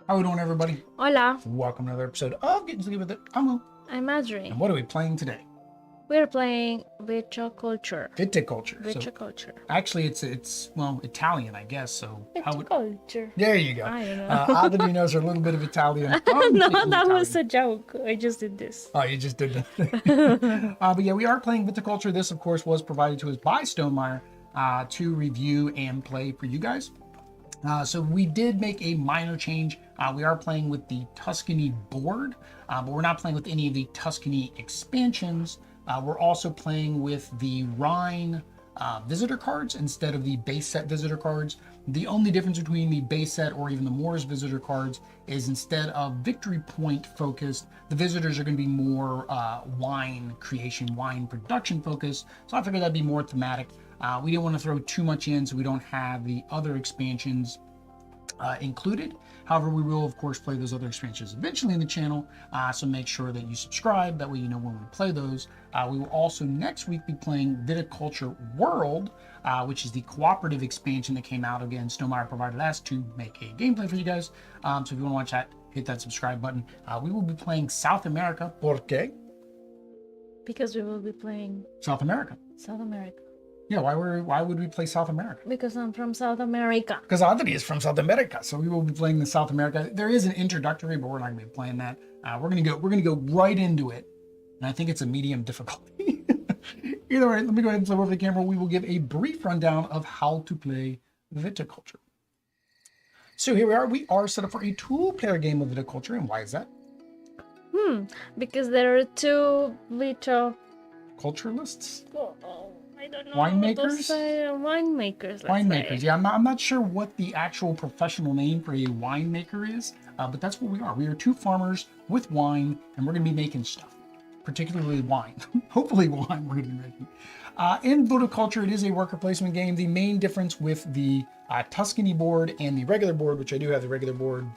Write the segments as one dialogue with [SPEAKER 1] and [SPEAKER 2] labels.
[SPEAKER 1] How are we doing, everybody?
[SPEAKER 2] Hola,
[SPEAKER 1] Welcome to another episode of Getting Sleep with It. I'm Will.
[SPEAKER 2] I'm Adri.
[SPEAKER 1] And what are we playing today?
[SPEAKER 2] We're playing Viticulture.
[SPEAKER 1] Viticulture.
[SPEAKER 2] Viticulture.
[SPEAKER 1] So, actually, it's Italian, I guess. So
[SPEAKER 2] Viticulture.
[SPEAKER 1] there you go.
[SPEAKER 2] I don't know.
[SPEAKER 1] Adri knows a little bit of Italian.
[SPEAKER 2] No, that was a joke. I just did this.
[SPEAKER 1] Oh, you just did that. But yeah, we are playing Viticulture. This, of course, was provided to us by Stonemeyer to review and play for you guys. So we did make a minor change. We are playing with the Tuscany board, but we're not playing with any of the Tuscany expansions. We're also playing with the Rhine visitor cards instead of the base set visitor cards. The only difference between the base set or even the Moors visitor cards is instead of victory point focused, the visitors are going to be more wine creation, wine production focused. So I figured that'd be more thematic. We didn't want to throw too much in, so we don't have the other expansions included. However, we will, of course, play those other expansions eventually in the channel, so make sure that you subscribe. That way you know when we play those. We will also next week be playing Viticulture World, which is the cooperative expansion that came out. Again, Stonemeyer provided us to make a gameplay for you guys. So if you want to watch that, hit that subscribe button. We will be playing South America. ¿Por qué?
[SPEAKER 2] Because we will be playing
[SPEAKER 1] South America.
[SPEAKER 2] South America.
[SPEAKER 1] Yeah, why would we play South America?
[SPEAKER 2] Because I'm from South America.
[SPEAKER 1] Because Adri is from South America, so we will be playing the South America. There is an introductory, but we're not going to be playing that. We're gonna go right into it, and I think it's a medium difficulty. Either way, let me go ahead and flip over the camera. We will give a brief rundown of how to play Viticulture. So here we are. We are set up for a two-player game of Viticulture, and why is that?
[SPEAKER 2] Because there are two
[SPEAKER 1] Culturalists?
[SPEAKER 2] I don't know.
[SPEAKER 1] Winemakers?
[SPEAKER 2] Winemakers.
[SPEAKER 1] Winemakers. Yeah, I'm not sure what the actual professional name for a winemaker is, but that's what we are. We are two farmers with wine, and we're going to be making stuff, particularly wine. Hopefully wine we're going to be making. In Viticulture, it is a worker placement game. The main difference with the Tuscany board and the regular board, which I do have the regular board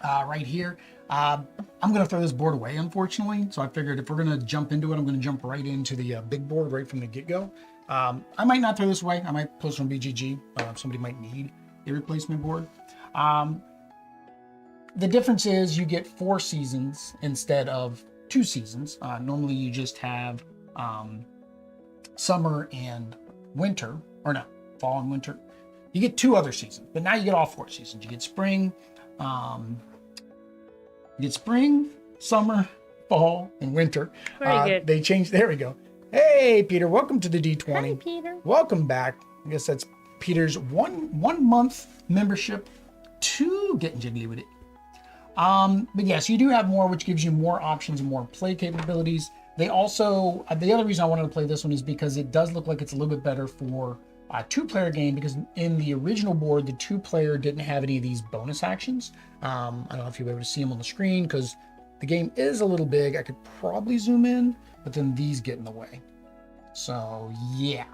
[SPEAKER 1] right here. I'm going to throw this board away, unfortunately. So I figured if we're going to jump into it, I'm going to jump right into the big board right from the get-go. I might not throw this away. I might post it on BGG. Somebody might need a replacement board. The difference is you get 4 seasons instead of 2 seasons. Normally you just have summer and winter, or no, fall and winter. You get 2 other seasons, but now you get all 4 seasons. You get spring, summer, fall, and winter.
[SPEAKER 2] Very good.
[SPEAKER 1] They changed. There we go. Hey, Peter. Welcome to the D20.
[SPEAKER 2] Hi, Peter.
[SPEAKER 1] Welcome back. I guess that's Peter's one month membership to Getting Jiggly with It. But yes, you do have more, which gives you more options and more play capabilities. They also, the other reason I wanted to play this one is because it does look like it's a little bit better for a 2-player game, because in the original board, the 2-player didn't have any of these bonus actions. I don't know if you'll be able to see them on the screen because the game is a little big. I could probably zoom in, but then these get in the way. So yeah.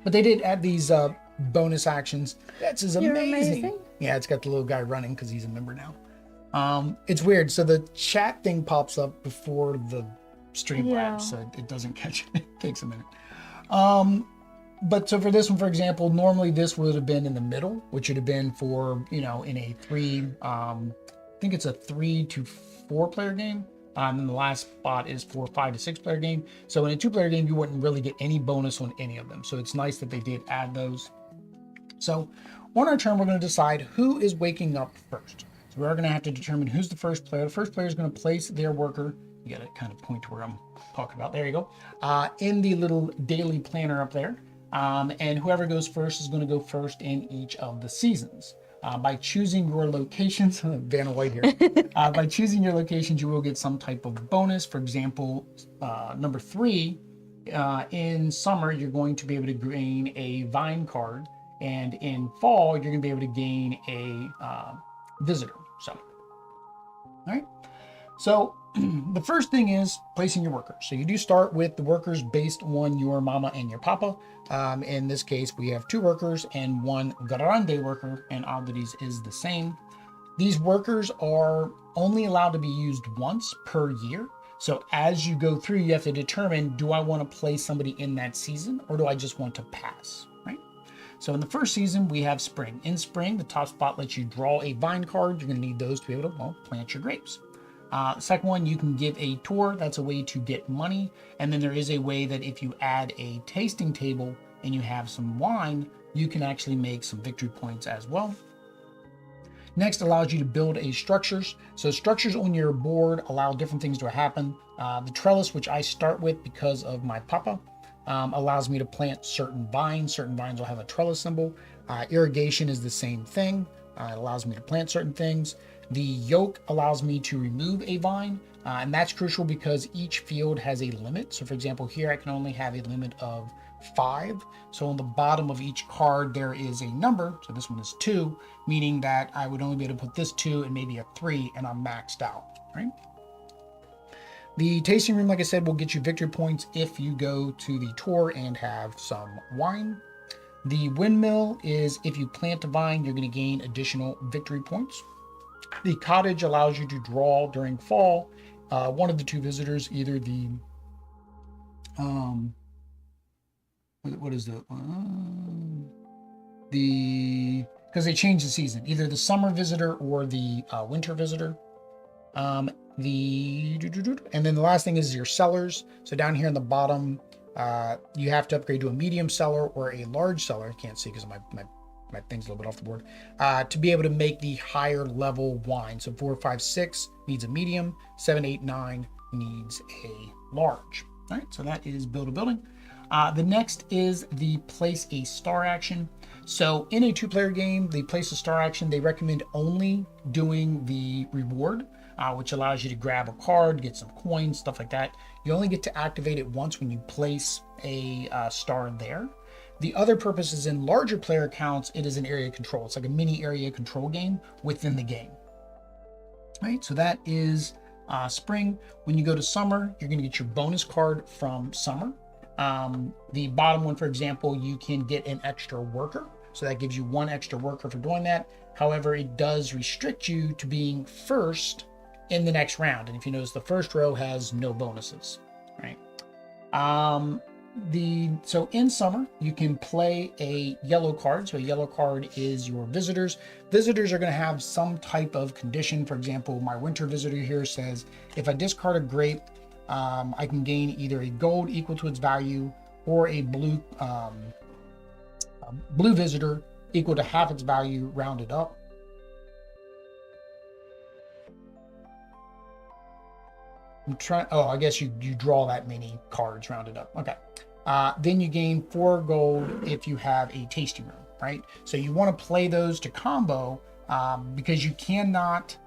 [SPEAKER 1] But they did add these bonus actions. That's amazing. Yeah, it's got the little guy running because he's a member now. It's weird. So the chat thing pops up before the Streamlabs, so it doesn't catch it. It takes a minute. But so for this one, for example, normally this would have been in the middle, which would have been for, in a 3, I think it's a 3 to 4 player game. And the last spot is for 5 to 6 player game. So in a 2-player game, you wouldn't really get any bonus on any of them. So it's nice that they did add those. So on our turn, we're going to decide who is waking up first. So we're going to have to determine who's the first player. The first player is going to place their worker. You got to kind of point to where I'm talking about. There you go. In the little daily planner up there. And whoever goes first is going to go first in each of the seasons. By choosing your locations, Vanna White here. By choosing your locations, you will get some type of bonus. For example, number 3, in summer, you're going to be able to gain a vine card. And in fall, you're going to be able to gain a visitor. So, all right. So the first thing is placing your workers. So you do start with the workers based on your mama and your papa. In this case, we have 2 workers and 1 grande worker, and Adri's is the same. These workers are only allowed to be used once per year. So as you go through, you have to determine, do I want to play somebody in that season or do I just want to pass, right? So in the first season, we have spring. In spring, the top spot lets you draw a vine card. You're going to need those to be able to, well, plant your grapes. Second one, you can give a tour. That's a way to get money. And then there is a way that if you add a tasting table and you have some wine, you can actually make some victory points as well. Next allows you to build a structures. So structures on your board allow different things to happen. The trellis, which I start with because of my papa, allows me to plant certain vines. Certain vines will have a trellis symbol. Irrigation is the same thing. It allows me to plant certain things. The yoke allows me to remove a vine, and that's crucial because each field has a limit. So for example, here I can only have a limit of 5. So on the bottom of each card, there is a number. So this one is 2, meaning that I would only be able to put this 2 and maybe a 3, and I'm maxed out, right? The tasting room, like I said, will get you victory points if you go to the tour and have some wine. The windmill is if you plant a vine, you're going to gain additional victory points. The cottage allows you to draw during fall one of the 2 visitors, either the what is because they change the season, either the summer visitor or the winter visitor. And then the last thing is your cellars. So down here in the bottom, you have to upgrade to a medium cellar or a large cellar. I can't see because my thing's a little bit off the board, to be able to make the higher level wine. So 4, 5, 6 needs a medium, 7, 8, 9 needs a large. All right, so that is build a building. The next is the place a star action. So in a 2-player game, the place a star action, they recommend only doing the reward, which allows you to grab a card, get some coins, stuff like that. You only get to activate it once when you place a star there. The other purpose is in larger player counts, it is an area control. It's like a mini area control game within the game. All right, so that is spring. When you go to summer, you're going to get your bonus card from summer. The bottom one, for example, you can get an extra worker. So that gives you 1 extra worker for doing that. However, it does restrict you to being first in the next round. And if you notice, the first row has no bonuses, right? So in summer, you can play a yellow card. So a yellow card is your visitors. Visitors are going to have some type of condition. For example, my winter visitor here says, if I discard a grape, I can gain either a gold equal to its value or a blue visitor equal to half its value rounded up. I'm trying. Oh, I guess you draw that many cards rounded up. Okay. Then you gain 4 gold if you have a tasting room, right? So you want to play those to combo because you cannot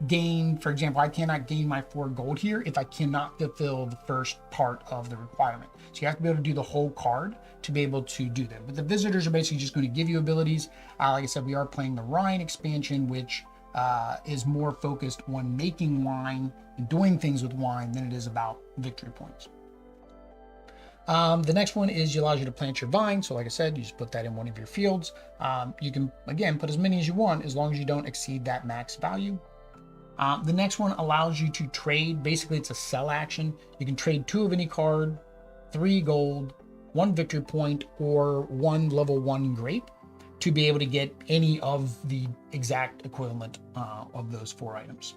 [SPEAKER 1] gain, for example, I cannot gain my 4 gold here if I cannot fulfill the first part of the requirement. So you have to be able to do the whole card to be able to do that. But the visitors are basically just going to give you abilities. Like I said, we are playing the Rhine expansion, which is more focused on making wine and doing things with wine than it is about victory points. The next one is allows you to plant your vine. So like I said, you just put that in one of your fields. You can, again, put as many as you want as long as you don't exceed that max value. The next one allows you to trade. Basically, it's a sell action. You can trade 2 of any card, 3 gold, 1 victory point, or 1 level 1 grape to be able to get any of the exact equivalent of those 4 items.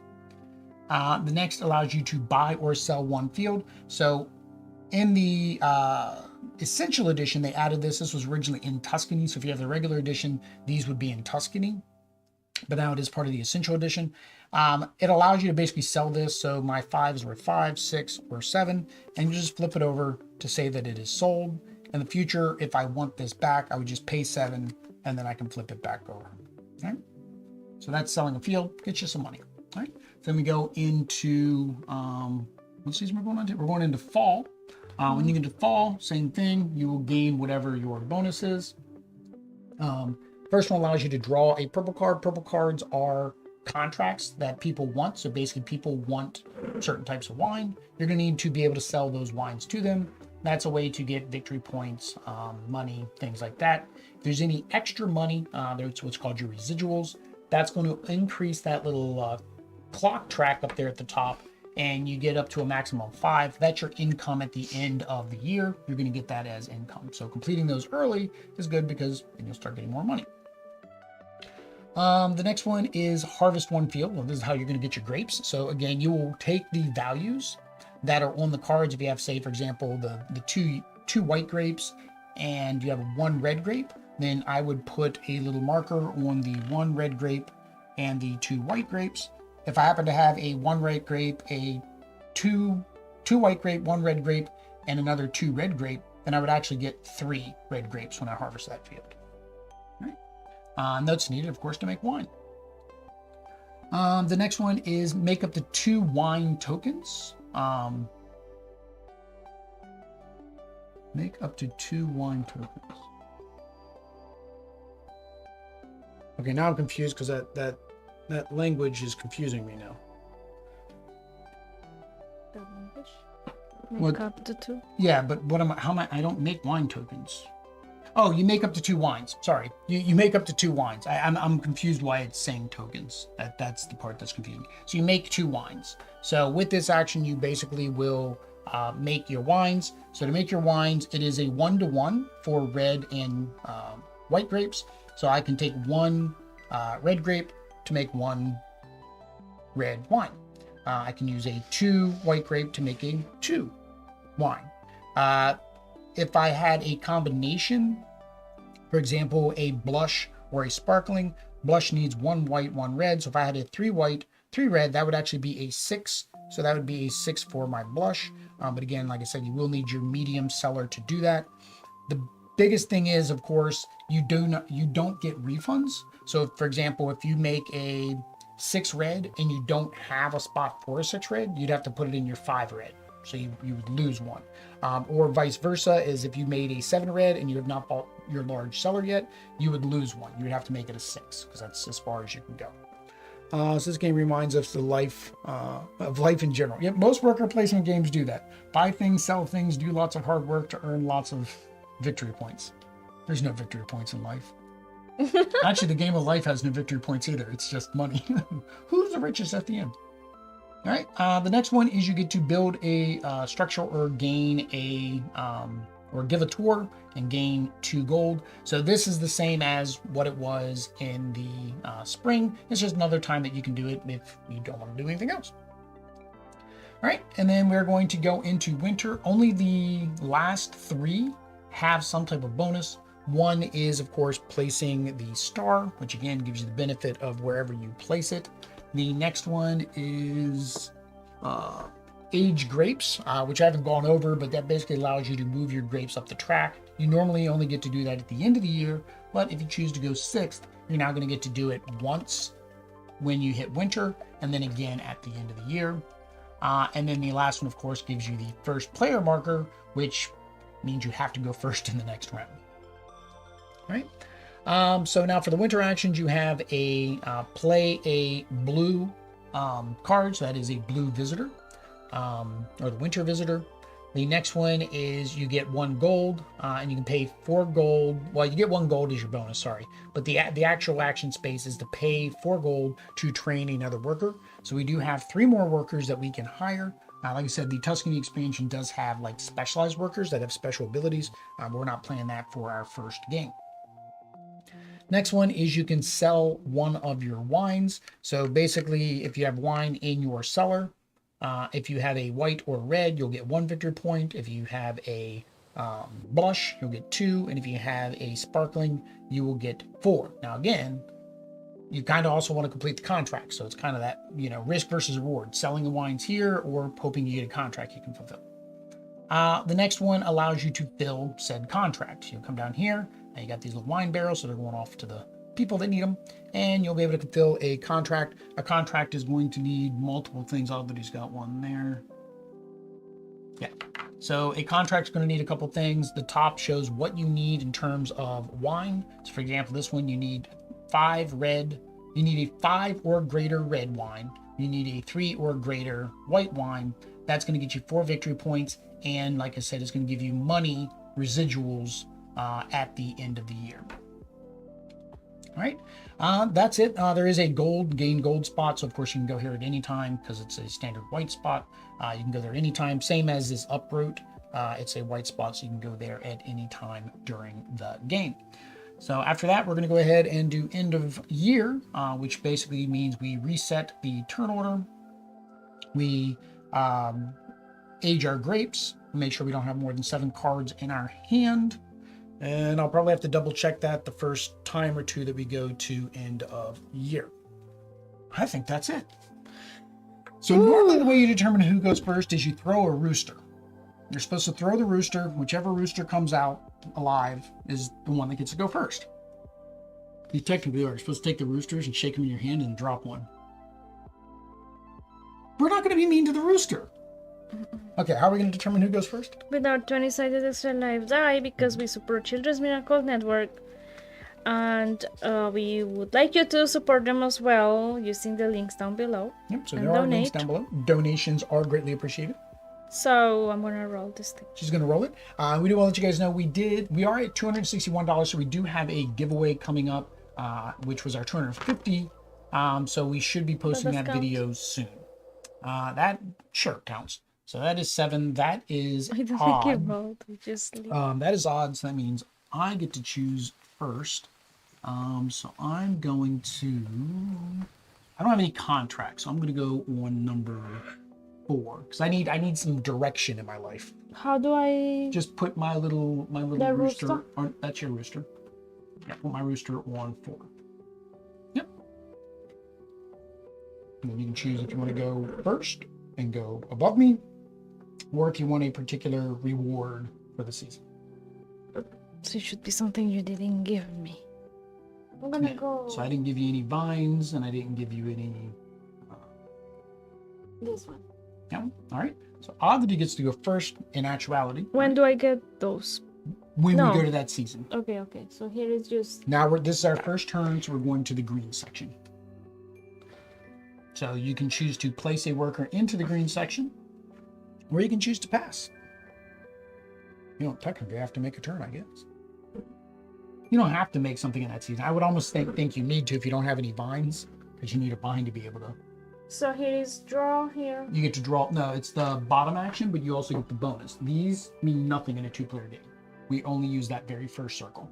[SPEAKER 1] The next allows you to buy or sell 1 field. So in the Essential Edition, they added this. This was originally in Tuscany. So if you have the regular edition, these would be in Tuscany. But now it is part of the Essential Edition. It allows you to basically sell this. So my 5 is worth 5, 6, or 7. And you just flip it over to say that it is sold. In the future, if I want this back, I would just pay 7 and then I can flip it back over. All right. So that's selling a field, gets you some money. All right. Then we go into, what season we're going on to? We're going into fall. When you get to fall, same thing. You will gain whatever your bonus is. First one allows you to draw a purple card. Purple cards are contracts that people want. So basically people want certain types of wine. You're going to need to be able to sell those wines to them. That's a way to get victory points, money, things like that. If there's any extra money, there's what's called your residuals. That's going to increase that little clock track up there at the top. and you get up to a maximum of 5, that's your income at the end of the year. You're going to get that as income. So completing those early is good because then you'll start getting more money. The next one is harvest one field. Well, this is how you're going to get your grapes. So again, you will take the values that are on the cards. If you have, say, for example, the two white grapes and you have 1 red grape, then I would put a little marker on the 1 red grape and the 2 white grapes. If I happen to have a 1 red grape, a two white grape, 1 red grape, and another 2 red grape, then I would actually get 3 red grapes when I harvest that field. Notes needed, of course, to make wine. The next one is make up to 2 wine tokens. Make up to 2 wine tokens. Okay, now I'm confused because that language is confusing me now.
[SPEAKER 2] The language?
[SPEAKER 1] What?
[SPEAKER 2] Make up to 2?
[SPEAKER 1] Yeah, but I don't make wine tokens. Oh, you make up to 2 wines. Sorry, you make up to 2 wines. I'm confused why it's saying tokens. That's the part that's confusing. So you make 2 wines. So with this action, you basically will make your wines. So to make your wines, it is a 1-to-1 for red and white grapes. So I can take 1 red grape to make 1 red wine. I can use a 2 white grape to make a 2 wine. If I had a combination, for example, a blush or a sparkling, blush needs 1 white, 1 red. So if I had a 3 white, 3 red, that would actually be a 6. So that would be a 6 for my blush. But again, like I said, you will need your medium cellar to do that. The biggest thing is, of course, you don't get refunds. So for example, if you make a 6 red and you don't have a spot for a 6 red, you'd have to put it in your 5 red. So you would lose 1. Or vice versa, is if you made a 7 red and you have not bought your large cellar yet, you would lose 1. You would have to make it a 6 because that's as far as you can go. So this game reminds us of life in general. Yeah, most worker placement games do that. Buy things, sell things, do lots of hard work to earn lots of victory points. There's no victory points in life. Actually, the game of life has no victory points either. It's just money. Who's the richest at the end? All right. The next one is you get to build a structure or gain a or give a tour and gain 2 gold. So this is the same as what it was in the spring. It's just another time that you can do it if you don't want to do anything else. All right. And then we're going to go into winter. Only the last 3 have some type of bonus. One is, of course, placing the star, which again gives you the benefit of wherever you place it. The next one is age grapes, which I haven't gone over, but that basically allows you to move your grapes up the track. You normally only get to do that at the end of the year, but if you choose to go 6th, you're now going to get to do it once when you hit winter, and then again at the end of the year. And then the last one, of course, gives you the first player marker, which means you have to go first in the next round. All right. So now for the winter actions, you have a play a blue card. So that is a blue visitor, or the winter visitor. The next one is you get 1 gold, and you can pay 4 gold. Well, you get 1 gold as your bonus, sorry. But the actual action space is to pay 4 gold to train another worker. So we do have 3 more workers that we can hire. Like I said, the Tuscany expansion does have like specialized workers that have special abilities. But we're not playing that for our first game. Next one is you can sell 1 of your wines. So basically, if you have wine in your cellar, if you have a white or red, you'll get 1 victory point. If you have a blush, you'll get 2. And if you have a sparkling, you will get 4. Now, again, you kind of also want to complete the contract. So it's kind of that, risk versus reward. Selling the wines here or hoping you get a contract you can fulfill. The next one allows you to fill said contract. You'll come down here. And you got these little wine barrels, so they're going off to the people that need them, and you'll be able to fulfill a contract. A contract is going to need multiple things. Everybody's got one there. Yeah. So a contract is going to need a couple things. The top shows what you need in terms of wine. So for example, this one you need 5 red. You need a 5 or greater red wine. You need a 3 or greater white wine. That's going to get you 4 victory points, and like I said, it's going to give you money residuals at the end of the year. All right, that's it. There is a gain gold spot. So of course you can go here at any time because it's a standard white spot. You can go there anytime, same as this uproot. It's a white spot, so you can go there at any time during the game. So after that, we're going to go ahead and do end of year, which basically means we reset the turn order. We age our grapes, make sure we don't have more than 7 cards in our hand. And I'll probably have to double check that the first time or two that we go to end of year. I think that's it. So normally the way you determine who goes first is you throw a rooster. You're supposed to throw the rooster. Whichever rooster comes out alive is the one that gets to go first. You technically are supposed to take the roosters and shake them in your hand and drop one. We're not going to be mean to the rooster. Okay, how are we going to determine who goes first?
[SPEAKER 2] With our 20-sided extra life die, because we support Children's Miracle Network, and we would like you to support them as well using the links down below.
[SPEAKER 1] Yep, so there are links down below. Donations are greatly appreciated.
[SPEAKER 2] So I'm gonna roll this thing.
[SPEAKER 1] She's gonna roll it. We do want to let you guys know we are at $261, so we do have a giveaway coming up, which was our $250. So we should be posting that video soon. That sure counts. So that is 7. That is
[SPEAKER 2] I don't
[SPEAKER 1] odd.
[SPEAKER 2] think you rolled. We just leave.
[SPEAKER 1] That is odd, so that means I get to choose first. So I'm going to. I don't have any contracts, so I'm going to go on number 4 because I need some direction in my life.
[SPEAKER 2] How do I
[SPEAKER 1] just put my little
[SPEAKER 2] the
[SPEAKER 1] rooster? That's your rooster. Yeah, put my rooster on 4. Yep. And then you can choose if you want to go first and go above me, or if you want a particular reward for the season.
[SPEAKER 2] So it should be something you didn't give me. I'm gonna go.
[SPEAKER 1] So I didn't give you any vines, and I didn't give you any.
[SPEAKER 2] This one.
[SPEAKER 1] Yeah. All right. So Oddity gets to go first in actuality.
[SPEAKER 2] When do I get those?
[SPEAKER 1] When we go to that season.
[SPEAKER 2] Okay. So here is just.
[SPEAKER 1] Now this is our first turn, so we're going to the green section. So you can choose to place a worker into the green section, or you can choose to pass. You don't technically have to make a turn, I guess. You don't have to make something in that season. I would almost think you need to if you don't have any vines, because you need a vine to be able to.
[SPEAKER 2] So here is draw here.
[SPEAKER 1] You get to draw. No, it's the bottom action, but you also get the bonus. These mean nothing in a 2-player game. We only use that very first circle.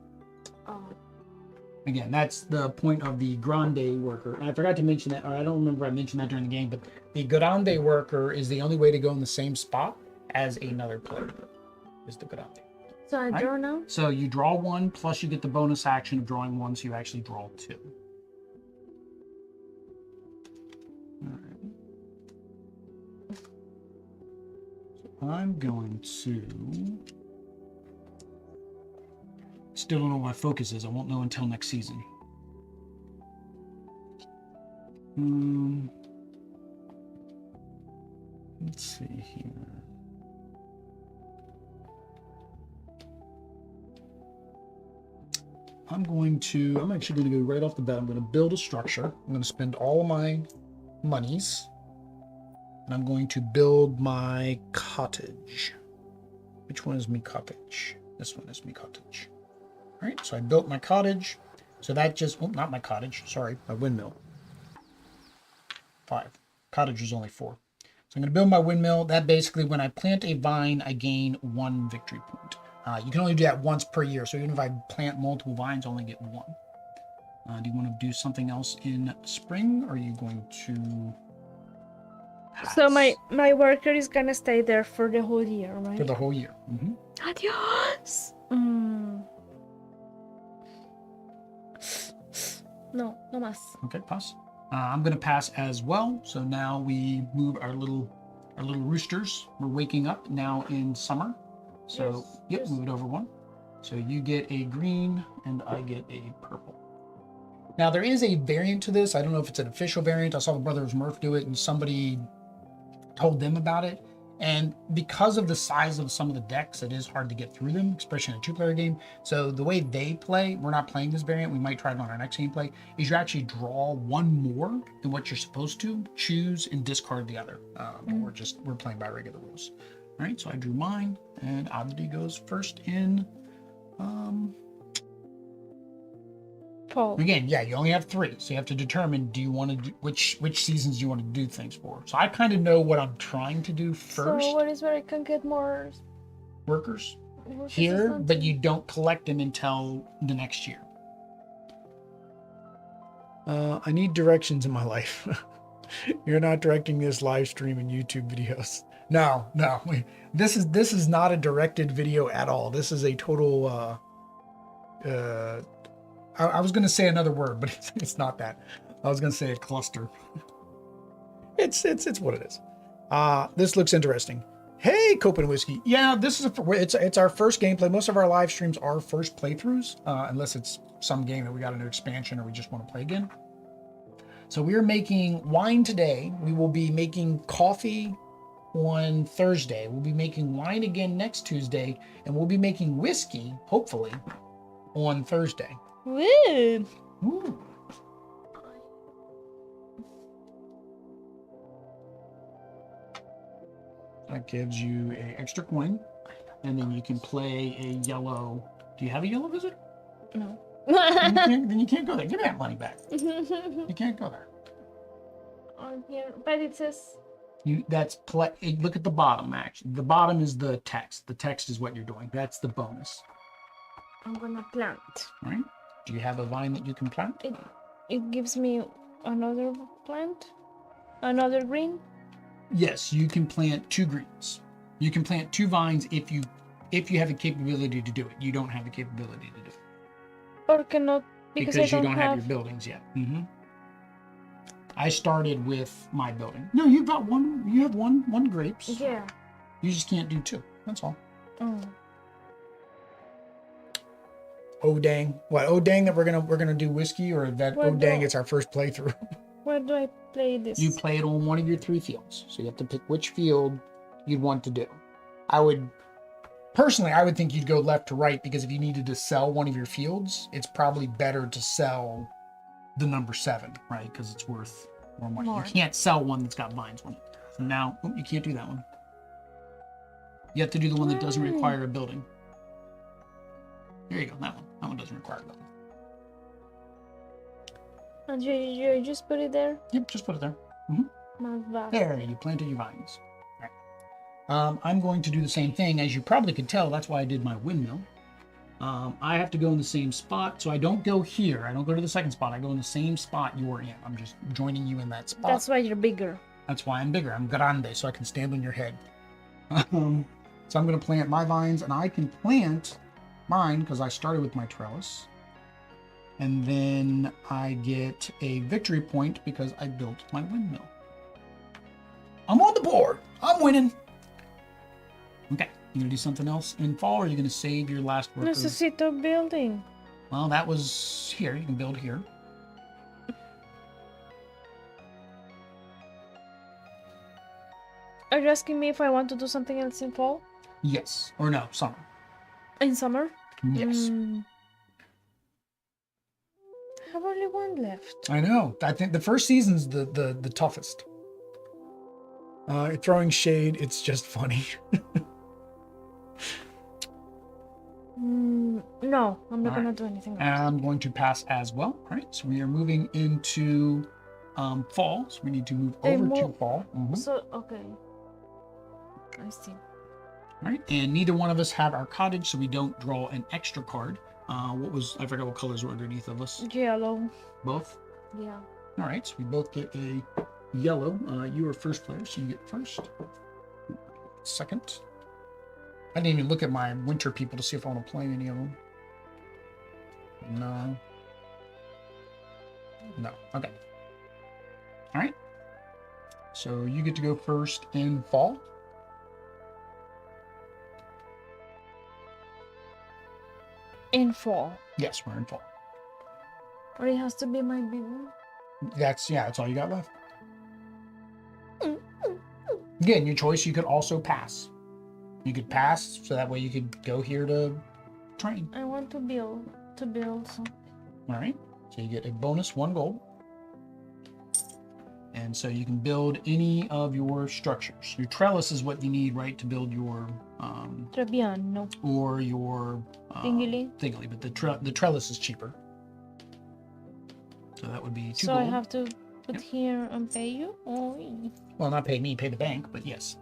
[SPEAKER 2] Oh.
[SPEAKER 1] Again, that's the point of the grande worker. And I forgot to mention that, or I don't remember I mentioned that during the game, but the grande worker is the only way to go in the same spot as another player. Is the grande.
[SPEAKER 2] So I draw now?
[SPEAKER 1] So you draw 1, plus you get the bonus action of drawing 1, so you actually draw 2. All right. So I'm going to. Still don't know what my focus is. I won't know until next season. Let's see here. I'm actually going to go right off the bat. I'm going to build a structure. I'm going to spend all of my monies. And I'm going to build my cottage. Which one is me cottage? This one is me cottage. All right, so I built my cottage. So that just, well, not my cottage, sorry, my windmill. 5. Cottage was only 4. So I'm going to build my windmill. That basically, when I plant a vine, I gain 1 victory point. You can only do that once per year. So even if I plant multiple vines, I only get 1. Do you want to do something else in spring? Or are you going to pass?
[SPEAKER 2] So my worker is going to stay there for the whole year, right?
[SPEAKER 1] For the whole year. Mm-hmm.
[SPEAKER 2] Adios! No más.
[SPEAKER 1] Okay, pass. I'm going to pass as well. So now we move our little roosters. We're waking up now in summer. So, yes. Move it over 1. So you get a green and I get a purple. Now there is a variant to this. I don't know if it's an official variant. I saw the Brothers Murph do it and somebody told them about it. And because of the size of some of the decks, it is hard to get through them, especially in a 2-player game. So the way they play, we're not playing this variant. We might try it on our next gameplay, is you actually draw 1 more than what you're supposed to, choose and discard the other. We're playing by regular rules. All right, so I drew mine, and Oddity goes first in
[SPEAKER 2] Fall.
[SPEAKER 1] Again, yeah, you only have 3, so you have to determine, do you want to do, which seasons do you want to do things for? So I kind of know what I'm trying to do first.
[SPEAKER 2] So what is where I can get more
[SPEAKER 1] Workers
[SPEAKER 2] workers
[SPEAKER 1] here,
[SPEAKER 2] or
[SPEAKER 1] but you don't collect them until the next year. I need directions in my life. You're not directing this live stream and YouTube videos. No. This is not a directed video at all. This is a total. I was going to say another word, but it's not that. I was going to say a cluster. It's what it is. This looks interesting. Hey, Copen Whiskey. Yeah, this is it's our first gameplay. Most of our live streams are first playthroughs, unless it's some game that we got a new expansion or we just want to play again. So we're making wine today. We will be making coffee on Thursday. We'll be making wine again next Tuesday, and we'll be making whiskey, hopefully, on Thursday.
[SPEAKER 2] Woo!
[SPEAKER 1] Ooh. That gives you an extra coin, and then you can play a yellow. Do you have a yellow visit?
[SPEAKER 2] No.
[SPEAKER 1] Then you can't go there. Give me that money back. You can't go there.
[SPEAKER 2] On here, but it says
[SPEAKER 1] Look at the bottom. Actually, the bottom is the text. The text is what you're doing. That's the bonus.
[SPEAKER 2] I'm gonna plant.
[SPEAKER 1] All right. Do you have a vine that you can plant?
[SPEAKER 2] It gives me another plant, another green.
[SPEAKER 1] Yes, you can plant 2 greens. You can plant 2 vines if you have the capability to do it. You don't have the capability to do it.
[SPEAKER 2] Or cannot because I
[SPEAKER 1] you don't
[SPEAKER 2] have
[SPEAKER 1] have your buildings yet. I started with my building. No, you've got one. You have one grapes.
[SPEAKER 2] Yeah.
[SPEAKER 1] You just can't do 2. That's all.
[SPEAKER 2] Oh.
[SPEAKER 1] Oh dang! What? Oh dang! That we're gonna do whiskey, or that?
[SPEAKER 2] Well,
[SPEAKER 1] oh dang!
[SPEAKER 2] no.
[SPEAKER 1] It's our first playthrough.
[SPEAKER 2] Where do I play this?
[SPEAKER 1] You play it on one of your 3 fields, so you have to pick which field you'd want to do. I would think you'd go left to right, because if you needed to sell one of your fields, it's probably better to sell the number 7, right? Because it's worth more money.
[SPEAKER 2] More.
[SPEAKER 1] You can't sell one that's got vines on it. So now you can't do that one. You have to do the one that doesn't require a building. There you go. That one. That one doesn't require a building.
[SPEAKER 2] And you just put it there?
[SPEAKER 1] Yep, just put it there. There, you planted your vines. All right. I'm going to do the same thing. As you probably could tell, that's why I did my windmill. I have to go in the same spot, so I don't go here. I don't go to the second spot. I go in the same spot you're in. I'm just joining you in that spot.
[SPEAKER 2] That's why you're bigger.
[SPEAKER 1] That's why I'm bigger. I'm grande, so I can stand on your head. So I'm going to plant my vines, and I can plant mine because I started with my trellis. And then I get a victory point because I built my windmill. I'm on the board. I'm winning. Okay. You gonna do something else in fall, or are you gonna save your last worker?
[SPEAKER 2] Necesito building.
[SPEAKER 1] Well, that was here. You can build here.
[SPEAKER 2] Are you asking me if I want to do something else in fall?
[SPEAKER 1] Yes. Or no, summer.
[SPEAKER 2] In summer?
[SPEAKER 1] Yes.
[SPEAKER 2] I have only 1 left.
[SPEAKER 1] I know. I think the first season's the toughest. Throwing shade, it's just funny.
[SPEAKER 2] No, I'm not gonna do anything else.
[SPEAKER 1] And I'm going to pass as well. All right, so we are moving into fall, so we need to move over to fall.
[SPEAKER 2] So, okay. I see.
[SPEAKER 1] All right, and neither one of us have our cottage, so we don't draw an extra card. I forgot what colors were underneath of us.
[SPEAKER 2] Yellow.
[SPEAKER 1] Both?
[SPEAKER 2] Yeah.
[SPEAKER 1] All right, so we both get a yellow. You are first player, so you get first. Second. I didn't even look at my winter people to see if I want to play any of them. No. No. Okay. All right. So you get to go first in fall.
[SPEAKER 2] In fall.
[SPEAKER 1] Yes, we're in fall.
[SPEAKER 2] Or it has to be my big one?
[SPEAKER 1] That's all you got left. Again, your choice. You could also pass. You could pass, so that way you could go here to train.
[SPEAKER 2] I want to build something.
[SPEAKER 1] All right. So you get a bonus 1 gold. And so you can build any of your structures. Your trellis is what you need, right, to build your
[SPEAKER 2] Trebbiano.
[SPEAKER 1] or your
[SPEAKER 2] Tingly.
[SPEAKER 1] but the trellis is cheaper. So that would be 2
[SPEAKER 2] So
[SPEAKER 1] gold.
[SPEAKER 2] I have to put here and pay you? Oh,
[SPEAKER 1] Well, not pay me, pay the bank, but yes.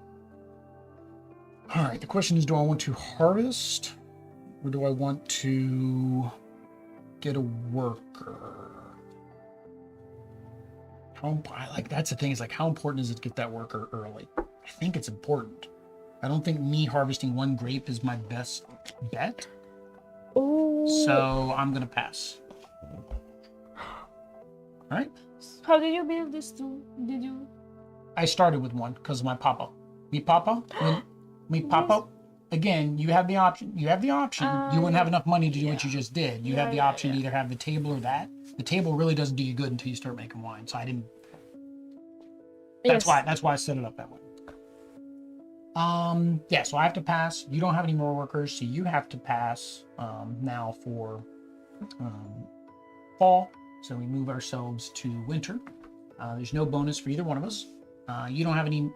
[SPEAKER 1] All right, the question is, do I want to harvest or do I want to get a worker? That's the thing, is like, how important is it to get that worker early? I think it's important. I don't think me harvesting 1 grape is my best bet.
[SPEAKER 2] oh.
[SPEAKER 1] So I'm gonna pass. All right.
[SPEAKER 2] How did you build this too? Did you?
[SPEAKER 1] I started with 1 because of my papa. Me papa. Me papa. Again, you have the option. You have the option. You wouldn't have enough money to do what you just did. You have the option to either have the table or that. The table really doesn't do you good until you start making wine. So I didn't. That's why I set it up that way. Yeah, so I have to pass. You don't have any more workers, so you have to pass now for fall. So we move ourselves to winter. There's no bonus for either one of us. You don't have any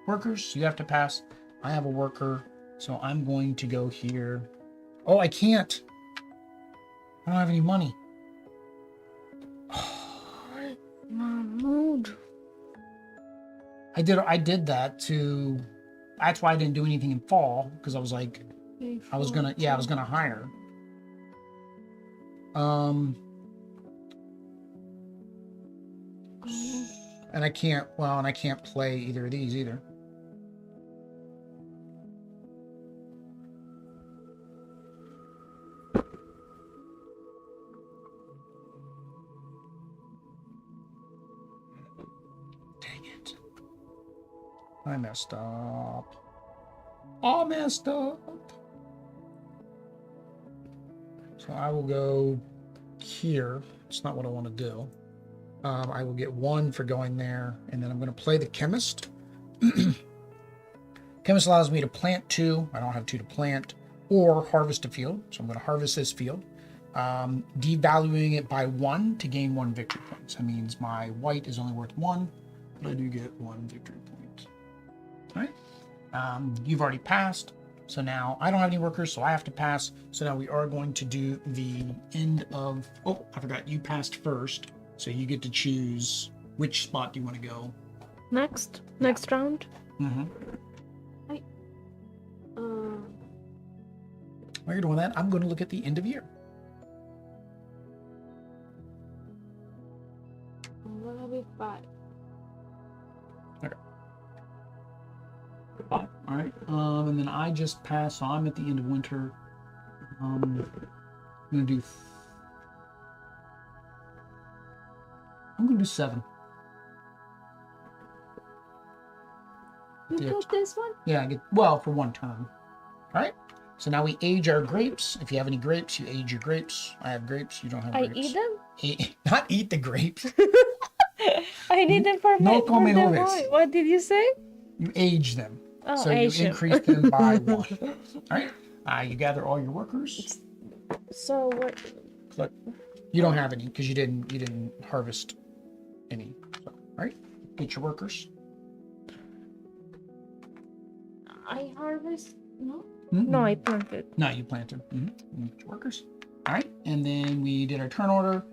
[SPEAKER 1] workers, so you have to pass. I have a worker, so I'm going to go here. Oh, I can't. I don't have any money.
[SPEAKER 2] Mahmoud.
[SPEAKER 1] I did that to. That's why I didn't do anything in fall, because I was like, I was gonna hire. And I can't play either of these either. Dang it. I messed up. All messed up. So I will go here. It's not what I want to do. I will get 1 for going there, and then I'm going to play the chemist. Chemist allows me to plant 2. I don't have 2 to plant, or harvest a field. So I'm going to harvest this field, devaluing it by 1 to gain 1 victory point. So that means my white is only worth 1, but I do get 1 victory point. All right. You've already passed. So now I don't have any workers, so I have to pass. So now we are going to do the end of. Oh, I forgot. You passed first. So you get to choose which spot do you want to go.
[SPEAKER 2] Next round.
[SPEAKER 1] Mm-hmm. While you're doing that, I'm going to look at the end of year.
[SPEAKER 2] I'm gonna be 5.
[SPEAKER 1] Okay. 5. All right. And then I just passed, so I'm at the end of winter. I'm going to do 7.
[SPEAKER 2] You got this one?
[SPEAKER 1] Yeah, I get for 1 turn. All right. So now we age our grapes. If you have any grapes, you age your grapes. I have grapes. You don't have grapes.
[SPEAKER 2] I eat them?
[SPEAKER 1] Not eat the grapes.
[SPEAKER 2] I need them for
[SPEAKER 1] No
[SPEAKER 2] my
[SPEAKER 1] come
[SPEAKER 2] wine.
[SPEAKER 1] uvas.
[SPEAKER 2] What did you say?
[SPEAKER 1] You age them.
[SPEAKER 2] Oh,
[SPEAKER 1] so you increase them by 1. All right. You gather all your workers.
[SPEAKER 2] So what?
[SPEAKER 1] But you don't have any because you didn't harvest any. So, all right. Get your workers.
[SPEAKER 2] I harvest? No.
[SPEAKER 1] Mm-hmm.
[SPEAKER 2] No, I planted.
[SPEAKER 1] No, you planted. Mm-hmm. Get your workers. All right. And then we did our turn order.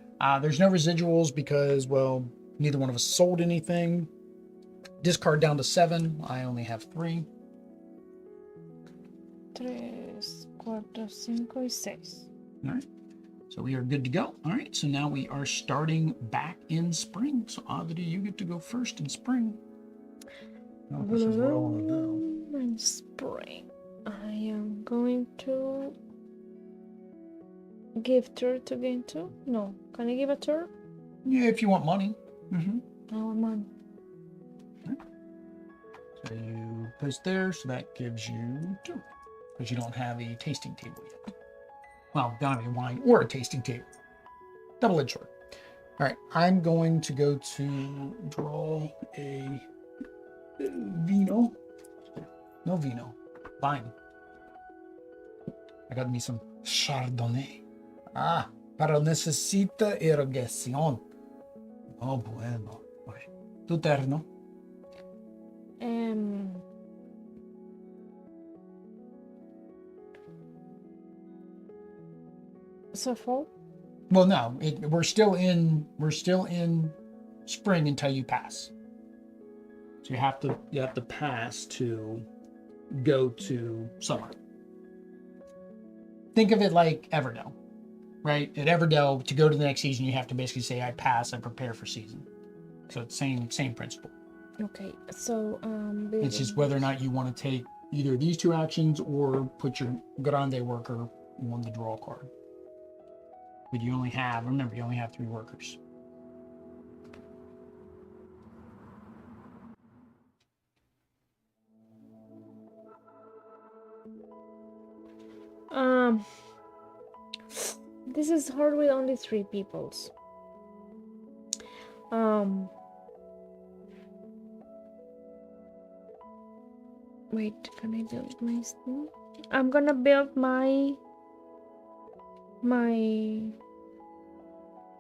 [SPEAKER 1] There's no residuals because, well, neither one of us sold anything. Discard down to 7. I only have 3.
[SPEAKER 2] 3, 4, 5, y 6.
[SPEAKER 1] All right. So we are good to go. All right. So now we are starting back in spring. So Adri, you get to go first in spring. Oh, this is what I want to do.
[SPEAKER 2] In spring, I am going to give tour to gain 2. No, can I give a tour?
[SPEAKER 1] Yeah, if you want money. Mm-hmm.
[SPEAKER 2] I want money.
[SPEAKER 1] So you place there, so that gives you 2. Because you don't have a tasting table yet. Well, don't have any wine or a tasting table. Double-edged sword. All right, I'm going to go to draw a vino. No vino. Vine. I got me some Chardonnay. Pero necesita irrigación. Oh, bueno. Tu terno.
[SPEAKER 2] So fall?
[SPEAKER 1] Well, no, we're still in spring until you pass. So you have to pass to go to summer. Think of it like Everdell, right? At Everdell, to go to the next season, you have to basically say, I pass, I prepare for season. So it's same principle.
[SPEAKER 2] Okay, so
[SPEAKER 1] It's just whether or not you want to take either of these two actions or put your grande worker on the draw card. But you only have 3 workers.
[SPEAKER 2] This is hard with only 3 peoples. Wait, can I build my thing? I'm gonna build my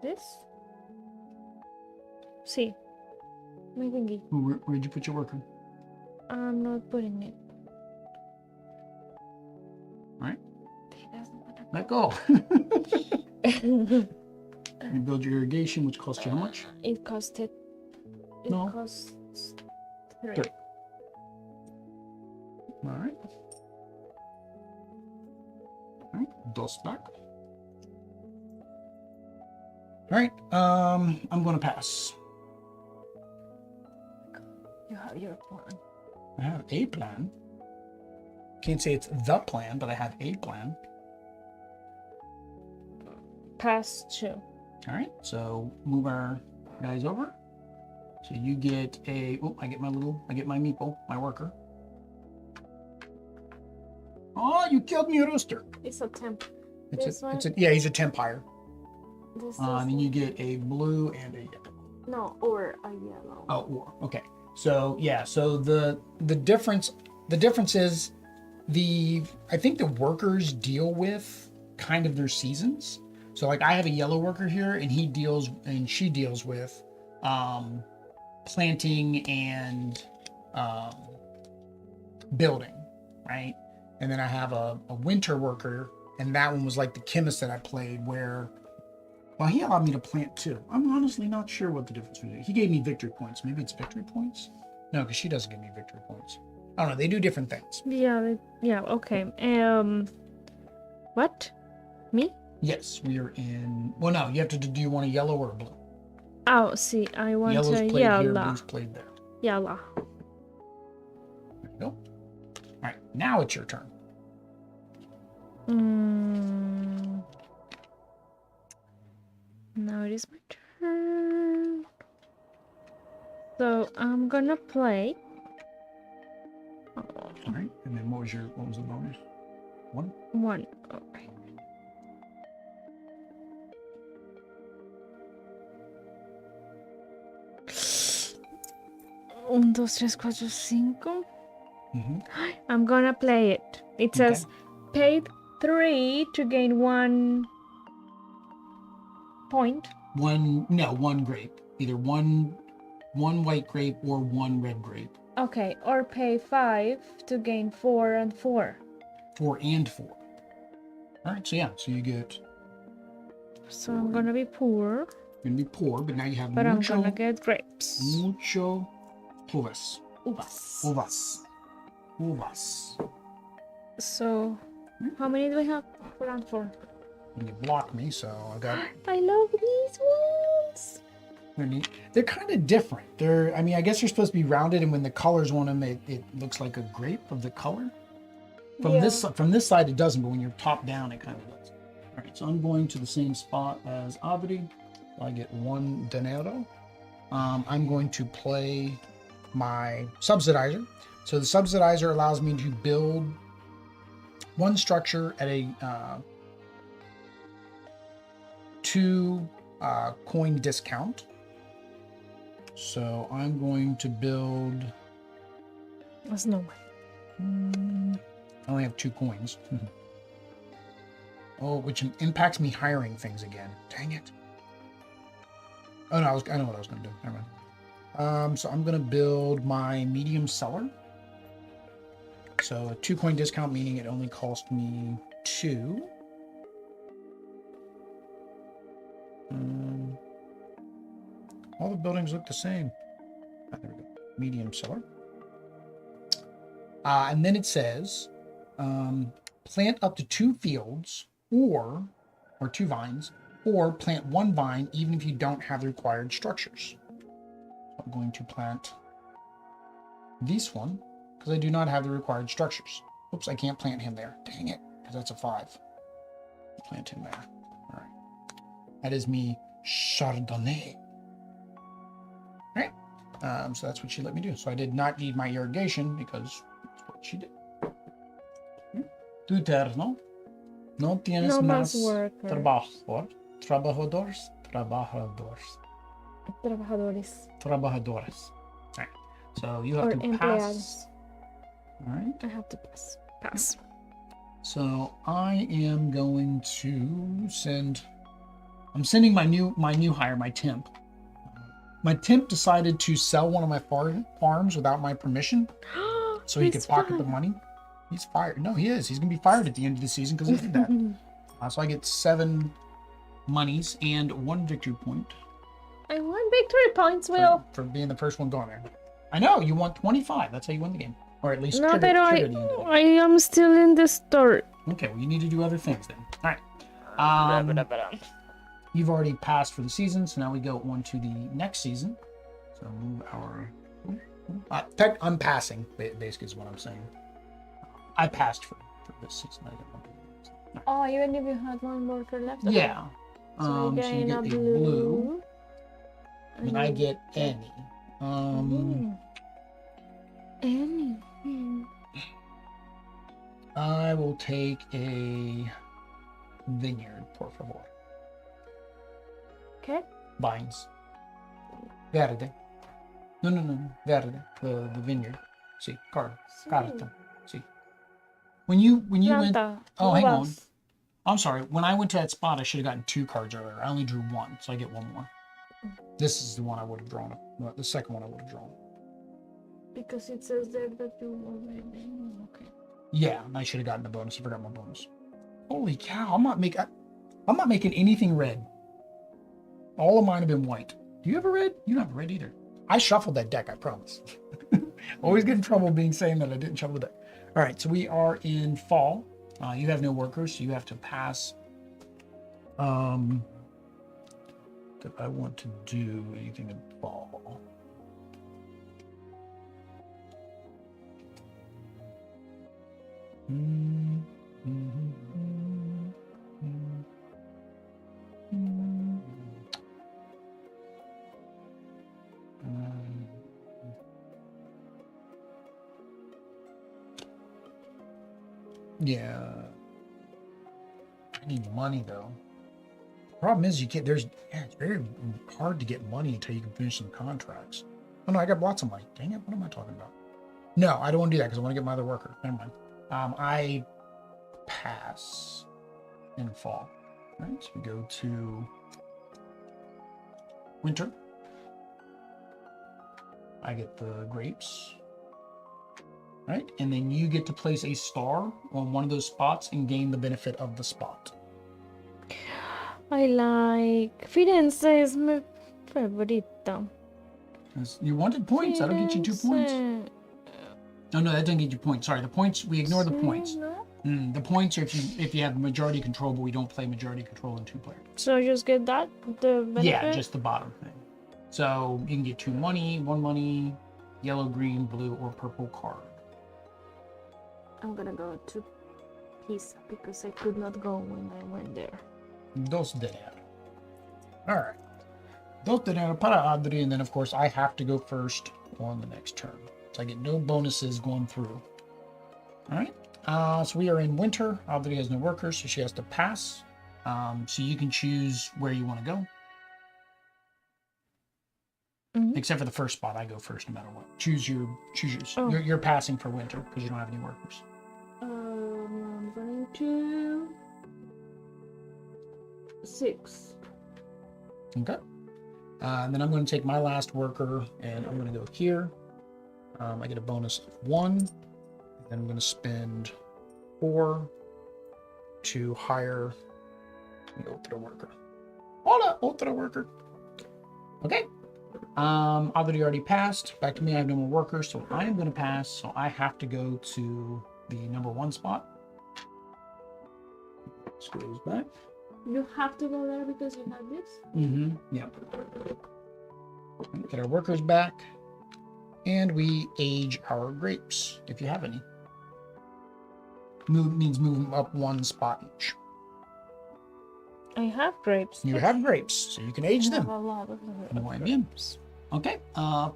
[SPEAKER 2] this. See, my thingy.
[SPEAKER 1] Where'd you put your worker?
[SPEAKER 2] I'm not putting it.
[SPEAKER 1] All right.
[SPEAKER 2] He doesn't wanna
[SPEAKER 1] Let go. You build your irrigation, which costs you how much?
[SPEAKER 2] It costed. It
[SPEAKER 1] No.
[SPEAKER 2] costs 3.
[SPEAKER 1] 3. All right. All right. Dos back. All right. I'm going to pass.
[SPEAKER 2] You have your plan.
[SPEAKER 1] I have a plan. Can't say it's the plan, but I have a plan.
[SPEAKER 2] Pass 2.
[SPEAKER 1] All right. So move our guys over. So you get I get my meeple, my worker. Oh, you killed me, rooster.
[SPEAKER 2] It's a temp.
[SPEAKER 1] He's a temp hire.
[SPEAKER 2] This
[SPEAKER 1] And you get a blue and a yellow.
[SPEAKER 2] no, or a yellow.
[SPEAKER 1] Oh, or okay. So yeah, so the difference is I think the workers deal with kind of their seasons. So like I have a yellow worker here, and she deals with planting and building, right? And then I have a winter worker, and that one was like the chemist that I played where, well, he allowed me to plant too. I'm honestly not sure what the difference was. He gave me victory points. Maybe it's victory points? No, because she doesn't give me victory points. I don't know. They do different things.
[SPEAKER 2] Yeah, okay. What? Me?
[SPEAKER 1] Yes, we are in. Well, no, you have to do you want a yellow or a blue?
[SPEAKER 2] Oh, see, I want
[SPEAKER 1] Yellow's
[SPEAKER 2] a
[SPEAKER 1] played here,
[SPEAKER 2] yellow.
[SPEAKER 1] blue's played there.
[SPEAKER 2] Yellow.
[SPEAKER 1] There you go. All right, now it's your turn.
[SPEAKER 2] Now it is my turn. So I'm gonna play.
[SPEAKER 1] All right, and then what was the bonus? 1?
[SPEAKER 2] 1. Okay. 1, 2, 3, 4, 5. I'm gonna play it. It says paid 3 to gain 1 point.
[SPEAKER 1] One grape. Either one white grape or 1 red grape.
[SPEAKER 2] Okay, or pay 5 to gain 4 and 4.
[SPEAKER 1] 4 and 4. All right, so yeah, so you get.
[SPEAKER 2] So I'm gonna be poor.
[SPEAKER 1] You're gonna be poor, but now you have
[SPEAKER 2] But
[SPEAKER 1] mucho,
[SPEAKER 2] I'm gonna get grapes.
[SPEAKER 1] mucho uvas.
[SPEAKER 2] Uvas.
[SPEAKER 1] Uvas.
[SPEAKER 2] So, how many do we have? 4 and 4.
[SPEAKER 1] And you block me, so I got.
[SPEAKER 2] I love these ones.
[SPEAKER 1] They're neat. They're kind of different. I guess they're supposed to be rounded, and when the colors on them, it looks like a grape of the color. From this side, it doesn't, but when you're top down, it kind of does. All right, so I'm going to the same spot as Avdi. I get 1 dinero. I'm going to play my subsidizer. So the subsidizer allows me to build 1 structure at a 2 coin discount. So I'm going to build.
[SPEAKER 2] That's no one.
[SPEAKER 1] I only have 2 coins. Oh, which impacts me hiring things again. Dang it. Oh no, I know what I was going to do. Never mind. So I'm going to build my medium cellar. So a 2 coin discount, meaning it only cost me 2. All the buildings look the same. There we go. Medium cellar. And then it says, plant up to 2 fields or 2 vines, or plant 1 vine even if you don't have the required structures. So I'm going to plant this one because I do not have the required structures. Oops, I can't plant him there. Dang it, because that's a 5. Plant him there. All right. That is me Chardonnay. All right. So that's what she let me do. So I did not need my irrigation because that's what she did. Tu terno. No tienes
[SPEAKER 2] No
[SPEAKER 1] más
[SPEAKER 2] más workers.
[SPEAKER 1] Trabajadores.
[SPEAKER 2] Trabajadores.
[SPEAKER 1] Trabajadores. All right. So you have
[SPEAKER 2] Or
[SPEAKER 1] to
[SPEAKER 2] empleados.
[SPEAKER 1] pass. All right.
[SPEAKER 2] I have to pass.
[SPEAKER 1] So I am going to send. I'm sending my new hire, my temp. My temp decided to sell one of my farms without my permission, so he could pocket the money. He's fired. No, he is. He's gonna be fired at the end of the season because he did that. So I get 7 monies and 1 victory point.
[SPEAKER 2] I want victory points, Will.
[SPEAKER 1] For being the first one going there. I know you want 25. That's how you win the game, or at least
[SPEAKER 2] No,
[SPEAKER 1] trigger
[SPEAKER 2] but
[SPEAKER 1] the end of the game.
[SPEAKER 2] I am still in the store.
[SPEAKER 1] Okay, well you need to do other things then. All right. You've already passed for the season, so now we go on to the next season. So move our. I'm passing. Basically, is what I'm saying. I passed for this season. I didn't want to do this.
[SPEAKER 2] Oh, even if you had 1 worker left.
[SPEAKER 1] Yeah.
[SPEAKER 2] So
[SPEAKER 1] So you get a blue, and I get any.
[SPEAKER 2] Any.
[SPEAKER 1] I will take a vineyard, por favor.
[SPEAKER 2] Okay.
[SPEAKER 1] Vines. Verde. No. Verde. The vineyard. See, card. Carta. See. When you went. Oh, hang on. I'm sorry. When I went to that spot, I should have gotten 2 cards earlier. I only drew 1, so I get 1 more. This is the one I would have drawn. The second one I would have drawn.
[SPEAKER 2] Because it says there that you already. Okay.
[SPEAKER 1] Yeah, and I should have gotten the bonus. I forgot my bonus. Holy cow! I'm not making anything red. All of mine have been white. Do you have a red? You don't have a red either. I shuffled that deck, I promise. Always get in trouble saying that I didn't shuffle the deck. All right, so we are in fall. You have no workers, so you have to pass. If I want to do anything in fall. Yeah. I need money though. Problem is it's very hard to get money until you can finish some contracts. Oh no, I got lots of money. Dang it, what am I talking about? No, I don't want to do that because I want to get my other worker. Never mind. I pass in fall. All right, so we go to winter. I get the grapes. Right, and then you get to place a star on one of those spots and gain the benefit of the spot.
[SPEAKER 2] I like Firenze is my favorita.
[SPEAKER 1] You wanted points. That'll get you 2 points. No, that doesn't get you points. Sorry, the points. We ignore the points. The points are if you have majority control, but we don't play majority control in 2-player.
[SPEAKER 2] So just get that the benefit?
[SPEAKER 1] Yeah, just the bottom thing. So you can get 2 money, 1 money, yellow, green, blue, or purple card.
[SPEAKER 2] I'm gonna go to Pisa because I could not go when I went there.
[SPEAKER 1] Dos dinero. All right. Dos dinero para Adri, and then of course I have to go first on the next turn. So I get no bonuses going through. All right. So we are in winter. Adri has no workers, so she has to pass. So you can choose where you want to go.
[SPEAKER 2] Mm-hmm.
[SPEAKER 1] Except for the first spot, I go first no matter what. Choose yours.
[SPEAKER 2] Oh.
[SPEAKER 1] You're passing for winter because you don't have any workers.
[SPEAKER 2] I'm going to 6.
[SPEAKER 1] Okay. And then I'm going to take my last worker and I'm going to go here. I get a bonus of 1. And then I'm going to spend 4 to hire the other worker. Hola, otra worker. Okay. Already passed. Back to me. I have no more workers, so I am going to pass. So I have to go to the number 1 spot. This goes back.
[SPEAKER 2] You have to go there because you have this?
[SPEAKER 1] Yep. Get our workers back. And we age our grapes, if you have any. Means move them up 1 spot each.
[SPEAKER 2] I have grapes.
[SPEAKER 1] You have grapes, so you can age
[SPEAKER 2] I have
[SPEAKER 1] them.
[SPEAKER 2] a lot of
[SPEAKER 1] Muy bien. Okay,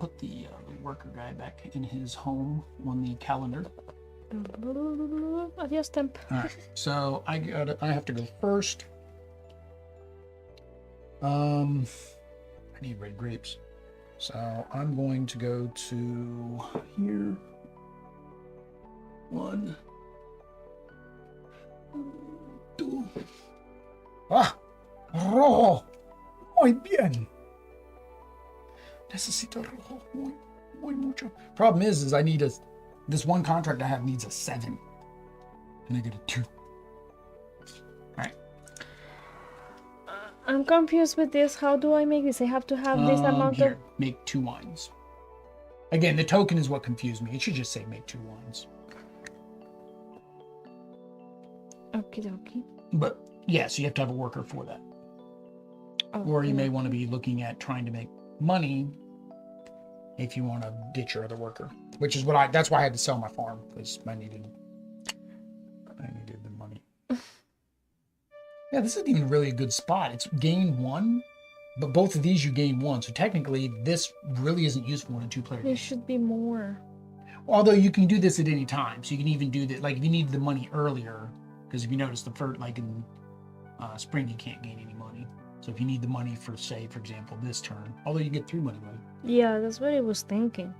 [SPEAKER 1] put the worker guy back in his home on the calendar.
[SPEAKER 2] Adios, temp.
[SPEAKER 1] All right, so I have to go first. I need red grapes, so I'm going to go to here. 1, 2. Rojo. Muy bien. Necesito rojo. Muy mucho. Problem is I need this one contract I have needs a 7. And I get a 2. Alright.
[SPEAKER 2] I'm confused with this. How do I make this? I have to have this amount
[SPEAKER 1] Here,
[SPEAKER 2] of...
[SPEAKER 1] make 2 wines. Again, the token is what confused me. It should just say make 2 wines.
[SPEAKER 2] Okay.
[SPEAKER 1] But yeah, so you have to have a worker for that.
[SPEAKER 2] Okay.
[SPEAKER 1] Or you may want to be looking at trying to make money if you want to ditch your other worker. Which is that's why I had to sell my farm, because I needed the money. Yeah, this isn't even really a good spot. It's gain 1, but both of these you gain 1. So technically this really isn't useful in a 2-player
[SPEAKER 2] There
[SPEAKER 1] game.
[SPEAKER 2] should be more.
[SPEAKER 1] Although you can do this at any time. So you can even do that, like if you need the money earlier, because if you notice the first, like in spring, you can't gain any money. So if you need the money for, say, for example, this turn, although you get 3 money, right?
[SPEAKER 2] Yeah, that's what I was thinking.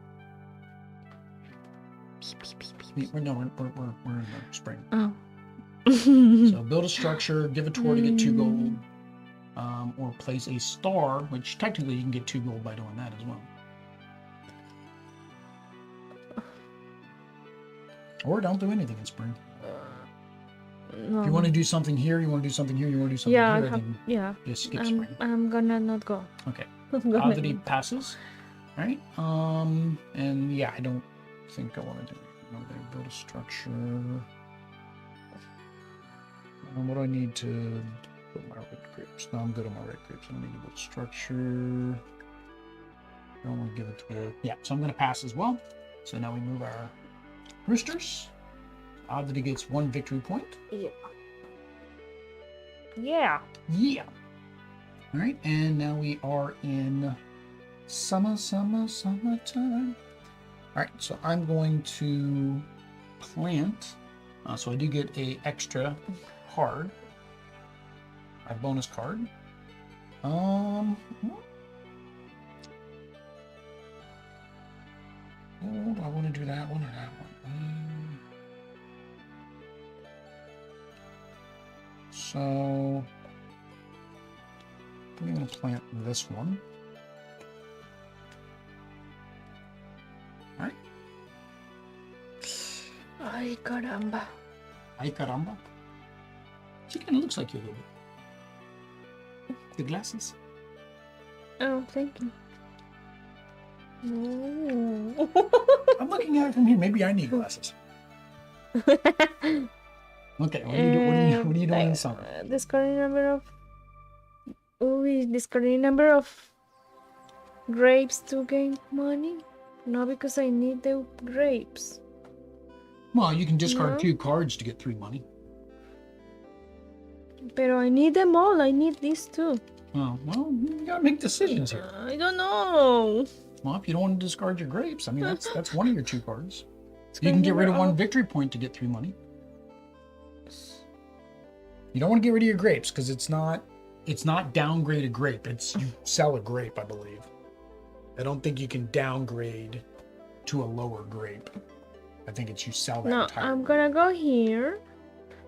[SPEAKER 1] No, we're in the spring.
[SPEAKER 2] Oh.
[SPEAKER 1] So build a structure, give a tour to get 2 gold, or place a star, which technically you can get 2 gold by doing that as well. Or don't do anything in spring.
[SPEAKER 2] No.
[SPEAKER 1] If you want to do something here, you want to do something here, you want to do something here, then just skip spring.
[SPEAKER 2] I'm gonna not go.
[SPEAKER 1] Okay.
[SPEAKER 2] I'm gonna
[SPEAKER 1] Oddity passes. Right? And yeah, I don't think I want to do anything. Build a structure. What do I need to put my red grapes? No, I'm good on my red grapes. I don't need to build a structure. I don't want to give it to her. Yeah, so I'm going to pass as well. So now we move our roosters. Oddity gets 1 victory point.
[SPEAKER 2] Yeah. Yeah.
[SPEAKER 1] Yeah. All right, and now we are in summertime. All right, so I'm going to plant. So I do get a extra card, a bonus card. Oh, do I want to do that one or that one? So I'm going to plant this one. All right.
[SPEAKER 2] Ay, caramba.
[SPEAKER 1] Ay, caramba. She kind of looks like you a little bit. The glasses.
[SPEAKER 2] Oh, thank you. No.
[SPEAKER 1] I'm looking at it from here. Maybe I need glasses. Okay, what are you doing in summer?
[SPEAKER 2] Discarding number of... discarding number of grapes to gain money? No, because I need the grapes.
[SPEAKER 1] Well, you can discard
[SPEAKER 2] No.
[SPEAKER 1] 2 cards to get 3 money.
[SPEAKER 2] But I need them all. I need these too.
[SPEAKER 1] Oh, well, you gotta make decisions here.
[SPEAKER 2] I don't know.
[SPEAKER 1] Well, if you don't want to discard your grapes, I mean, that's one of your 2 cards. You can get rid of 1 victory point to get 3 money. You don't want to get rid of your grapes because it's not downgrade a grape. It's you sell a grape, I believe. I don't think you can downgrade to a lower grape. I think it's you sell that
[SPEAKER 2] No,
[SPEAKER 1] entire
[SPEAKER 2] I'm
[SPEAKER 1] grape.
[SPEAKER 2] gonna go here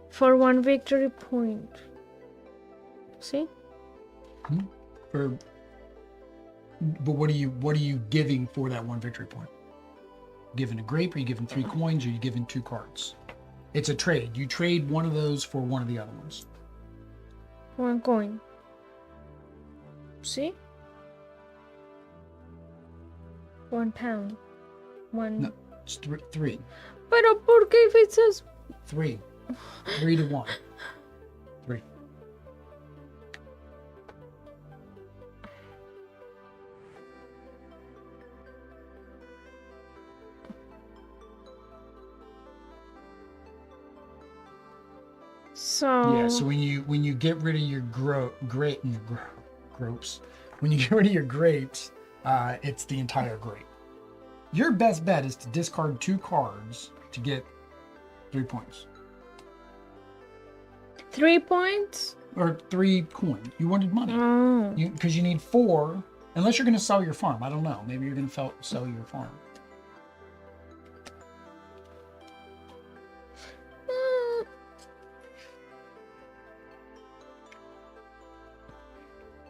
[SPEAKER 2] for 1 victory point. See?
[SPEAKER 1] But what are you giving for that 1 victory point? Giving a grape, or you giving 3 coins, or you giving 2 cards? It's a trade. You trade one of those for one of the other ones.
[SPEAKER 2] 1 coin. See? 1 pound. One.
[SPEAKER 1] No, it's three.
[SPEAKER 2] Pero ¿por qué if it says
[SPEAKER 1] 3. 3 to 1. 3.
[SPEAKER 2] so?
[SPEAKER 1] Yeah, so when you get rid of your grapes, when you get rid of your grapes, it's the entire grape. Your best bet is to discard 2 cards to get 3 points.
[SPEAKER 2] 3 points?
[SPEAKER 1] Or 3 coin. You wanted money.
[SPEAKER 2] Oh.
[SPEAKER 1] Because you need 4, unless you're going to sell your farm. I don't know. Maybe you're going to sell your farm.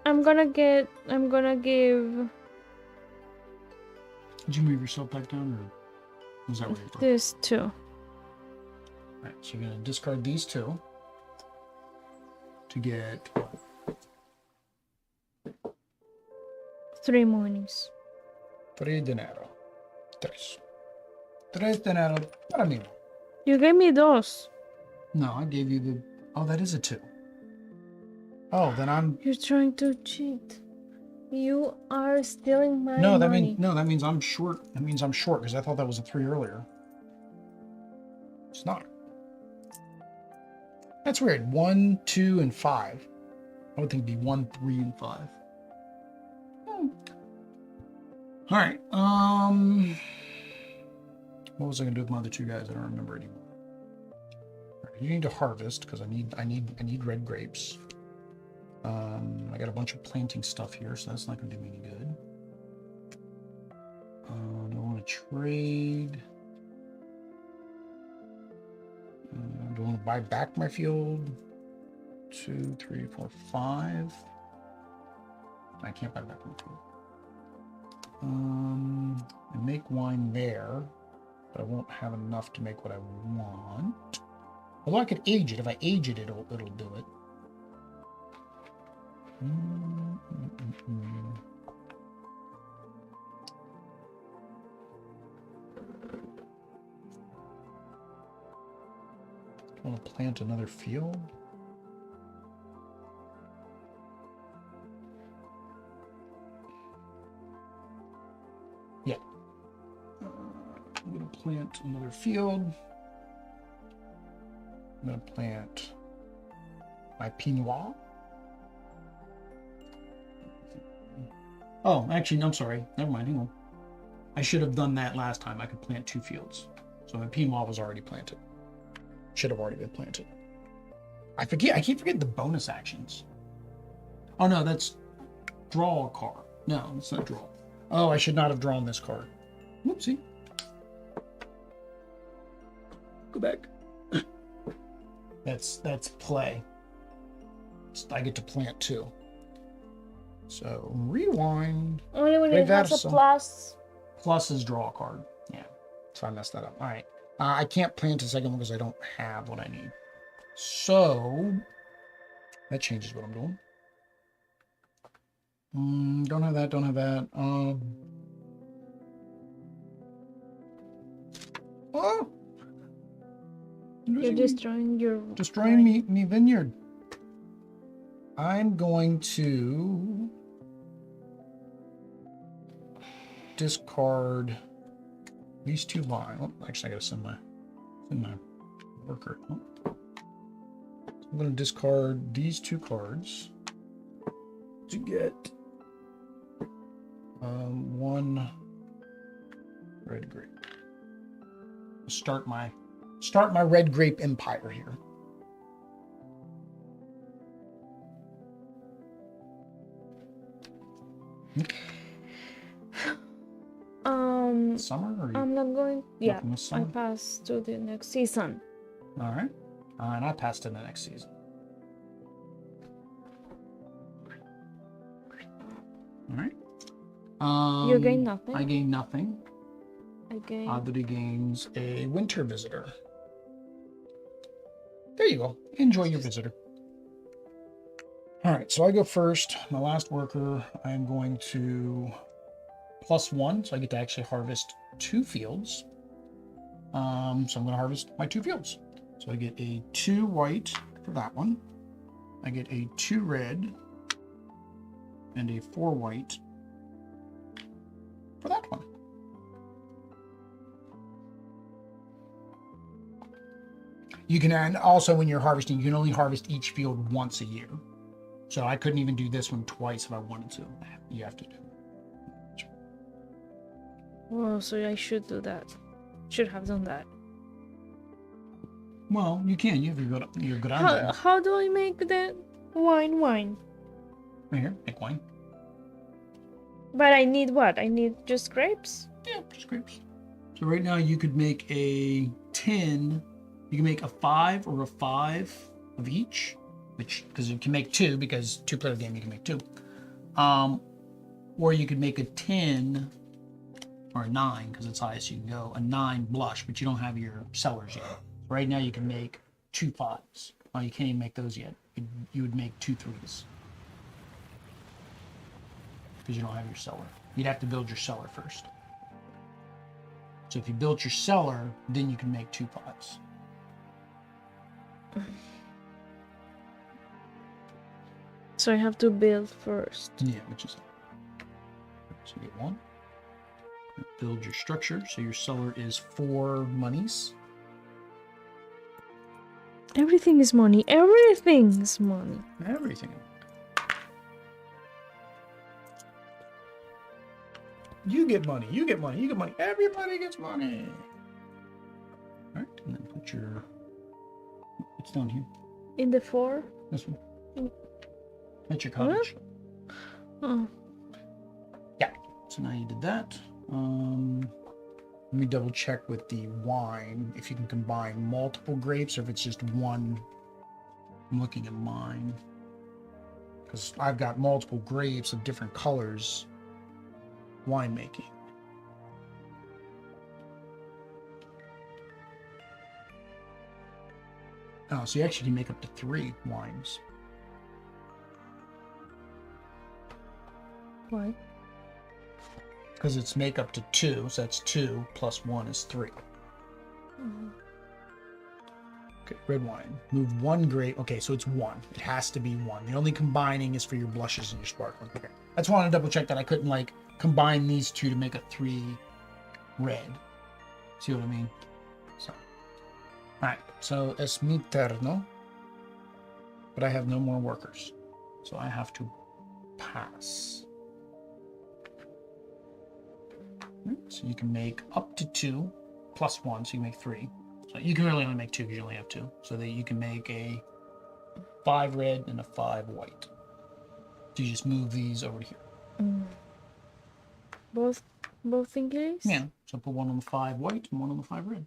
[SPEAKER 2] I'm gonna give.
[SPEAKER 1] Did you move yourself back down, or was that what you're doing?
[SPEAKER 2] This 2.
[SPEAKER 1] Alright, so you're going to discard these 2 to get
[SPEAKER 2] 3 monies.
[SPEAKER 1] 3 dinero. 3. 3 dinero para mí.
[SPEAKER 2] You gave me 2.
[SPEAKER 1] No, I gave you the... Oh, that is a 2. Oh, then I'm...
[SPEAKER 2] You're trying to cheat. You are stealing my
[SPEAKER 1] No, that
[SPEAKER 2] money.
[SPEAKER 1] that means I'm short. That means I'm short because I thought that was a 3 earlier. It's not. That's weird. 1, 2, and 5. I would think it'd be 1, 3, and 5. All right. What was I gonna do with my other 2 guys? I don't remember anymore. All right, you need to harvest because I need red grapes. I got a bunch of planting stuff here, so that's not gonna do me any good. I want to trade. Do I want to buy back my field? 2, 3, 4, 5. I can't buy back my field. And make wine there, but I won't have enough to make what I want. Although I could age it. If I age it, it'll do it. I want to plant another field. Yeah. I'm going to plant another field. I'm going to plant my Pinot. Oh, actually, no, I'm sorry. Never mind. Hang on. I should have done that last time. I could plant 2 fields. So my Pinot was already planted. Should have already been planted. I keep forgetting the bonus actions. Oh no, that's draw a card. No, it's not draw. Oh, I should not have drawn this card. Whoopsie. Go back. That's play. I get to plant 2. So rewind.
[SPEAKER 2] Only when it has a plus.
[SPEAKER 1] Plus is draw a card. Yeah. So I messed that up. All right. I can't plant a second one because I don't have what I need. So that changes what I'm doing. Don't have that. Don't have that. Oh.
[SPEAKER 2] You're
[SPEAKER 1] destroying me vineyard. I'm going to discard these 2 lines. Oh, actually, I gotta send my worker. Oh. I'm gonna discard these 2 cards to get 1 red grape. Start my red grape empire here. Summer, or
[SPEAKER 2] I'm not going. Yeah,
[SPEAKER 1] I
[SPEAKER 2] pass to the next season.
[SPEAKER 1] All right, and I passed to the next season. All right.
[SPEAKER 2] You gain nothing.
[SPEAKER 1] I gain nothing.
[SPEAKER 2] I gain.
[SPEAKER 1] Oddity gains a winter visitor. There you go. Enjoy your visitor. All right, so I go first. My last worker, I'm going to +1, so I get to actually harvest 2 fields. So I'm going to harvest my 2 fields. So I get a 2 white for that one. I get a 2 red and a 4 white for that one. You can, and also when you're harvesting, you can only harvest each field once a year. So I couldn't even do this one twice if I wanted to. You have to do it.
[SPEAKER 2] Oh, so I should do that. Should have done that.
[SPEAKER 1] Well, you can. You have your good engine.
[SPEAKER 2] How do I make the wine?
[SPEAKER 1] Right here, make wine.
[SPEAKER 2] But I need what? I need just grapes?
[SPEAKER 1] Yeah, just grapes. So right now you could make a 10. You can make a 5 or a 5 of each, which, because you can make 2, because 2-player game you can make 2. Or you could make a 10 or a 9, because it's highest you can go, a 9 blush, but you don't have your cellars yet. Right now you can make 2 5s. Oh, you can't even make those yet. You would make 2 3s. Because you don't have your cellar. You'd have to build your cellar first. So if you built your cellar, then you can make 2 5s.
[SPEAKER 2] So I have to build first.
[SPEAKER 1] Yeah, which is so you get 1. Build your structure. So your cellar is 4 monies.
[SPEAKER 2] Everything is money. Everything is money.
[SPEAKER 1] Everything. You get money. You get money. You get money. Everybody gets money. All right, and then put your. It's down here.
[SPEAKER 2] In the 4?
[SPEAKER 1] This one. That's your cottage.
[SPEAKER 2] Oh.
[SPEAKER 1] Yeah. So now you did that. Let me double check with the wine if you can combine multiple grapes or if it's just one. I'm looking at mine because I've got multiple grapes of different colors. Winemaking. Oh, so you actually can make up to 3 wines.
[SPEAKER 2] Why?
[SPEAKER 1] Because it's make up to 2, so that's 2 plus 1 is 3. Okay, red wine. Move 1 grape. Okay, so it's 1. It has to be 1. The only combining is for your blushes and your sparkling. Okay, I just wanted to double check that I couldn't like combine these 2 to make a 3 red. See what I mean? So, all right. So es mi turno, but I have no more workers, so I have to pass. So you can make up to 2 plus 1, so you make 3. So you can really only make 2 because you only have 2. So that you can make a 5 red and a 5 white. So you just move these over here.
[SPEAKER 2] Both thingies?
[SPEAKER 1] Yeah. So put 1 on the 5 white and 1 on the 5 red.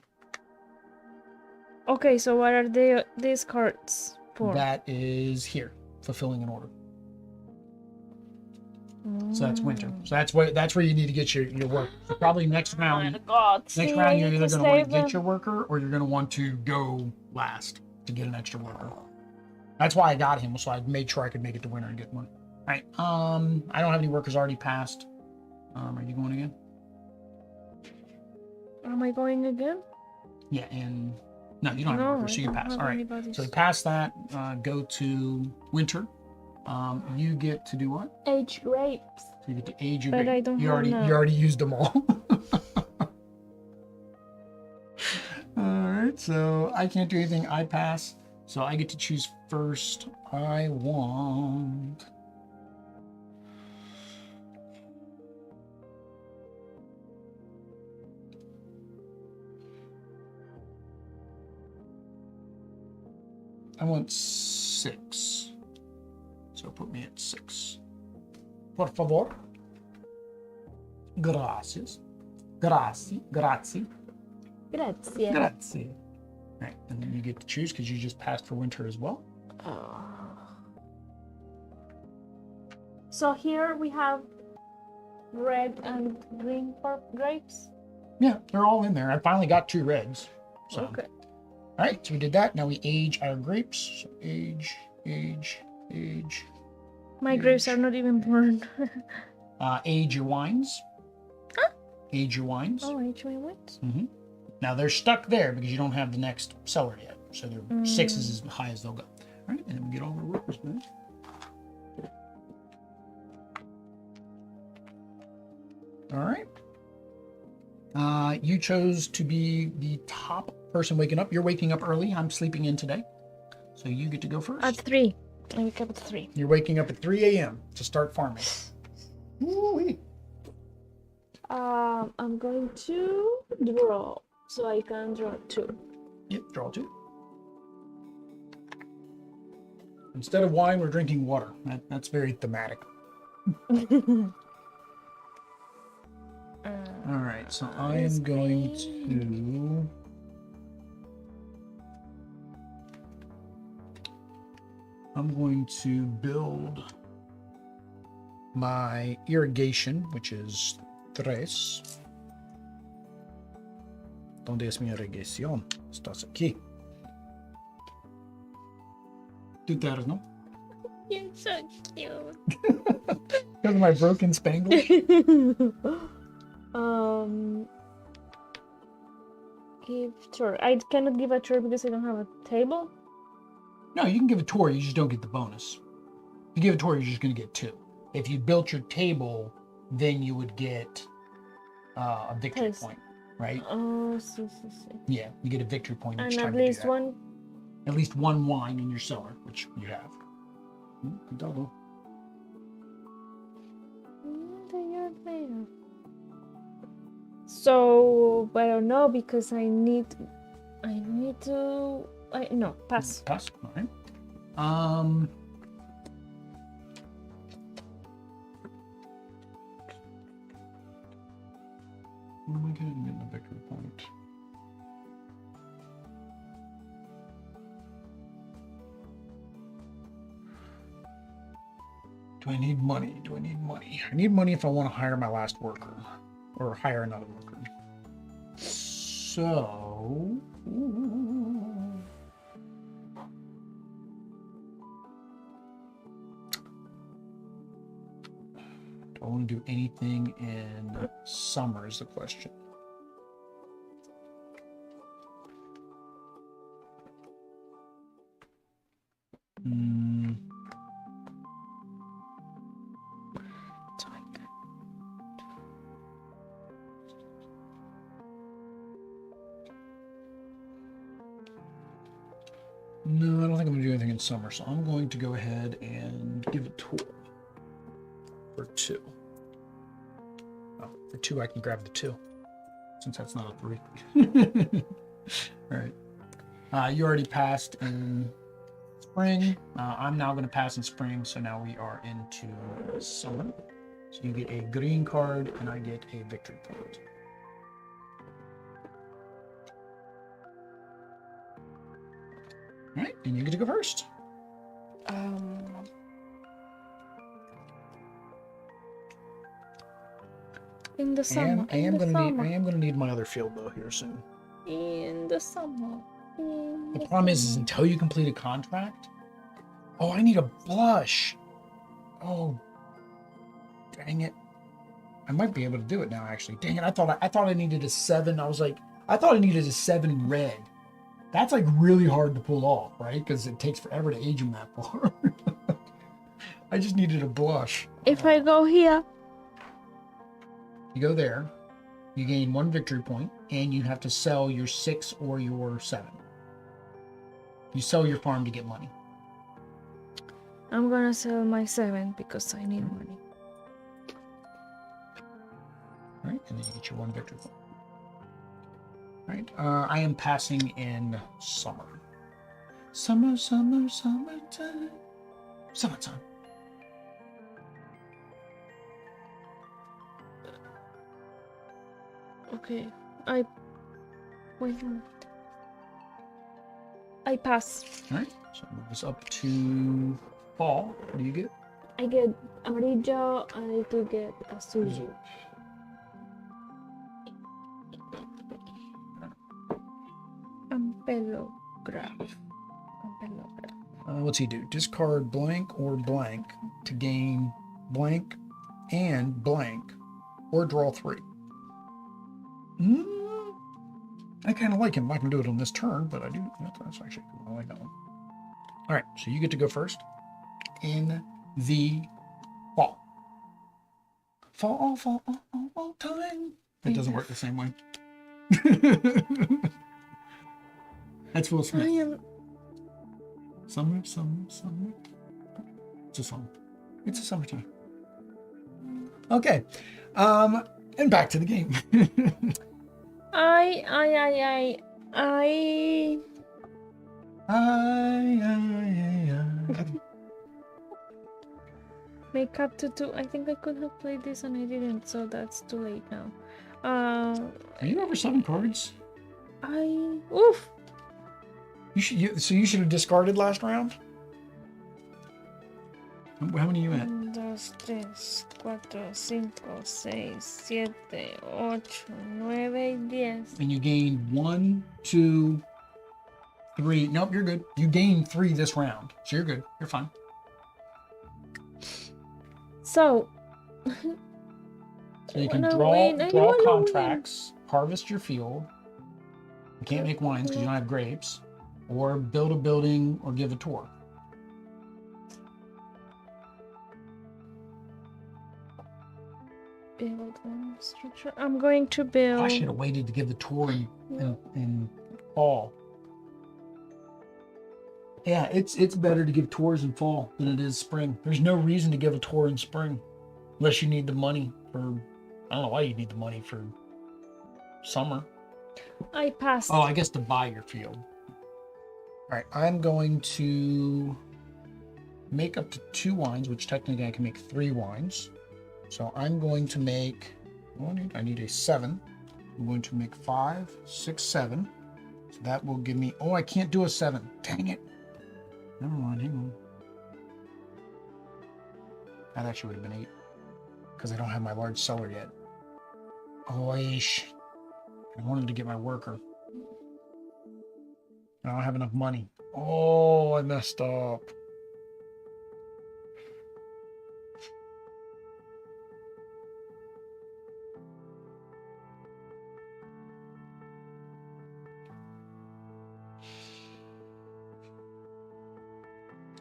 [SPEAKER 2] Okay, so what are these cards for?
[SPEAKER 1] That is here, fulfilling an order. So that's winter. So that's where you need to get your work. So probably next round.
[SPEAKER 2] Oh my God.
[SPEAKER 1] Next round you're either going to want to get your worker or you're going to want to go last to get an extra worker. That's why I got him, so I made sure I could make it to winter and get one. All right. I don't have any workers already passed. Are you going again?
[SPEAKER 2] Am I going again?
[SPEAKER 1] Yeah, and no, you don't have workers, so you pass. All right. So you pass that. Go to winter. You get to do what?
[SPEAKER 2] Age grapes.
[SPEAKER 1] So you get to age your
[SPEAKER 2] But
[SPEAKER 1] grapes.
[SPEAKER 2] I don't
[SPEAKER 1] you
[SPEAKER 2] have
[SPEAKER 1] already
[SPEAKER 2] enough.
[SPEAKER 1] you already used them all. All right, so I can't do anything. I pass. So I get to choose first. I want. I want 6. So put me at 6. Por favor. Gracias. Grazie. Grazie.
[SPEAKER 2] Grazie.
[SPEAKER 1] Grazie. All right, and then you get to choose because you just passed for winter as well.
[SPEAKER 2] So here we have red and green grapes.
[SPEAKER 1] Yeah, they're all in there. I finally got 2 reds. So.
[SPEAKER 2] Okay.
[SPEAKER 1] All right, so we did that. Now we age our grapes. So age,
[SPEAKER 2] My grapes are not even burned.
[SPEAKER 1] Age your wines.
[SPEAKER 2] Huh?
[SPEAKER 1] Age your wines.
[SPEAKER 2] Oh, age my wines.
[SPEAKER 1] Mm-hmm. Now they're stuck there because you don't have the next cellar yet. So they're 6 is as high as they'll go. All right, and then we get all the workers there. All right. You chose to be the top person waking up. You're waking up early. I'm sleeping in today. So you get to go first.
[SPEAKER 2] At 3. I wake up at 3.
[SPEAKER 1] You're waking up at 3 a.m. to start farming. Woo-wee.
[SPEAKER 2] I'm going to draw. So I can draw 2.
[SPEAKER 1] Yep, draw 2. Instead of wine, we're drinking water. That's very thematic. All right, so I am going to... I'm going to build my irrigation, which is 3. ¿Dónde es mi irrigación? Estás aquí. Tú te eres, ¿no?
[SPEAKER 2] You're so cute.
[SPEAKER 1] Because of my broken Spanglish?
[SPEAKER 2] Give tour. I cannot give a tour because I don't have a table.
[SPEAKER 1] No, you can give a tour, you just don't get the bonus. If you give a tour, you're just going to get 2. If you built your table, then you would get a victory point, right?
[SPEAKER 2] Oh,
[SPEAKER 1] Yeah, you get a victory point each
[SPEAKER 2] and
[SPEAKER 1] time
[SPEAKER 2] at
[SPEAKER 1] you do
[SPEAKER 2] least
[SPEAKER 1] that.
[SPEAKER 2] one.
[SPEAKER 1] At least 1 wine in your cellar, which you have. Double.
[SPEAKER 2] So, I don't know because I need to. No, pass.
[SPEAKER 1] Pass. All right. What am I getting in the victory point? Do I need money? Do I need money? I need money if I want to hire my last worker or hire another worker. So, do I want to do anything in summer is the question. No, I don't think I'm going to do anything in summer, so I'm going to go ahead and give a tour for 2. Oh, for 2, I can grab the 2, since that's not a 3. All right. You already passed in spring. I'm now going to pass in spring, so now we are into summer. So you get a green card, and I get a victory point. All right, and you get to go first.
[SPEAKER 2] In the summer.
[SPEAKER 1] I am gonna need my other field though here soon.
[SPEAKER 2] In the summer.
[SPEAKER 1] The problem is until you complete a contract. Oh, I need a blush. Oh, dang it! I might be able to do it now. Actually, dang it! I thought I needed a 7. I was like, I thought I needed a 7 red. That's like really hard to pull off, right? Because it takes forever to age them that far. I just needed a blush.
[SPEAKER 2] If I go here.
[SPEAKER 1] You go there, you gain 1 victory point, and you have to sell your 6 or your 7. You sell your farm to get money.
[SPEAKER 2] I'm gonna sell my 7 because I need money.
[SPEAKER 1] All right, and then you get your 1 victory point. All right, I am passing in summer. Summer, summer, summertime. Summertime.
[SPEAKER 2] Okay, wait a minute. I pass.
[SPEAKER 1] All right, so move this up to fall. What do you get?
[SPEAKER 2] I get amarillo, and I do get azul. Ampelograph.
[SPEAKER 1] What's he do? Discard blank or blank to gain blank and blank, or draw 3. I kind of like him. I can do it on this turn, but I do. That's actually cool. I like that one. All right, so you get to go first in the fall. Fall time. It doesn't work the same way. That's Will Smith. Summer. It's a song. It's a summertime. Okay. And back to the game.
[SPEAKER 2] I make up to 2. I think I could have played this and I didn't, so that's too late now.
[SPEAKER 1] Are you over 7 cards?
[SPEAKER 2] Oof.
[SPEAKER 1] You should have discarded last round. How many are you at?
[SPEAKER 2] 1, 2, 3, 4, 5, 6, 7, 8, 9, 10.
[SPEAKER 1] And you gained 1, 2, 3. Nope, you're good. You gained 3 this round, so you're good. You're fine.
[SPEAKER 2] So
[SPEAKER 1] you can draw contracts, harvest your field. You can't make wines because you don't have grapes, or build a building or give a tour.
[SPEAKER 2] Build one structure. I'm going to build.
[SPEAKER 1] I should have waited to give the tour in fall. Yeah, it's better to give tours in fall than it is spring. There's no reason to give a tour in spring unless you need the money for. I don't know why you need the money for summer.
[SPEAKER 2] I passed.
[SPEAKER 1] Oh, I guess to buy your field. All right, I'm going to make up to 2 wines, which technically I can make 3 wines. So I'm going to make, I need a 7. I'm going to make 5, 6, 7. So that will give me, I can't do a 7. Dang it. Never mind, hang on. That actually would have been 8 because I don't have my large cellar yet. Oish. I wanted to get my worker. I don't have enough money. Oh, I messed up.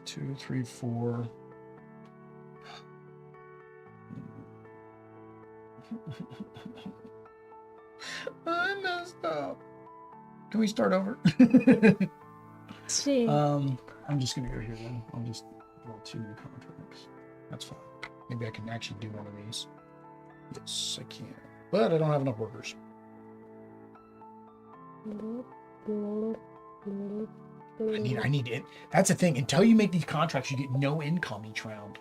[SPEAKER 1] Two, 3, 4. I messed up. Can we start over?
[SPEAKER 2] See.
[SPEAKER 1] I'm just gonna go here then. I'll just roll 2 new contracts. That's fine. Maybe I can actually do one of these. Yes, I can. But I don't have enough workers. I need it. That's the thing. Until you make these contracts, you get no income each round.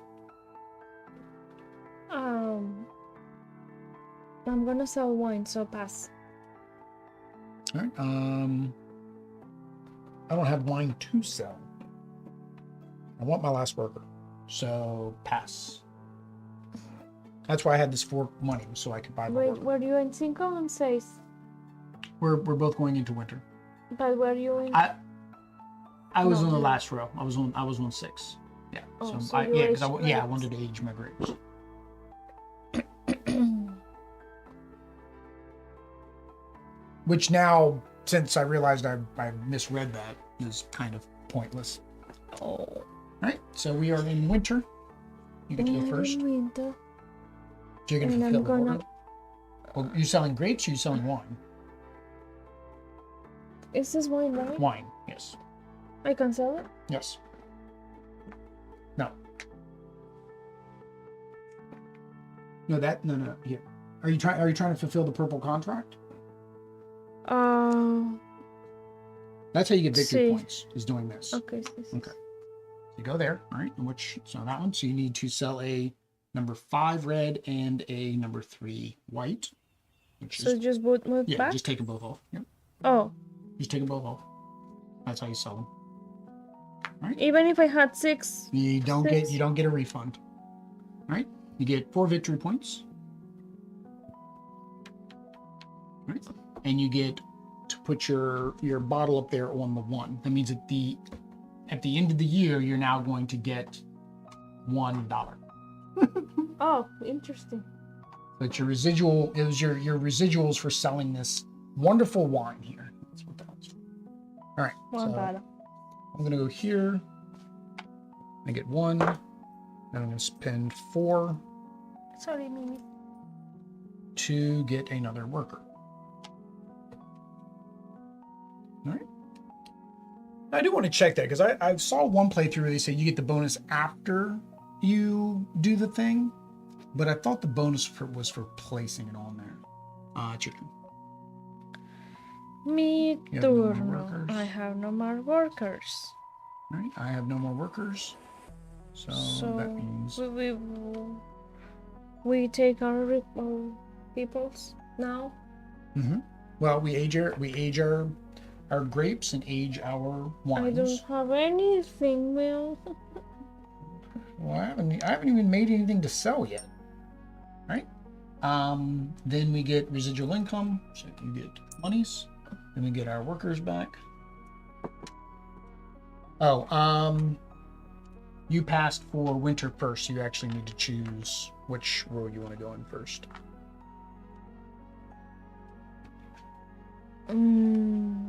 [SPEAKER 2] I'm gonna sell wine, so pass.
[SPEAKER 1] All right. I don't have wine to sell. I want my last worker, so pass. That's why I had this 4 money, so I could buy my
[SPEAKER 2] Wait,
[SPEAKER 1] worker.
[SPEAKER 2] were you in 5 and 6?
[SPEAKER 1] We're both going into winter.
[SPEAKER 2] But were you in?
[SPEAKER 1] I was
[SPEAKER 2] No,
[SPEAKER 1] on the
[SPEAKER 2] you-
[SPEAKER 1] last row. I was on 6. Yeah.
[SPEAKER 2] Oh, so
[SPEAKER 1] I,
[SPEAKER 2] you
[SPEAKER 1] yeah, because
[SPEAKER 2] aged
[SPEAKER 1] I
[SPEAKER 2] grapes.
[SPEAKER 1] wanted to age my grapes. Which now, since I realized I misread that, is kind of pointless.
[SPEAKER 2] Oh.
[SPEAKER 1] All right. So we are in winter. You get to go first.
[SPEAKER 2] Winter.
[SPEAKER 1] So you're going to
[SPEAKER 2] And
[SPEAKER 1] fulfill
[SPEAKER 2] I'm
[SPEAKER 1] the
[SPEAKER 2] gonna.
[SPEAKER 1] order. Well, you're selling grapes or you're selling wine?
[SPEAKER 2] Is this wine right?
[SPEAKER 1] Wine, yes.
[SPEAKER 2] I can sell it.
[SPEAKER 1] Yes. No. No. Here. Are you trying to fulfill the purple contract? That's how you get victory
[SPEAKER 2] See.
[SPEAKER 1] points, is doing this.
[SPEAKER 2] Okay.
[SPEAKER 1] Okay. You go there, all right? So that one. So you need to sell a number 5 red and a number 3 white. Which
[SPEAKER 2] So
[SPEAKER 1] is,
[SPEAKER 2] just both move
[SPEAKER 1] yeah,
[SPEAKER 2] back.
[SPEAKER 1] just take them both off. Yep.
[SPEAKER 2] Oh,
[SPEAKER 1] Just take them both off. That's how you sell them. All right.
[SPEAKER 2] even if I had 6.
[SPEAKER 1] You don't
[SPEAKER 2] Six.
[SPEAKER 1] get a refund. All right. You get 4 victory points. All right. And you get to put your bottle up there on the 1. That means at the end of the year, you're now going to get $1.
[SPEAKER 2] Oh, interesting.
[SPEAKER 1] So it's your residual. It was your residuals for selling this wonderful wine here. That's what that was. All right.
[SPEAKER 2] $1.
[SPEAKER 1] So I'm gonna go here. I get 1. Then I'm gonna spend 4
[SPEAKER 2] Sorry, Mimi.
[SPEAKER 1] to get another worker. All right. I do want to check that because I saw one playthrough where they say you get the bonus after you do the thing, but I thought the bonus was for placing it on there. Chicken.
[SPEAKER 2] Me
[SPEAKER 1] You have no more
[SPEAKER 2] turno.
[SPEAKER 1] workers.
[SPEAKER 2] I have no more workers.
[SPEAKER 1] All right. I have no more workers, so that means
[SPEAKER 2] we take our peoples now.
[SPEAKER 1] Mm-hmm. Well, we age our grapes and age our wines.
[SPEAKER 2] I don't have anything, Will.
[SPEAKER 1] Well, I haven't even made anything to sell yet. Right? Then we get residual income, so you get monies. Then we get our workers back. Oh, you passed for winter first, so you actually need to choose which row you want to go in first. Trying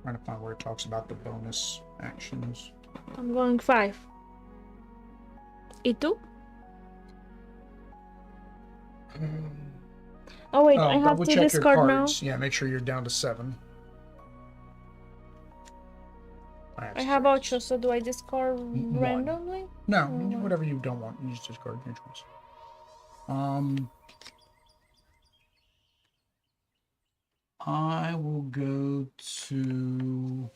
[SPEAKER 1] to find where it talks about the bonus actions.
[SPEAKER 2] I'm going 5. ¿Y tú? Oh wait, I have
[SPEAKER 1] double
[SPEAKER 2] to
[SPEAKER 1] check
[SPEAKER 2] discard
[SPEAKER 1] your
[SPEAKER 2] now.
[SPEAKER 1] cards. Yeah, make sure you're down to 7.
[SPEAKER 2] I have 8, so do I discard
[SPEAKER 1] 1.
[SPEAKER 2] randomly?
[SPEAKER 1] No, whatever you don't want, you just discard your choice. I will go to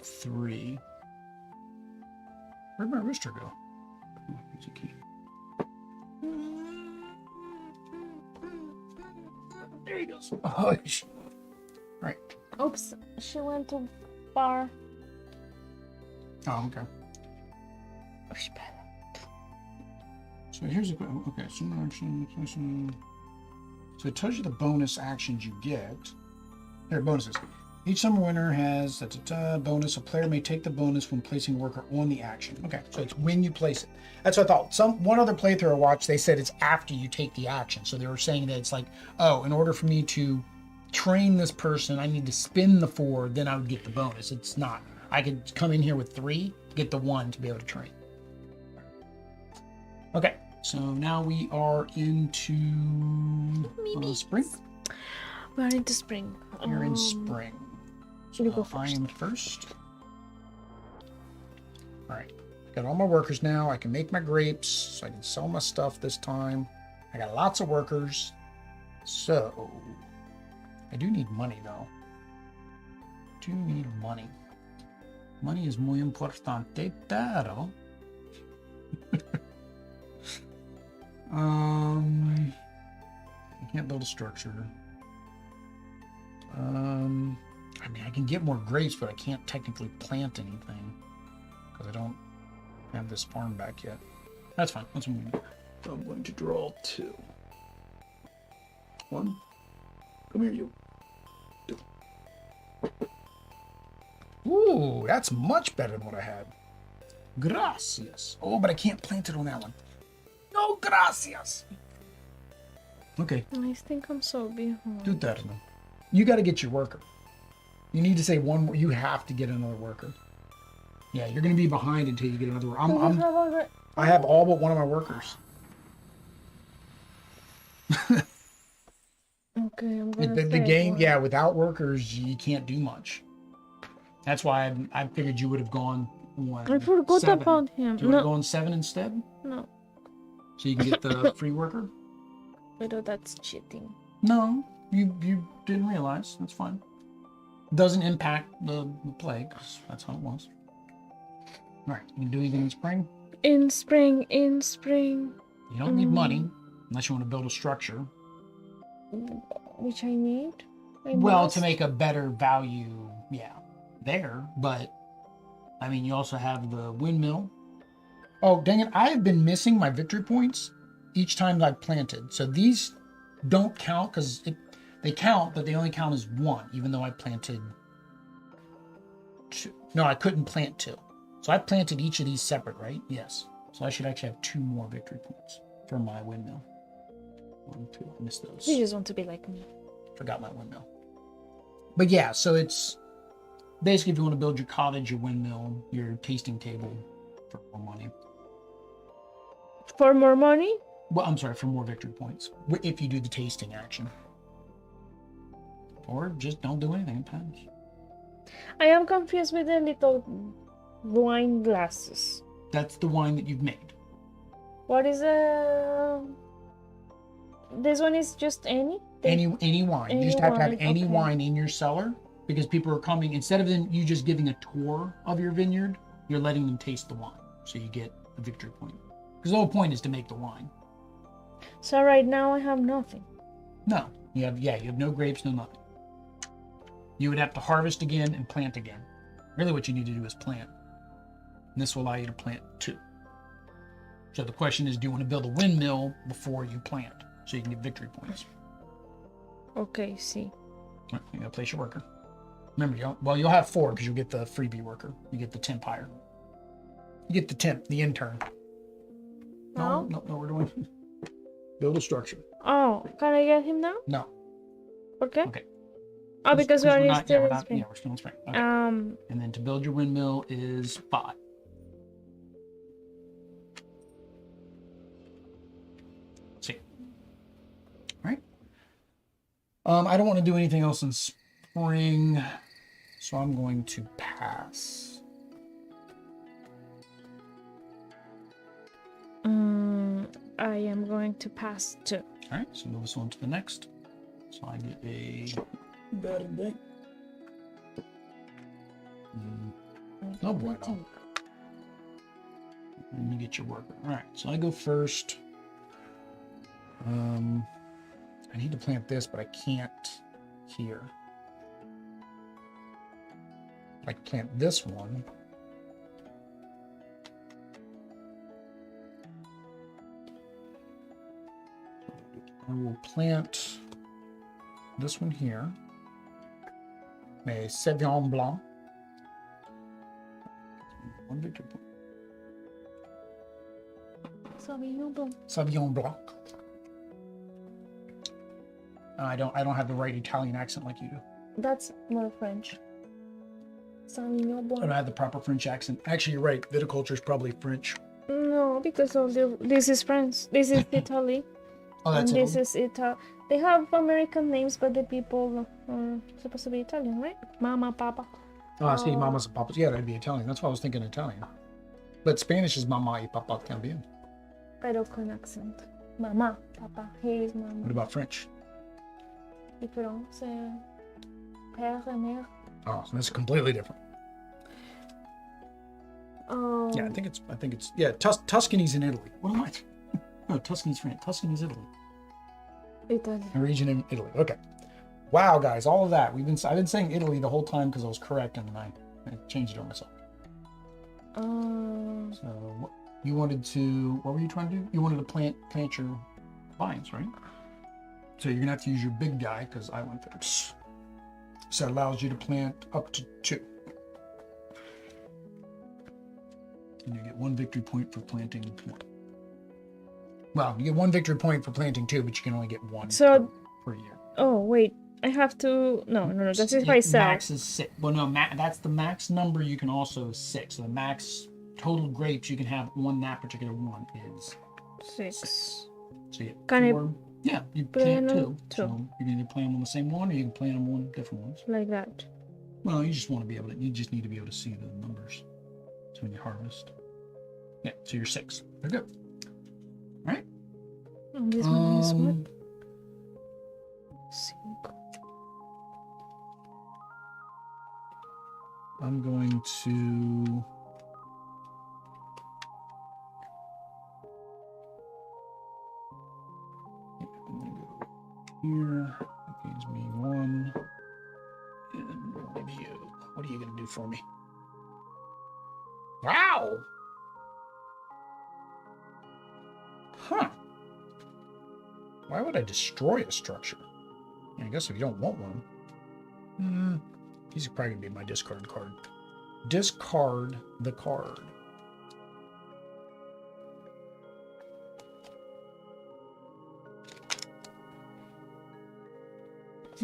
[SPEAKER 1] 3. Where'd my rooster go? Oh, here's a key. There he goes. Oh, right.
[SPEAKER 2] Oops, she went to bar.
[SPEAKER 1] Oh, okay. So here's a okay. So it tells you the bonus actions you get. There, bonuses. Each summer winter has bonus. A player may take the bonus when placing a worker on the action. Okay, so it's when you place it. That's what I thought. One other playthrough I watched, they said it's after you take the action. So they were saying that it's like, oh, in order for me to train this person, I need to spin the 4, then I would get the bonus. It's not. I could come in here with 3, get the 1 to be able to train. Okay, so now we are into spring.
[SPEAKER 2] We're into spring.
[SPEAKER 1] You're in spring.
[SPEAKER 2] Should we go
[SPEAKER 1] I
[SPEAKER 2] first?
[SPEAKER 1] am first. All right, got all my workers now. I can make my grapes, so I can sell my stuff this time. I got lots of workers, so I do need money though. Do need money. Money is muy importante, pero I can't build a structure. I mean, I can get more grapes, but I can't technically plant anything because I don't have this farm back yet. That's fine. That's what I'm going to do. I'm going to draw 2. 1. Come here, you. 2. Ooh, that's much better than what I had. Gracias. Oh, but I can't plant it on that one. No, gracias. Okay.
[SPEAKER 2] I think I'm so behind.
[SPEAKER 1] Do that. You got to get your worker. You need to say one more. You have to get another worker. Yeah, you're going to be behind until you get another worker. I have all but one of my workers.
[SPEAKER 2] Okay, I'm going
[SPEAKER 1] The game, yeah, without workers, you can't do much. That's why I figured you would have gone on
[SPEAKER 2] I forgot
[SPEAKER 1] 7.
[SPEAKER 2] about him.
[SPEAKER 1] Do you want to go on 7 instead?
[SPEAKER 2] No.
[SPEAKER 1] So you can get the free worker?
[SPEAKER 2] But that's cheating.
[SPEAKER 1] No, you didn't realize. That's fine. Doesn't impact the play, because that's how it was. All right, you can do anything in spring?
[SPEAKER 2] In spring.
[SPEAKER 1] You don't need money, unless you want to build a structure.
[SPEAKER 2] Which I need?
[SPEAKER 1] Well, to make a better value, yeah, there. But, I mean, you also have the windmill. Oh, dang it. I have been missing my victory points each time I've planted. So these don't count because they count, but they only count as 1, even though I planted two. No, I couldn't plant two. So I planted each of these separate, right? Yes. So I should actually have 2 more victory points for my windmill. 1, 2. I missed those.
[SPEAKER 2] You just want to be like me.
[SPEAKER 1] Forgot my windmill. But yeah, so it's basically if you want to build your cottage, your windmill, your tasting table for more money.
[SPEAKER 2] For more money?
[SPEAKER 1] Well, I'm sorry, for more victory points. If you do the tasting action. Or just don't do anything, it depends.
[SPEAKER 2] I am confused with the little wine glasses.
[SPEAKER 1] That's the wine that you've made.
[SPEAKER 2] What is this one is just any?
[SPEAKER 1] Any wine.
[SPEAKER 2] Any
[SPEAKER 1] You just have to have
[SPEAKER 2] wine,
[SPEAKER 1] any
[SPEAKER 2] okay.
[SPEAKER 1] wine in your cellar because people are coming. Instead of them, you just giving a tour of your vineyard, you're letting them taste the wine. So you get a victory point. Because the whole point is to make the wine.
[SPEAKER 2] So right now I have nothing.
[SPEAKER 1] No. You have no grapes, no nothing. You would have to harvest again and plant again. Really what you need to do is plant. And this will allow you to plant 2. So the question is, do you want to build a windmill before you plant? So you can get victory points.
[SPEAKER 2] Okay, see.
[SPEAKER 1] Right, you gotta place your worker. Remember, you'll have 4 because you'll get the freebie worker. You get the temp hire. You get the temp, the intern. No, we're doing build a structure.
[SPEAKER 2] Oh, can I get him now?
[SPEAKER 1] No.
[SPEAKER 2] Okay.
[SPEAKER 1] Okay.
[SPEAKER 2] Oh, because
[SPEAKER 1] we're
[SPEAKER 2] we're still in
[SPEAKER 1] we're
[SPEAKER 2] spring.
[SPEAKER 1] still in spring. Okay.
[SPEAKER 2] Um,
[SPEAKER 1] And then to build your windmill is 5. See. Right? I don't want to do anything else in spring, so I'm going to pass.
[SPEAKER 2] I am going to pass too.
[SPEAKER 1] All right, so move us on to the next. So I get a better day. No bueno. And you get your worker. All right, so I go first. I need to plant this, but I can't here. I can plant this one. I will plant this one here. A Sauvignon Blanc. 1 victory point.
[SPEAKER 2] Sauvignon Blanc.
[SPEAKER 1] Sauvignon Blanc. I don't have the right Italian accent like you do.
[SPEAKER 2] That's more French. Sauvignon
[SPEAKER 1] I
[SPEAKER 2] Blanc.
[SPEAKER 1] don't have the proper French accent. Actually, you're right. Viticulture is probably French.
[SPEAKER 2] No, because of this is France. This is Italy.
[SPEAKER 1] Oh, that's
[SPEAKER 2] and
[SPEAKER 1] it.
[SPEAKER 2] this is Italy. They have American names, but the people are supposed to be Italian, right? Mama, Papa.
[SPEAKER 1] Oh, I see. Mamas and papas. Yeah, that'd be Italian. That's why I was thinking Italian. But Spanish is mama y papa también.
[SPEAKER 2] Pero con accent. Mama, Papa. He is Mama.
[SPEAKER 1] What about French?
[SPEAKER 2] Différent. C'est père et mère.
[SPEAKER 1] Oh, so that's completely different. Yeah, I think it's yeah. Tuscany's in Italy. What am I? No, Tuscany's France. Tuscany's Italy.
[SPEAKER 2] Italy.
[SPEAKER 1] A region in Italy. Okay. Wow, guys, all of that. I've been saying Italy the whole time because I was correct, and then I changed it on myself. So what you wanted to? What were you trying to do? You wanted to plant your vines, right? So you're gonna have to use your big guy because I went first. So it allows you to plant up to 2. And you get 1 victory point for planting 1. Well, you get 1 victory point for planting 2, but you can only get 1 per year.
[SPEAKER 2] Oh, wait. I have to... No. That's if I sell.
[SPEAKER 1] Max is 6. Well, no, that's the max number. You can also 6. So the max total grapes you can have on that particular one is
[SPEAKER 2] 6.
[SPEAKER 1] So you get
[SPEAKER 2] Can
[SPEAKER 1] 4. Yeah, you
[SPEAKER 2] plant
[SPEAKER 1] plant 2.
[SPEAKER 2] on 2.
[SPEAKER 1] So you can either plant them on the same one or you can plant them on different ones.
[SPEAKER 2] Like that.
[SPEAKER 1] Well, you just want to be able to, you just need to be able to see the numbers. So when you harvest. Yeah, so you're 6. They're good. All right.
[SPEAKER 2] And this one is what? 5.
[SPEAKER 1] I'm going to here. That gives me 1. And one of you. What are you going to do for me? Wow! Huh. Why would I destroy a structure? I guess if you don't want one. These are probably going to be my discard card. discard the card.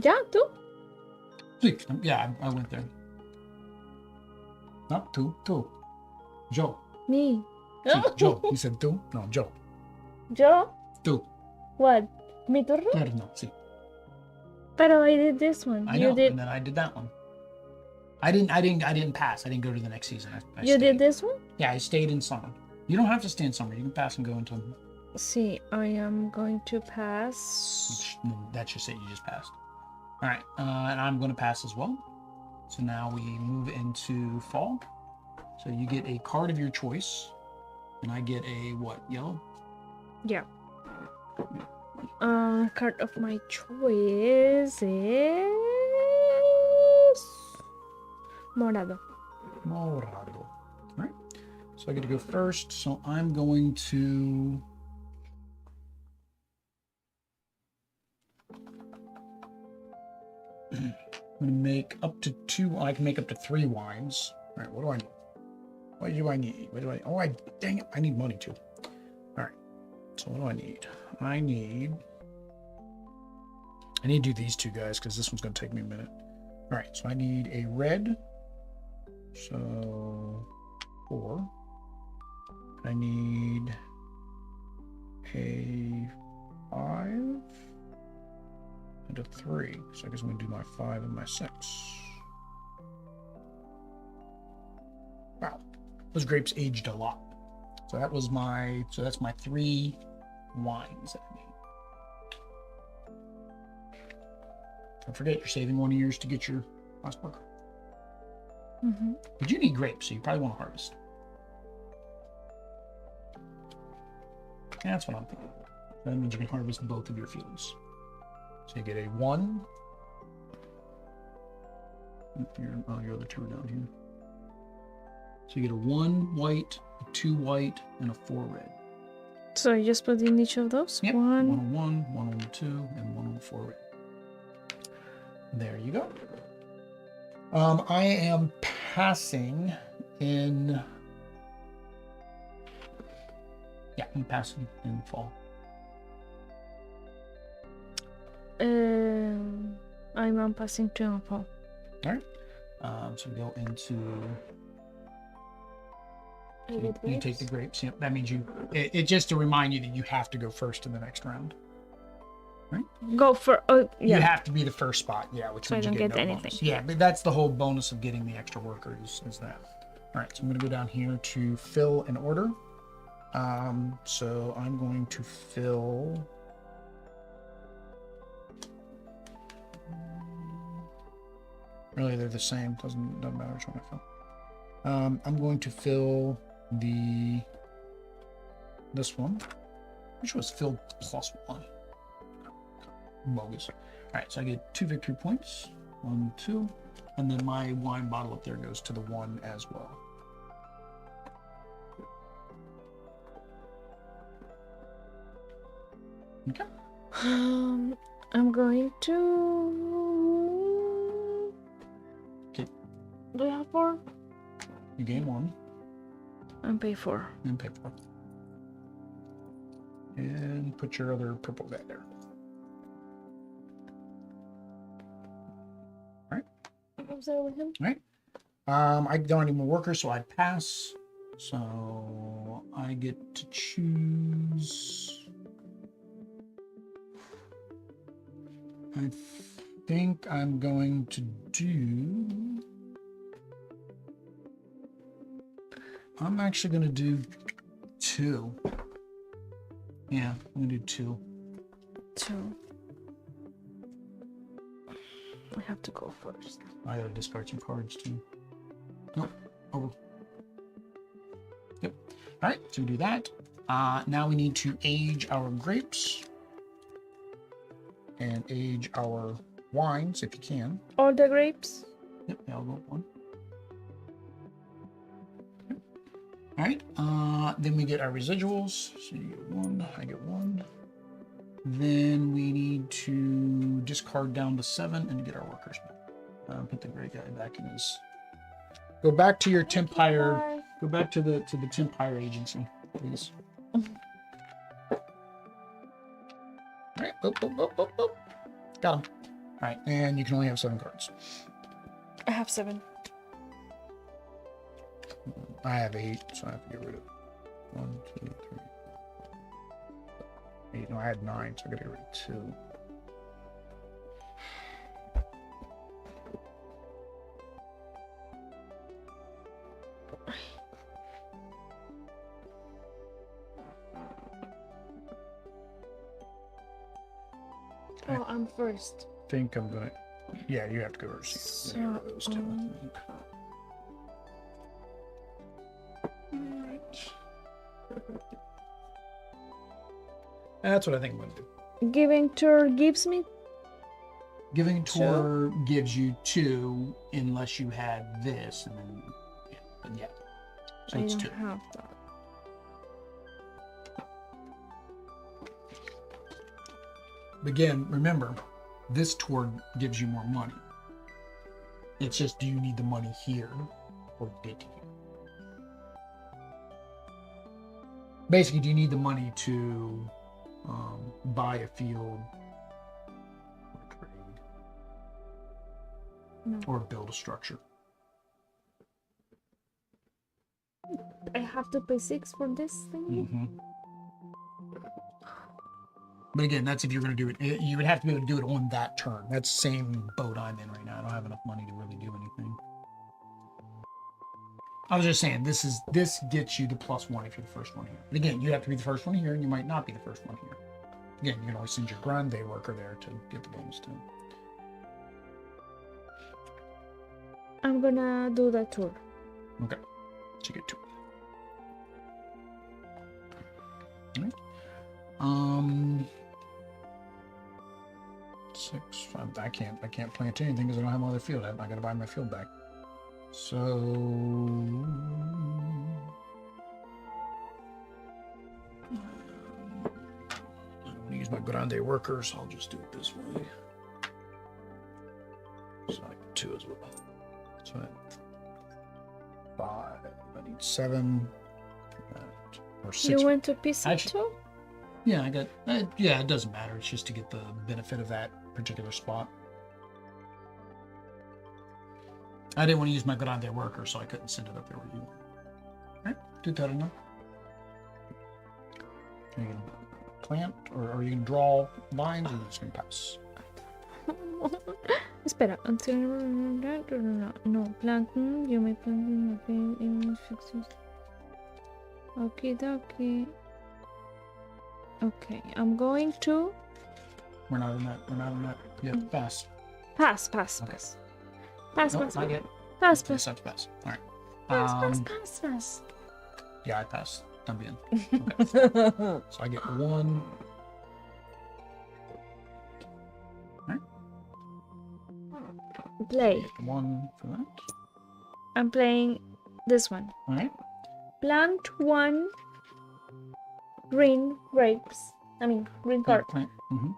[SPEAKER 2] Yeah, two.
[SPEAKER 1] Yeah, I went there. Not two. Joe.
[SPEAKER 2] Me.
[SPEAKER 1] Sí, Joe. You said two? No, Joe.
[SPEAKER 2] Yo?
[SPEAKER 1] Two.
[SPEAKER 2] What? Mi turno?
[SPEAKER 1] Turno, sí.
[SPEAKER 2] Pero I did this one.
[SPEAKER 1] I
[SPEAKER 2] You
[SPEAKER 1] know,
[SPEAKER 2] did.
[SPEAKER 1] and then I did that one. I didn't pass. I didn't go to the next season. I
[SPEAKER 2] You
[SPEAKER 1] stayed.
[SPEAKER 2] did this one?
[SPEAKER 1] Yeah, I stayed in summer. You don't have to stay in summer. You can pass and go into.
[SPEAKER 2] See, I am going to pass.
[SPEAKER 1] That should say you just passed. All right, and I'm going to pass as well. So now we move into fall. So you get a card of your choice, and I get a what? Yellow?
[SPEAKER 2] Yeah. Card of my choice is morado.
[SPEAKER 1] Morado. All right. So I get to go first. So I'm going to. I'm going to make up to two. I can make up to 3 wines. All right. What do I need? What do I need? What do I? Oh, dang it! I need money too. All right. So what do I need? I need to do these 2 guys because this one's going to take me a minute. All right. So I need a red. So 4. I need a 5 and a 3. So I guess I'm going to do my 5 and my 6. Wow. Those grapes aged a lot. So that was that's my 3 wines that I need. Don't forget, you're saving one of yours to get your last worker.
[SPEAKER 2] Mm-hmm.
[SPEAKER 1] But you need grapes, so you probably want to harvest. Yeah, that's what I'm thinking. That means you can harvest both of your fields. So you get a 1. Your other 2 are down here. So you get a 1 white, a 2 white, and a 4 red.
[SPEAKER 2] So I just put in each of those?
[SPEAKER 1] Yep.
[SPEAKER 2] 1
[SPEAKER 1] on 1, 1 on 2, and 1 on 4 red. There you go. I am passing in. Yeah, I'm passing in fall.
[SPEAKER 2] I'm passing to in fall.
[SPEAKER 1] All right. So we go into. You take the grapes. Yep. That means it's just to remind you that you have to go first in the next round. Right?
[SPEAKER 2] Go for yeah.
[SPEAKER 1] You have to be the first spot, yeah. Which
[SPEAKER 2] so
[SPEAKER 1] means
[SPEAKER 2] I don't
[SPEAKER 1] you get
[SPEAKER 2] get
[SPEAKER 1] no
[SPEAKER 2] anything.
[SPEAKER 1] bonus. Yeah, but that's the whole bonus of getting the extra workers is that. All right, so I'm going to go down here to fill an order. So I'm going to fill. Really, they're the same. Doesn't matter which one I fill. I'm going to fill this one, which was filled +1. Bogus. All right, so I get 2 victory points. 1, 2, and then my wine bottle up there goes to the 1 as well. Okay.
[SPEAKER 2] I'm going to.
[SPEAKER 1] Okay.
[SPEAKER 2] Do you have 4?
[SPEAKER 1] You gain 1.
[SPEAKER 2] And pay 4.
[SPEAKER 1] And pay 4. And put your other purple guy there.
[SPEAKER 2] I'm sorry with him.
[SPEAKER 1] All right. I don't need more workers, so I pass. So I get to choose. I think I'm going to do. I'm actually going to do 2. Yeah, I'm going to do 2.
[SPEAKER 2] 2. I have to go first.
[SPEAKER 1] I gotta discard some cards too. Nope. Over. Yep. All right, so we do that. Now we need to age our grapes and age our wines if you can.
[SPEAKER 2] All the grapes?
[SPEAKER 1] Yep, I'll go 1. Yep. All right. Then we get our residuals. So you get 1. I get 1. Then we need to discard down to 7 and get our workers. Put the gray guy back in his Go back to your temp hire.
[SPEAKER 2] Bye.
[SPEAKER 1] Go back to the temp hire agency, please. All right. Boop, boop, boop, boop, boop. Got him. All right, and you can only have 7 cards.
[SPEAKER 2] I have 7.
[SPEAKER 1] I have 8, so I have to get rid of 1, 2, 3, 8. No, I had 9, so I got to get rid of 2.
[SPEAKER 2] Oh, I'm first.
[SPEAKER 1] I think I'm gonna. Yeah, you have to go first.
[SPEAKER 2] So,
[SPEAKER 1] Those 2, I think. Alright. That's what I think I'm gonna do.
[SPEAKER 2] Giving tour gives me
[SPEAKER 1] Giving tour gives you 2 unless you had this, and then yeah, but yeah. So
[SPEAKER 2] I
[SPEAKER 1] it's
[SPEAKER 2] don't
[SPEAKER 1] 2.
[SPEAKER 2] have that.
[SPEAKER 1] But again, remember, this tour gives you more money. It's just, do you need the money here or get to here? Basically, do you need the money to buy a field or trade
[SPEAKER 2] No.
[SPEAKER 1] or build a structure?
[SPEAKER 2] I have to pay 6 for this thing.
[SPEAKER 1] Mm-hmm. But again, that's if you're going to do it. You would have to be able to do it on that turn. That's the same boat I'm in right now. I don't have enough money to really do anything. I was just saying, this gets you the +1 if you're the first one here. But again, you have to be the first one here, and you might not be the first one here. Again, you can always send your grande worker there to get the bonus too.
[SPEAKER 2] I'm gonna do that tour.
[SPEAKER 1] Okay, so you get 2. All right. 6. I can't plant anything because I don't have my other field. I got to buy my field back. So I'm going to use my grande workers. I'll just do it this way. So I get 2 as well. So I have 5. I need 7. Or 6.
[SPEAKER 2] You went to Pisa too?
[SPEAKER 1] Yeah, I got. Yeah, it doesn't matter. It's just to get the benefit of that particular spot. I didn't want to use my grande worker, so I couldn't send it up there where you want. All right, do that enough. Are you gonna plant, or are you gonna draw lines, or are you just gonna pass?
[SPEAKER 2] Espera, no, planting, you may plant in fixes. Okay. Okay, I'm going to
[SPEAKER 1] We're not in that. Yeah, pass.
[SPEAKER 2] pass.
[SPEAKER 1] Okay.
[SPEAKER 2] Pass.
[SPEAKER 1] Nope, not yet.
[SPEAKER 2] Pass.
[SPEAKER 1] Yes, have to pass. All right.
[SPEAKER 2] Pass.
[SPEAKER 1] Yeah, I passed. También. Okay. So I get 1. All right.
[SPEAKER 2] Play.
[SPEAKER 1] Get 1 for that.
[SPEAKER 2] I'm playing this one.
[SPEAKER 1] All right.
[SPEAKER 2] Plant 1 green grapes. Green card.
[SPEAKER 1] Plant. Mm-hmm.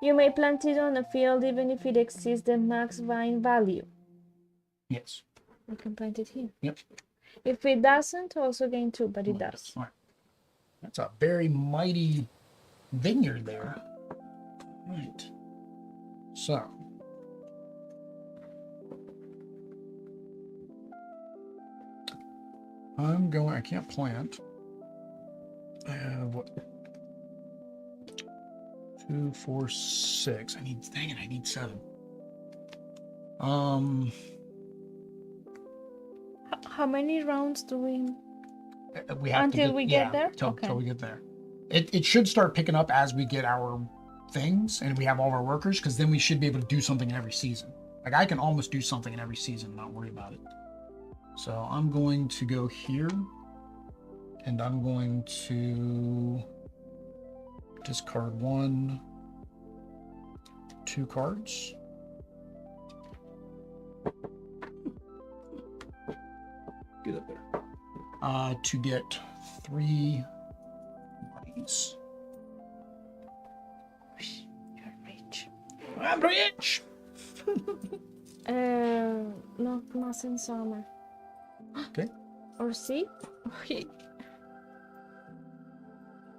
[SPEAKER 2] You may plant it on a field even if it exceeds the max vine value.
[SPEAKER 1] Yes.
[SPEAKER 2] You can plant it here.
[SPEAKER 1] Yep.
[SPEAKER 2] If it doesn't, also gain 2, but it does.
[SPEAKER 1] All right. That's a very mighty vineyard there. Right. So. I can't plant. I have what? 2, 4, 6. I need 7.
[SPEAKER 2] How many rounds do we
[SPEAKER 1] have
[SPEAKER 2] until we get there?
[SPEAKER 1] Till we get there. It should start picking up as we get our things and we have all our workers, because then we should be able to do something in every season. Like I can almost do something in every season and not worry about it. So I'm going to go here and I'm going to discard 1, 2 cards. Get up there. To get 3 monies.
[SPEAKER 2] You're rich.
[SPEAKER 1] I'm rich!
[SPEAKER 2] Not in summer.
[SPEAKER 1] Okay.
[SPEAKER 2] Or see? Okay.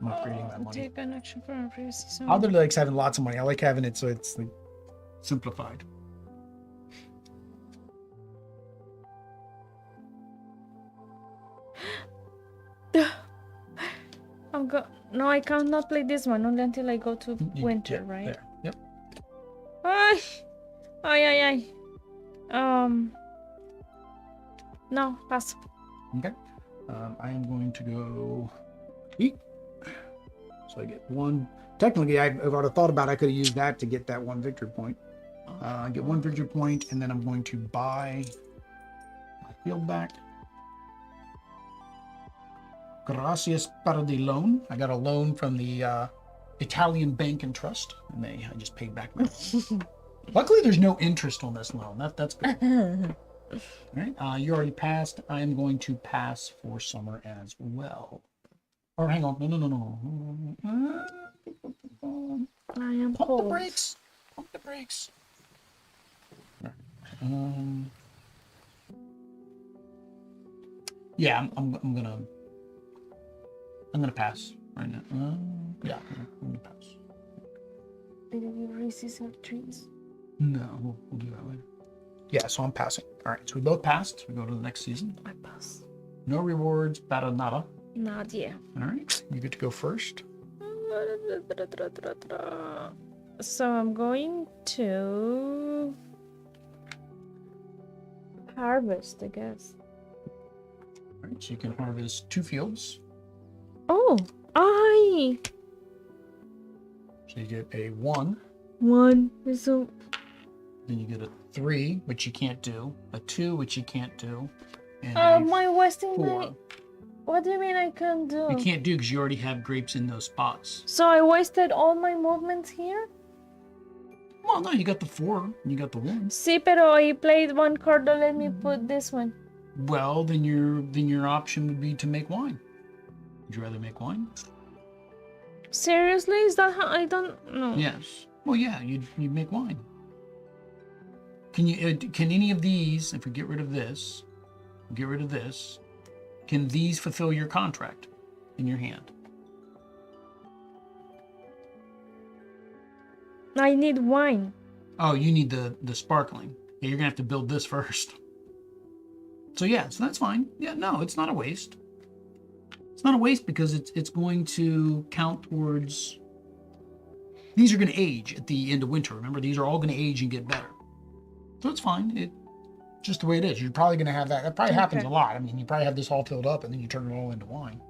[SPEAKER 1] I'm upgrading my money.
[SPEAKER 2] Take an action from a previous season.
[SPEAKER 1] Alder likes having lots of money. I like having it so it's like simplified.
[SPEAKER 2] No, I cannot play this one only until I go to winter,
[SPEAKER 1] Yeah,
[SPEAKER 2] right?
[SPEAKER 1] There. Yep.
[SPEAKER 2] Ay, ay. No, pass.
[SPEAKER 1] Okay. I am going to go eat. So I get one. Technically, I've already thought about I could have used that to get that one victory point. Get one victory point, and then I'm going to buy my field back. Gracias para the loan. I got a loan from the Italian Bank and Trust, and I just paid back my loan. Luckily, there's no interest on this loan. That's good. All right. You already passed. I am going to pass for summer as well. Or hang on. No.
[SPEAKER 2] I am
[SPEAKER 1] Pump
[SPEAKER 2] cold.
[SPEAKER 1] the brakes. Pump the brakes. All right. Yeah, I'm gonna pass right now. Yeah, I'm gonna pass.
[SPEAKER 2] Did you resist our treats?
[SPEAKER 1] No, we'll do that later. Yeah, so I'm passing. All right, so we both passed. We go to the next season.
[SPEAKER 2] I pass.
[SPEAKER 1] No rewards, para nada.
[SPEAKER 2] Not yet.
[SPEAKER 1] All right, you get to go first.
[SPEAKER 2] So I'm going to harvest, I guess.
[SPEAKER 1] All right, so you can harvest 2 fields.
[SPEAKER 2] Oh, I
[SPEAKER 1] So you get a 1,
[SPEAKER 2] one. So
[SPEAKER 1] then you get a 3, which you can't do, a 2, which you can't do, and
[SPEAKER 2] my wasting
[SPEAKER 1] 4.
[SPEAKER 2] my. What do you mean I can't do?
[SPEAKER 1] You can't do because you already have grapes in those spots.
[SPEAKER 2] So I wasted all my movements here?
[SPEAKER 1] Well, no, you got the 4, and you got the 1.
[SPEAKER 2] Sí, pero I played one card. Don't let me put this one.
[SPEAKER 1] Well, then your option would be to make wine. Would you rather make wine?
[SPEAKER 2] Seriously? Is that how I don't know?
[SPEAKER 1] Yes. Well, yeah, you'd make wine. Can any of these, if we get rid of this, can these fulfill your contract in your hand?
[SPEAKER 2] I need wine.
[SPEAKER 1] Oh, you need the sparkling. Yeah, you're gonna have to build this first. So yeah, so that's fine. Yeah, no, it's not a waste. It's not a waste because it's going to count towards. These are going to age at the end of winter. Remember, these are all going to age and get better. So it's fine. It's just the way it is. You're probably going to have that. That probably happens a lot. I mean, you probably have this all filled up and then you turn it all into wine.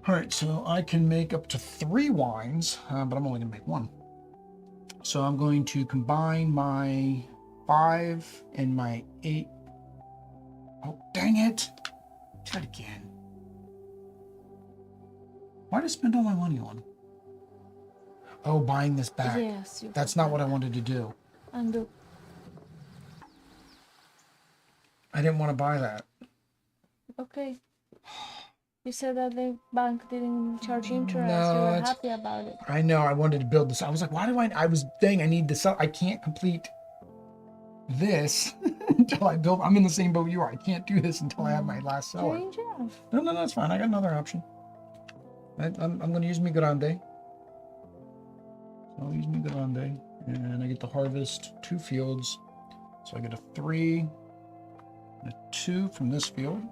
[SPEAKER 1] All right, so I can make up to 3 wines, but I'm only going to make 1. So I'm going to combine my 5 and my 8. Oh, dang it. Do it again. Why did I spend all my money on? Oh, buying this back.
[SPEAKER 2] Yes.
[SPEAKER 1] That's not what I wanted to do.
[SPEAKER 2] Undo.
[SPEAKER 1] I didn't want to buy that.
[SPEAKER 2] Okay. You said that the bank didn't charge interest.
[SPEAKER 1] No,
[SPEAKER 2] You were
[SPEAKER 1] it's-
[SPEAKER 2] happy about it.
[SPEAKER 1] I know. I wanted to build this. I was like, why do I was dang, I need to sell. I can't complete this until I build. I'm in the same boat you are. I can't do this until I have my last cellar.
[SPEAKER 2] Change it.
[SPEAKER 1] No, that's fine. I got another option. I'm going to use mi grande. So I'll use mi grande, and I get to harvest 2 fields. So I get a 3 and a 2 from this field,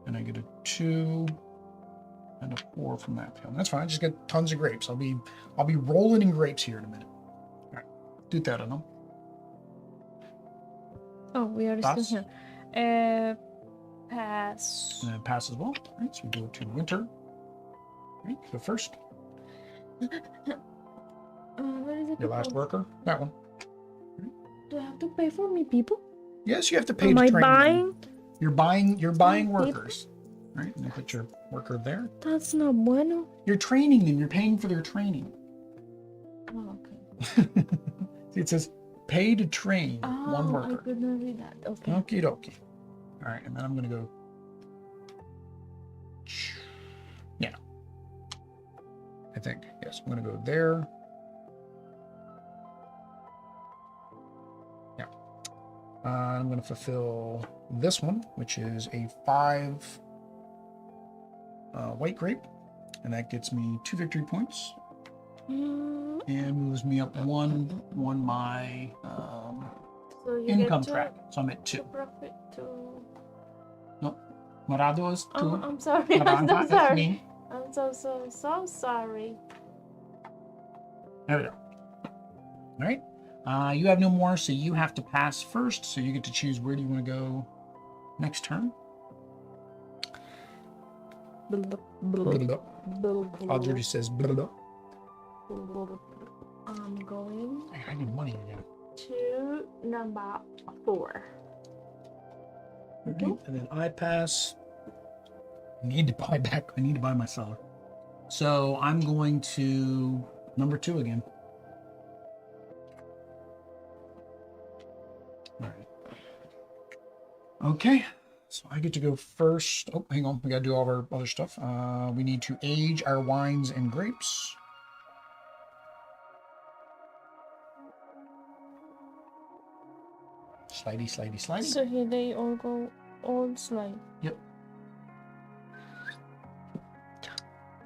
[SPEAKER 1] and I get a 2 and a 4 from that field. That's fine. I just get tons of grapes. I'll be rolling in grapes here in a minute. All right, do that on them.
[SPEAKER 2] Oh, we are
[SPEAKER 1] Pass.
[SPEAKER 2] still here. Pass.
[SPEAKER 1] And then pass as well. All right, so we go to winter. All right, go first.
[SPEAKER 2] What is it?
[SPEAKER 1] Your last worker. That one.
[SPEAKER 2] Do I have to pay for me people?
[SPEAKER 1] Yes, you have to pay
[SPEAKER 2] Am
[SPEAKER 1] to
[SPEAKER 2] I
[SPEAKER 1] train them.
[SPEAKER 2] buying?
[SPEAKER 1] You're buying
[SPEAKER 2] people?
[SPEAKER 1] workers. All right, and you put your worker there.
[SPEAKER 2] That's not bueno.
[SPEAKER 1] You're training them. You're paying for their training.
[SPEAKER 2] Oh, okay.
[SPEAKER 1] See, it says pay to train
[SPEAKER 2] Oh,
[SPEAKER 1] one
[SPEAKER 2] I
[SPEAKER 1] worker.
[SPEAKER 2] could not read that. Okay.
[SPEAKER 1] Okie dokie. All right, and then I'm going to go. Yeah. I think. Yes, I'm going to go there. Yeah. I'm going to fulfill this one, which is a 5 white grape, and that gets me 2 victory points and moves me up one my
[SPEAKER 2] So you
[SPEAKER 1] income
[SPEAKER 2] get to,
[SPEAKER 1] track. So I'm at 2.
[SPEAKER 2] to profit to.
[SPEAKER 1] No, Morado is 2.
[SPEAKER 2] Oh, I'm sorry. I'm
[SPEAKER 1] Naranja
[SPEAKER 2] so
[SPEAKER 1] is
[SPEAKER 2] sorry.
[SPEAKER 1] me.
[SPEAKER 2] I'm so sorry.
[SPEAKER 1] There we go. All right. You have no more, so you have to pass first. So you get to choose where do you want to go next turn. Audrey says, blah, blah.
[SPEAKER 2] I'm going
[SPEAKER 1] I need money again.
[SPEAKER 2] to number 4.
[SPEAKER 1] Okay. And then I pass. I need to buy back. I need to buy my cellar. So I'm going to number 2 again. All right. Okay. So I get to go first. Oh, hang on. We got to do all of our other stuff. We need to age our wines and grapes. Slidey.
[SPEAKER 2] So here they all go all slide.
[SPEAKER 1] Yep.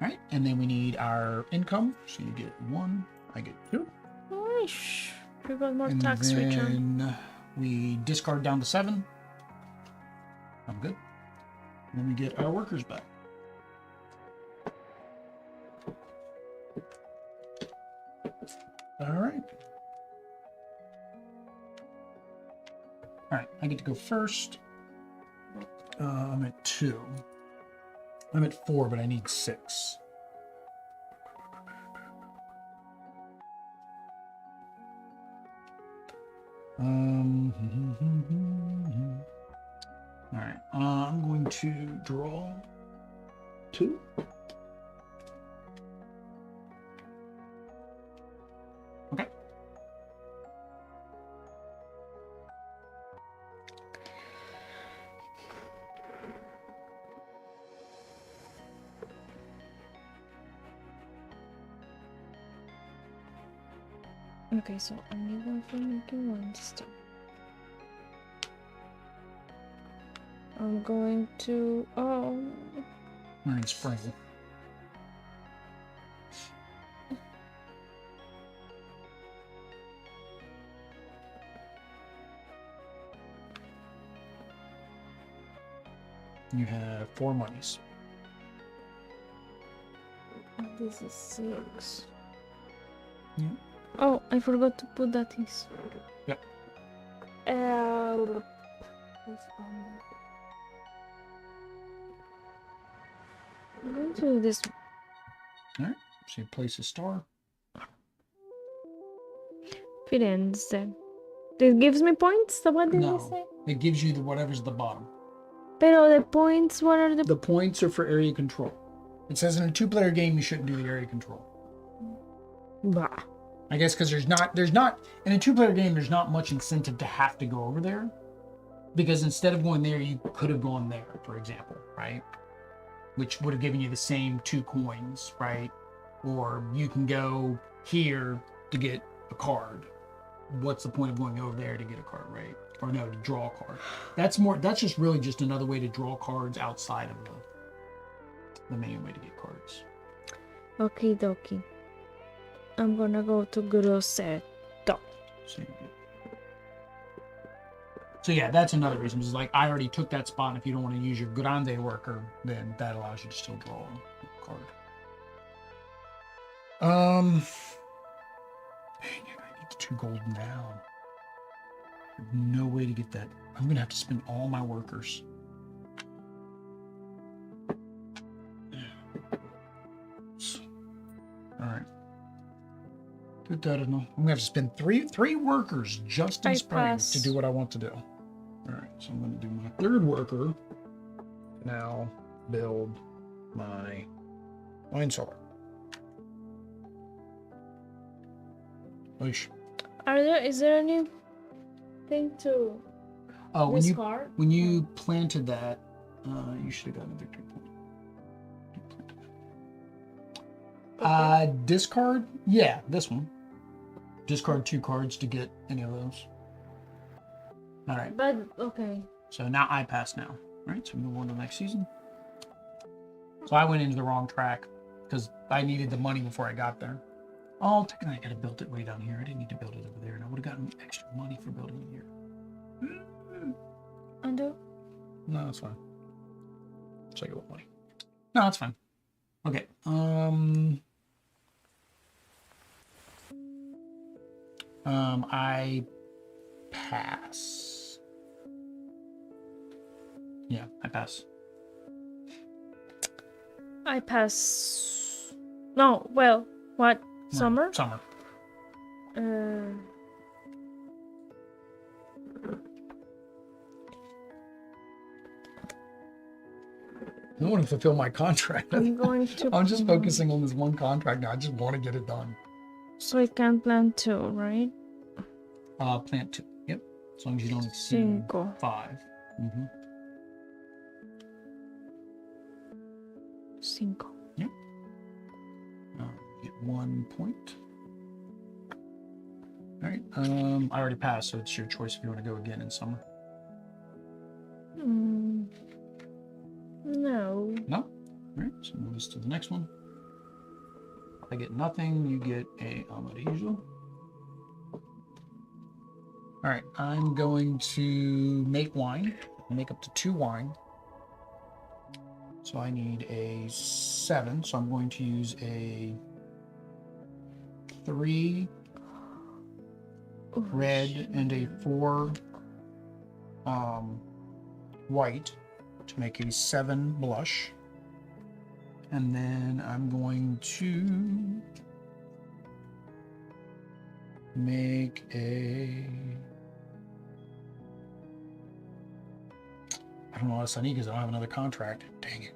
[SPEAKER 1] All right. And then we need our income. So you get 1. I get 2.
[SPEAKER 2] Nice. We got more
[SPEAKER 1] And
[SPEAKER 2] tax
[SPEAKER 1] then
[SPEAKER 2] return.
[SPEAKER 1] we discard down to 7. I'm good. And then we get our workers back. All right. All right, I get to go first. I'm at 2. I'm at 4, but I need 6. All right, I'm going to draw 2. Okay.
[SPEAKER 2] Okay, so I need one for making one stuff. I'm going to
[SPEAKER 1] Learning sprinkle. You have 4 monies.
[SPEAKER 2] this is 6.
[SPEAKER 1] Yeah.
[SPEAKER 2] Oh, I forgot to put that is.
[SPEAKER 1] Yep.
[SPEAKER 2] What's on I'm going to do this.
[SPEAKER 1] All right. So you place a star.
[SPEAKER 2] Firenze. This gives me points? So what did you
[SPEAKER 1] No,
[SPEAKER 2] say?
[SPEAKER 1] it gives you the whatever's at the bottom.
[SPEAKER 2] Pero the points, what are the...
[SPEAKER 1] The points are for area control. It says in a 2-player game you shouldn't do the area control.
[SPEAKER 2] Bah.
[SPEAKER 1] I guess because there's not in a 2-player game there's not much incentive to have to go over there, because instead of going there you could have gone there, for example, right? Which would have given you the same 2 coins, right? Or you can go here to get a card. What's the point of going over there to get a card, right? Or no, to draw a card. That's just really just another way to draw cards outside of the main way to get cards.
[SPEAKER 2] Okie dokie. I'm gonna go to Grosseto.
[SPEAKER 1] So yeah, that's another reason. Is like I already took that spot, and if you don't want to use your grande worker, then that allows you to still draw a card. Dang it, I need 2 gold now. No way to get that. I'm gonna have to spend all my workers. All right. I'm gonna have to spend three workers just in spring to do what I want to do. All right, so I'm gonna do my 3rd worker. Now build my wine cellar.
[SPEAKER 2] Is there anything to discard?
[SPEAKER 1] when you planted that, you should have gotten a victory point. Okay. Discard? Yeah, this one. Discard 2 cards to get any of those. All right.
[SPEAKER 2] But okay.
[SPEAKER 1] So now I pass now. Right. So move on to the next season. So I went into the wrong track because I needed the money before I got there. Oh, technically I could have built it way down here. I didn't need to build it over there, and I would have gotten extra money for building it here.
[SPEAKER 2] Undo.
[SPEAKER 1] No, that's fine. So I get money. No, that's fine. Okay. I pass. Yeah, I pass.
[SPEAKER 2] I pass. No, well, what? Summer?
[SPEAKER 1] Right. Summer. I want to fulfill my contract.
[SPEAKER 2] I'm going to.
[SPEAKER 1] I'm just focusing on this one contract now. I just want to get it done.
[SPEAKER 2] So I can plant 2, right?
[SPEAKER 1] Plant 2. Yep. As long as you don't exceed
[SPEAKER 2] 5.
[SPEAKER 1] 5. Mm-hmm.
[SPEAKER 2] 5.
[SPEAKER 1] Yep. Get 1 point. All right. I already passed, so it's your choice if you want to go again in summer.
[SPEAKER 2] No.
[SPEAKER 1] No? All right. So move us to the next one. I get nothing. You get a usual. All right. I'm going to make wine. Make up to 2 wine. So I need a 7. So I'm going to use a 3 red and a 4 white to make a 7 blush. And then I'm going to make a... I don't know what else I need because I don't have another contract. Dang it.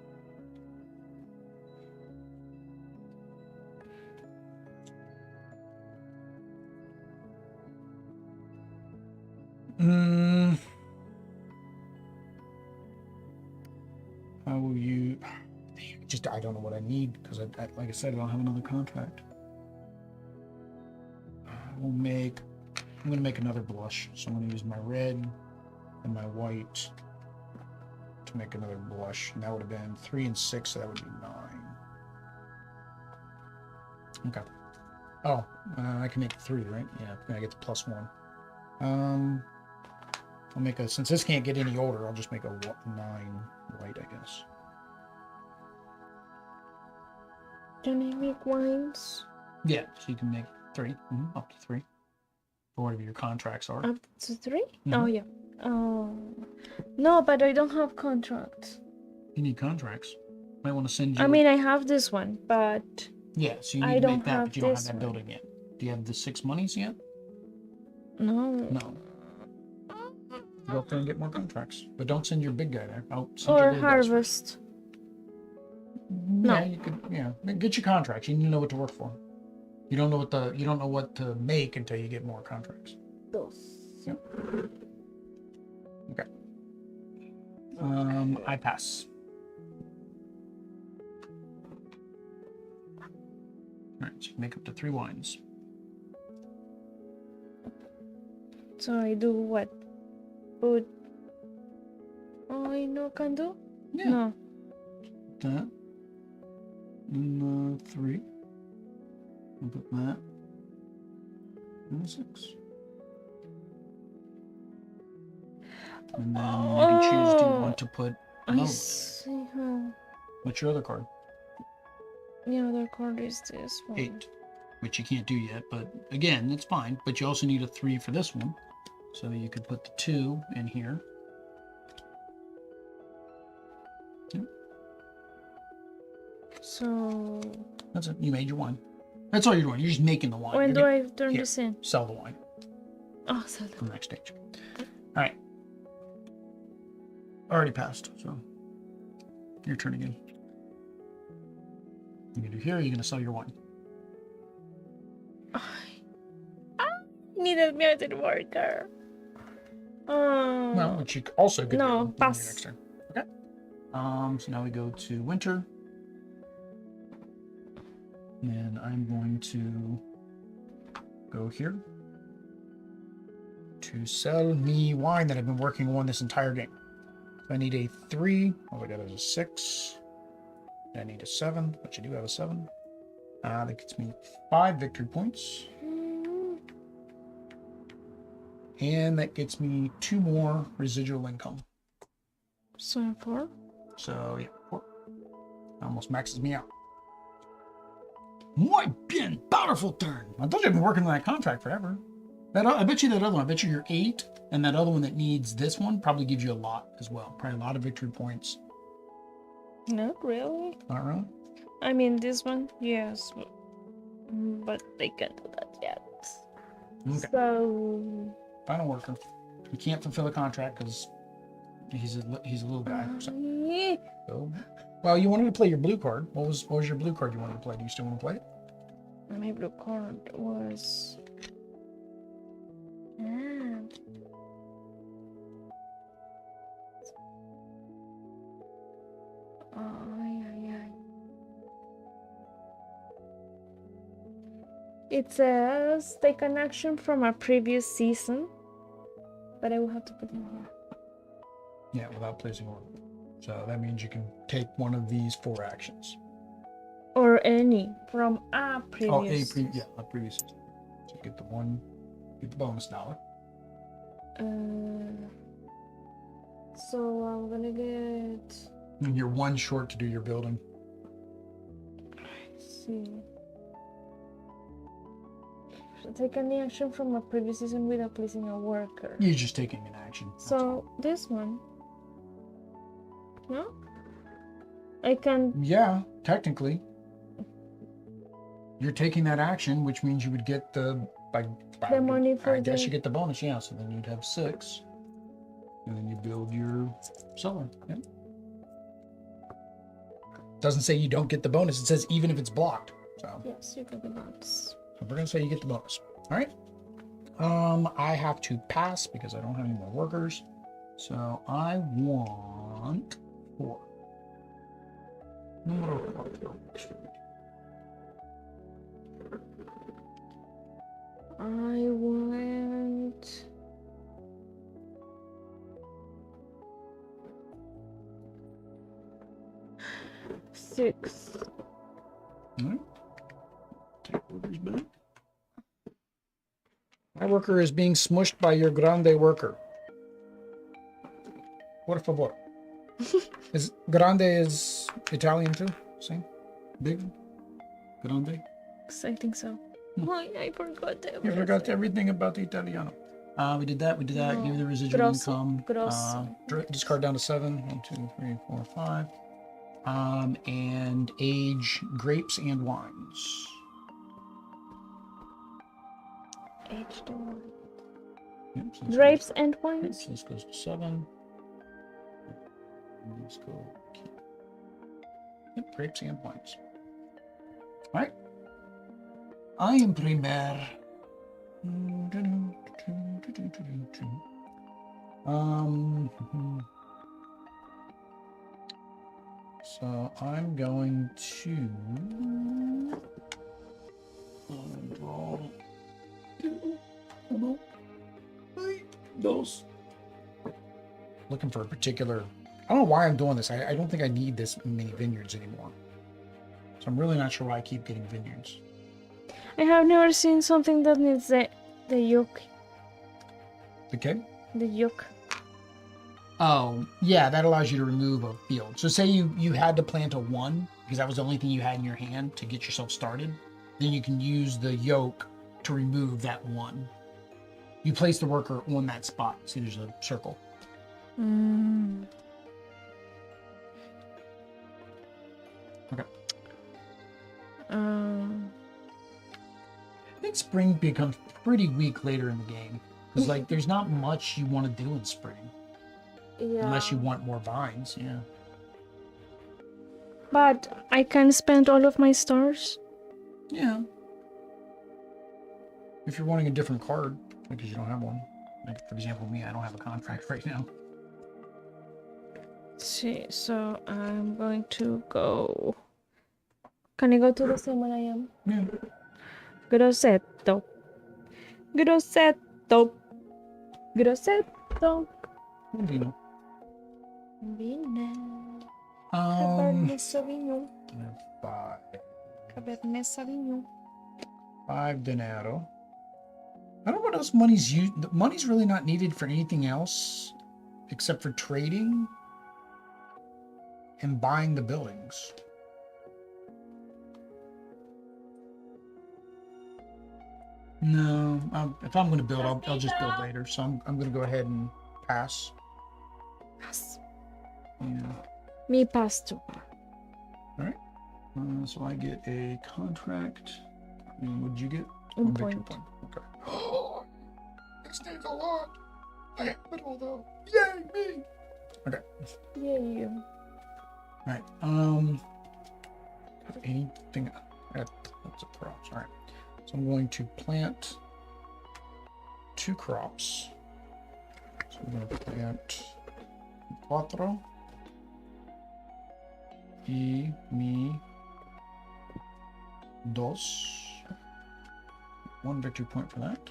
[SPEAKER 1] How will you... Just, I don't know what I need because, like I said, I don't have another contract. I'm going to make another blush. So I'm going to use my red and my white to make another blush. And that would have been 3 and 6, so that would be 9. Okay. Oh, I can make 3, right? Yeah, I get the +1. I'll make a, since this can't get any older, I'll just make a 9 white, I guess.
[SPEAKER 2] Can I make wines?
[SPEAKER 1] Yeah, so you can make 3, up to 3. For whatever your contracts are.
[SPEAKER 2] Up to 3? Oh, yeah. No, but I don't have contracts.
[SPEAKER 1] You need contracts. Might want to send you...
[SPEAKER 2] I mean, I have this one, but...
[SPEAKER 1] Yeah, so you need to make that, but you don't have that building yet. Do you have the 6 monies yet?
[SPEAKER 2] No.
[SPEAKER 1] No. Go up there and get more contracts. But don't send your big guy there.
[SPEAKER 2] Or harvest.
[SPEAKER 1] No. Yeah, you could, get your contracts. You need to know what to work for. You don't know what to make until you get more contracts. Yep. Okay. I pass. Alright, so you can make up to 3 wines.
[SPEAKER 2] So I do what? Put... Oh, I know, can do?
[SPEAKER 1] Yeah.
[SPEAKER 2] No.
[SPEAKER 1] That. And 3. I'll put that. And 6. And then you can choose, do you want to put another one?
[SPEAKER 2] See how...
[SPEAKER 1] What's your other card?
[SPEAKER 2] The other card is this one.
[SPEAKER 1] 8. Which you can't do yet, but again, it's fine. But you also need a 3 for this one. So you could put the 2 in here. Yep.
[SPEAKER 2] So...
[SPEAKER 1] That's it. You made your wine. That's all you're doing. You're just making the wine.
[SPEAKER 2] When do I turn
[SPEAKER 1] here,
[SPEAKER 2] this in?
[SPEAKER 1] Sell the wine.
[SPEAKER 2] Oh, sell the
[SPEAKER 1] On the next stage. All right. Already passed, so your turn again. You can do here. You're going to sell your wine.
[SPEAKER 2] I needed muted worker.
[SPEAKER 1] Well, which you also could do
[SPEAKER 2] no,
[SPEAKER 1] on your
[SPEAKER 2] pass.
[SPEAKER 1] next turn. Okay. So now we go to winter. And I'm going to go here to sell me wine that I've been working on this entire game. So I need a 3. All I got is a 6. I need a 7, which I do have a 7. That gets me 5 victory points. And that gets me 2 more residual income.
[SPEAKER 2] So 4.
[SPEAKER 1] So, yeah, 4. Almost maxes me out. Muy bien, powerful turn. I told you I've been working on that contract forever. I bet you that other one, I bet you you're 8, and that other one that needs this one probably gives you a lot as well. Probably a lot of victory points.
[SPEAKER 2] Not really.
[SPEAKER 1] Not really?
[SPEAKER 2] I mean, this one, yes. But they can't do that yet.
[SPEAKER 1] Okay.
[SPEAKER 2] So...
[SPEAKER 1] Final worker. You can't fulfill a contract because he's a little guy. So, well, you wanted to play your blue card. What was your blue card you wanted to play? Do you still want to play it?
[SPEAKER 2] My blue card was... It says take an action from a previous season, but I will have to put it in here.
[SPEAKER 1] Yeah, without placing order. So that means you can take one of these 4 actions.
[SPEAKER 2] Or any from a previous.
[SPEAKER 1] Oh, a previous season. So you get the bonus dollar.
[SPEAKER 2] So I'm gonna get.
[SPEAKER 1] And you're 1 short to do your building.
[SPEAKER 2] Let's see. So take any action from a previous season without placing a worker.
[SPEAKER 1] You're just taking an action.
[SPEAKER 2] So this one. No? I can.
[SPEAKER 1] Yeah, technically. You're taking that action, which means you would get the
[SPEAKER 2] money for
[SPEAKER 1] I guess you get the bonus, yeah. So then you'd have 6. And then you build your cellar. Yeah. Doesn't say you don't get the bonus. It says even if it's blocked. So
[SPEAKER 2] Yes, you get the bonus.
[SPEAKER 1] So we're gonna say you get the bonus. All right. I have to pass because I don't have any more workers. So I want 4. Number 4.
[SPEAKER 2] I want 6.
[SPEAKER 1] All right. Take workers back. My worker is being smushed by your grande worker. Por favor. Is grande is Italian too? Same? Big? Grande?
[SPEAKER 2] I think so. Why I forgot that.
[SPEAKER 1] You forgot everything about the Italiano. We did that.
[SPEAKER 2] No.
[SPEAKER 1] Give the residual
[SPEAKER 2] Grosso.
[SPEAKER 1] income.
[SPEAKER 2] Grosso.
[SPEAKER 1] Discard down to 7. 1, 2, 3, 4, 5. And age grapes and wines.
[SPEAKER 2] Aged wine.
[SPEAKER 1] Yep, so this
[SPEAKER 2] Grapes
[SPEAKER 1] goes-
[SPEAKER 2] and
[SPEAKER 1] yep,
[SPEAKER 2] wines.
[SPEAKER 1] so this goes to 7. And these go. Yep, grapes and wines. All right. I am primer. So I'm going to draw those. Looking for a particular. I don't know why I'm doing this. I don't think I need this many vineyards anymore. So I'm really not sure why I keep getting vineyards.
[SPEAKER 2] I have never seen something that needs the yolk.
[SPEAKER 1] Okay.
[SPEAKER 2] The yolk.
[SPEAKER 1] Oh, yeah, that allows you to remove a field. So say you had to plant a 1 because that was the only thing you had in your hand to get yourself started. Then you can use the yoke to remove that 1. You place the worker on that spot. See, there's a circle. Okay. I think spring becomes pretty weak later in the game. Because, like, there's not much you want to do in spring.
[SPEAKER 2] Yeah.
[SPEAKER 1] Unless you want more vines, yeah.
[SPEAKER 2] But I can spend all of my stars.
[SPEAKER 1] Yeah. If you're wanting a different card, because you don't have one. Like, for example, me, I don't have a contract right now.
[SPEAKER 2] See, so I'm going to go. Can I go to the same one I am?
[SPEAKER 1] Yeah.
[SPEAKER 2] Grosseto. Grosseto. Grosseto.
[SPEAKER 1] Vino.
[SPEAKER 2] Vino.
[SPEAKER 1] Um,
[SPEAKER 2] Cabernet Sauvignon.
[SPEAKER 1] five.
[SPEAKER 2] Cabernet Sauvignon.
[SPEAKER 1] 5 dinero. I don't know what else money's used. Money's really not needed for anything else except for trading and buying the buildings. No, if I'm going to build, I'll just build later. So I'm going to go ahead and pass.
[SPEAKER 2] Pass.
[SPEAKER 1] Yeah.
[SPEAKER 2] Me pass too.
[SPEAKER 1] All right. So I get a contract. And what did you get?
[SPEAKER 2] Un
[SPEAKER 1] victory
[SPEAKER 2] point.
[SPEAKER 1] Okay. This needs a lot. I have it all though. Yay, me. Okay.
[SPEAKER 2] Yeah, you.
[SPEAKER 1] All right. Anything? That's a props. All right. So I'm going to plant 2 crops. So I'm going to plant 4 y mi 2. 1 victory point for that.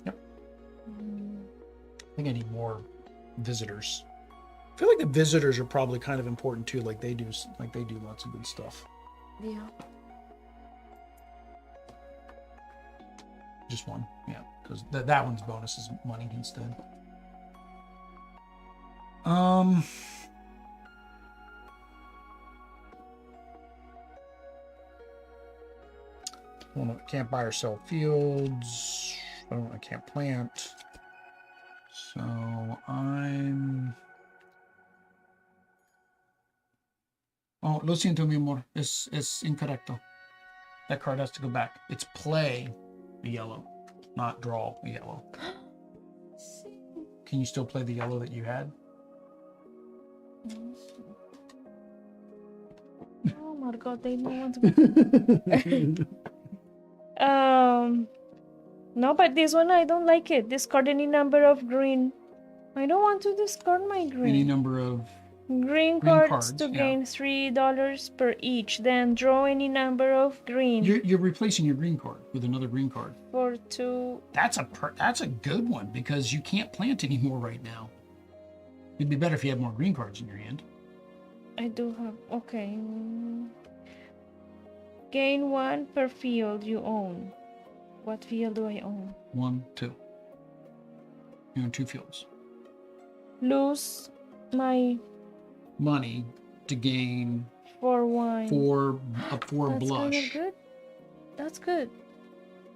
[SPEAKER 1] Yep. I think I need more visitors. I feel like the visitors are probably kind of important too. Like they do lots of good stuff.
[SPEAKER 2] Yeah.
[SPEAKER 1] Just 1, yeah, because that one's bonus is money instead. Well, I can't buy or sell fields. I can't plant. So I'm. Oh, lo siento, mi amor. Es incorrecto. That card has to go back. It's play the yellow, not draw the yellow. Can you still play the yellow that you had?
[SPEAKER 2] Oh my god, they don't want to. No, but this one I don't like it. Discard any number of green. I don't want to discard my green.
[SPEAKER 1] Any number of
[SPEAKER 2] green cards to gain $3 per each. Then draw any number of green.
[SPEAKER 1] You're replacing your green card with another green card.
[SPEAKER 2] For 2.
[SPEAKER 1] That's a good one because you can't plant anymore right now. It'd be better if you had more green cards in your hand.
[SPEAKER 2] I do have. Okay. Gain 1 per field you own. What field do I own?
[SPEAKER 1] 1, 2. You own 2 fields.
[SPEAKER 2] Lose my
[SPEAKER 1] money to gain
[SPEAKER 2] 4 wine.
[SPEAKER 1] 4
[SPEAKER 2] That's
[SPEAKER 1] blush.
[SPEAKER 2] kind of good. That's good.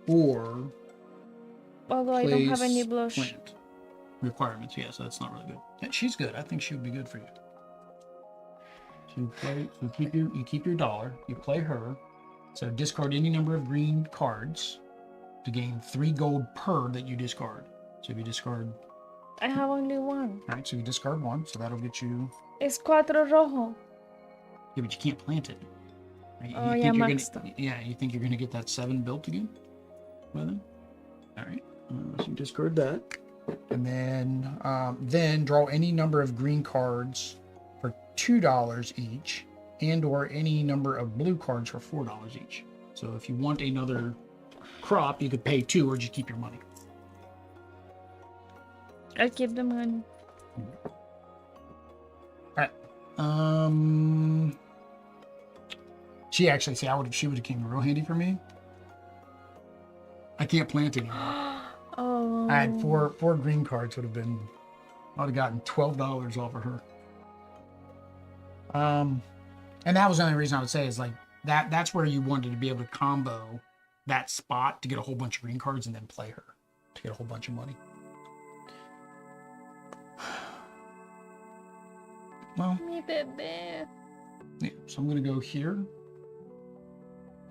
[SPEAKER 1] Or
[SPEAKER 2] although I don't have any blush
[SPEAKER 1] plant requirements. Yeah, so that's not really good. Yeah, she's good. I think she would be good for you. So you keep your dollar. You play her. So discard any number of green cards to gain 3 gold per that you discard. So if you discard,
[SPEAKER 2] I have only 1.
[SPEAKER 1] all right, so you discard 1, so that'll get you.
[SPEAKER 2] Es 4 rojo.
[SPEAKER 1] Yeah, but you can't plant it. Right?
[SPEAKER 2] Oh,
[SPEAKER 1] you
[SPEAKER 2] yeah,
[SPEAKER 1] think you think you're gonna get that 7 built again? Well then, all right. So you discard that, and then draw any number of green cards for $2 each, and/or any number of blue cards for $4 each. So if you want another crop, you could pay 2 or just keep your money.
[SPEAKER 2] I'll keep the money.
[SPEAKER 1] All right. She actually, she would have came real handy for me. I can't plant anymore.
[SPEAKER 2] Oh.
[SPEAKER 1] I had four green cards. I would have gotten $12 off of her. And that was the only reason I would say is like that's where you wanted to be able to combo that spot to get a whole bunch of green cards and then play her to get a whole bunch of money. Well,
[SPEAKER 2] Mi bebé.
[SPEAKER 1] yeah, so I'm going to go here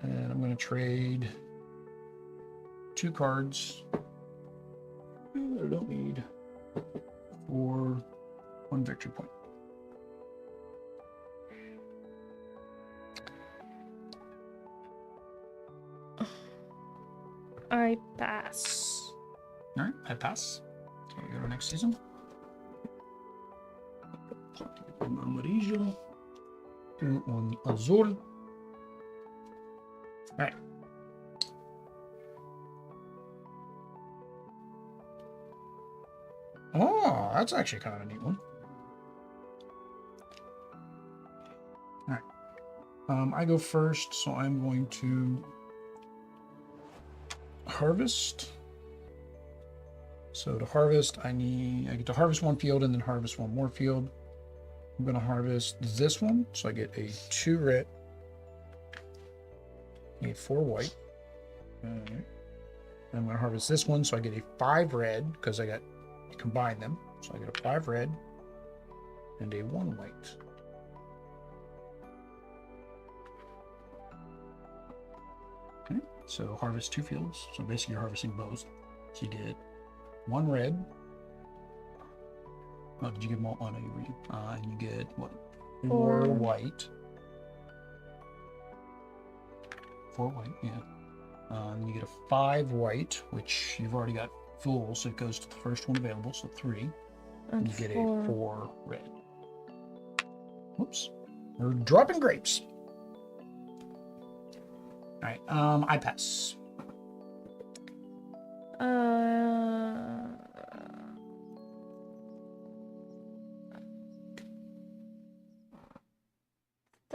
[SPEAKER 1] and I'm going to trade 2 cards that I don't need for 1 victory point.
[SPEAKER 2] I pass.
[SPEAKER 1] All right, I pass. So we go to next season. Un amarillo, un azul. All right. Oh, that's actually kind of a neat one. All right. I go first, so I'm going to harvest. So to harvest, I get to harvest one field and then harvest one more field. I'm going to harvest this one, so I get a 2 red, a 4 white. All right. I'm going to harvest this one, so I get a 5 red because I combine them. So I get a 5 red and a 1 white. Okay, so harvest 2 fields. So basically, you're harvesting both. So you get 1 red. Oh, did you get them all? Oh, no, you read. And you get what? 4 white. 4 white, yeah. You get a 5 white, which you've already got full, so it goes to the first one available, so 3. And you get a 4 red. Whoops. We're dropping grapes. All right, I pass.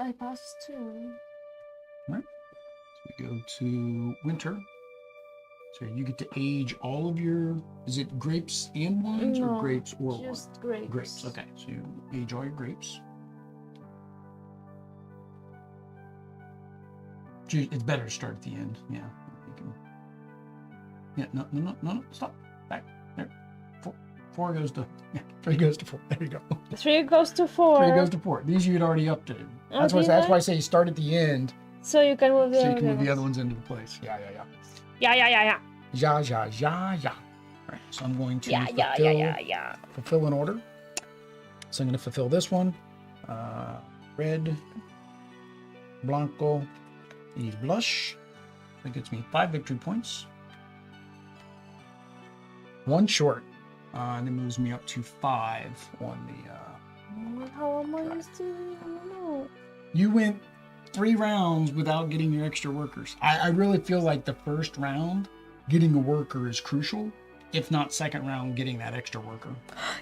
[SPEAKER 2] I pass too.
[SPEAKER 1] All right. So we go to winter. So you get to age all of your, is it grapes and wines or grapes or wine?
[SPEAKER 2] Just grapes.
[SPEAKER 1] Grapes, okay. So you age all your grapes. It's better to start at the end. Yeah. You can, yeah, no, stop. Back. There. 4 goes to, yeah, 3 goes to 4. There you go.
[SPEAKER 2] 3 goes to 4.
[SPEAKER 1] 3 goes to 4. These you'd already updated. That's why I say you start at the end.
[SPEAKER 2] So you can move
[SPEAKER 1] the other ones into the place. Yeah.
[SPEAKER 2] Yeah.
[SPEAKER 1] Yeah. All right, so I'm going to fulfill an order. So I'm going to fulfill this one. Red, Blanco, y Blush. That gets me 5 victory points. 1 short. And it moves me up to 5 on the...
[SPEAKER 2] How am I used to? I don't know.
[SPEAKER 1] You went 3 rounds without getting your extra workers. I really feel like the first round, getting a worker is crucial. If not second round, getting that extra worker.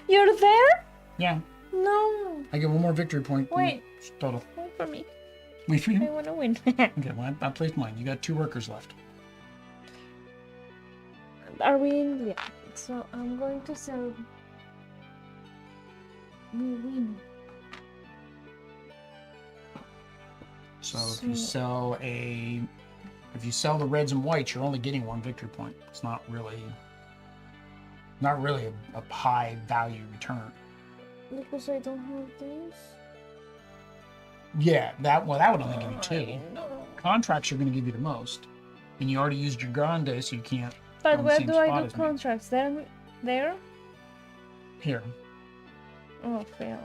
[SPEAKER 2] You're there?
[SPEAKER 1] Yeah.
[SPEAKER 2] No.
[SPEAKER 1] I get 1 more victory point.
[SPEAKER 2] Wait.
[SPEAKER 1] Total.
[SPEAKER 2] Wait for me.
[SPEAKER 1] Wait for you?
[SPEAKER 2] I want to win.
[SPEAKER 1] Okay, well, I placed mine. You got 2 workers left.
[SPEAKER 2] Are we in? Yeah. So I'm going to sell. We win.
[SPEAKER 1] So if you sell the reds and whites, you're only getting 1 victory point. It's not really a high value return.
[SPEAKER 2] Because I don't have this.
[SPEAKER 1] Yeah, that would only give you 2. Contracts are going to give you the most, and you already used your grande, so you can't.
[SPEAKER 2] But where do I do contracts? There?
[SPEAKER 1] Here.
[SPEAKER 2] Oh, fail.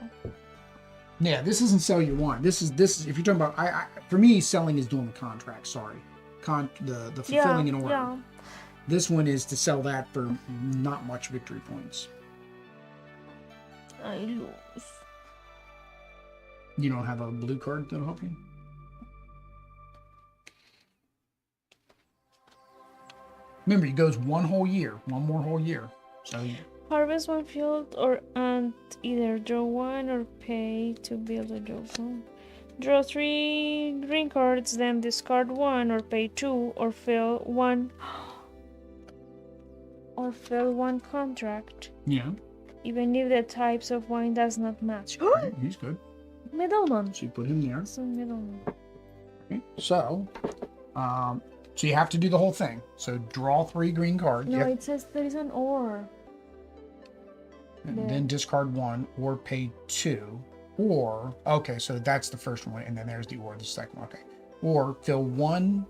[SPEAKER 1] Yeah, this isn't sell your wine. This is if you're talking about for me, selling is doing the contract. Sorry, the fulfilling an order. Yeah. This one is to sell that for not much victory points.
[SPEAKER 2] I lose.
[SPEAKER 1] You don't have a blue card that'll help you? Remember, it goes 1 whole year, 1 more whole year. So
[SPEAKER 2] harvest 1 field and either draw 1 or pay to build a draw zone. Draw 3 green cards, then discard 1 or pay 2 or fill 1 or fill 1 contract.
[SPEAKER 1] Yeah.
[SPEAKER 2] Even if the types of wine does not match.
[SPEAKER 1] He's good.
[SPEAKER 2] Middleman.
[SPEAKER 1] So you put him there.
[SPEAKER 2] So middleman.
[SPEAKER 1] Okay. So you have to do the whole thing. So draw 3 green cards.
[SPEAKER 2] No, it says there is an or.
[SPEAKER 1] And then discard 1 or pay 2. Or, okay, so that's the first one. And then there's the or, the second one. Okay. Or fill 1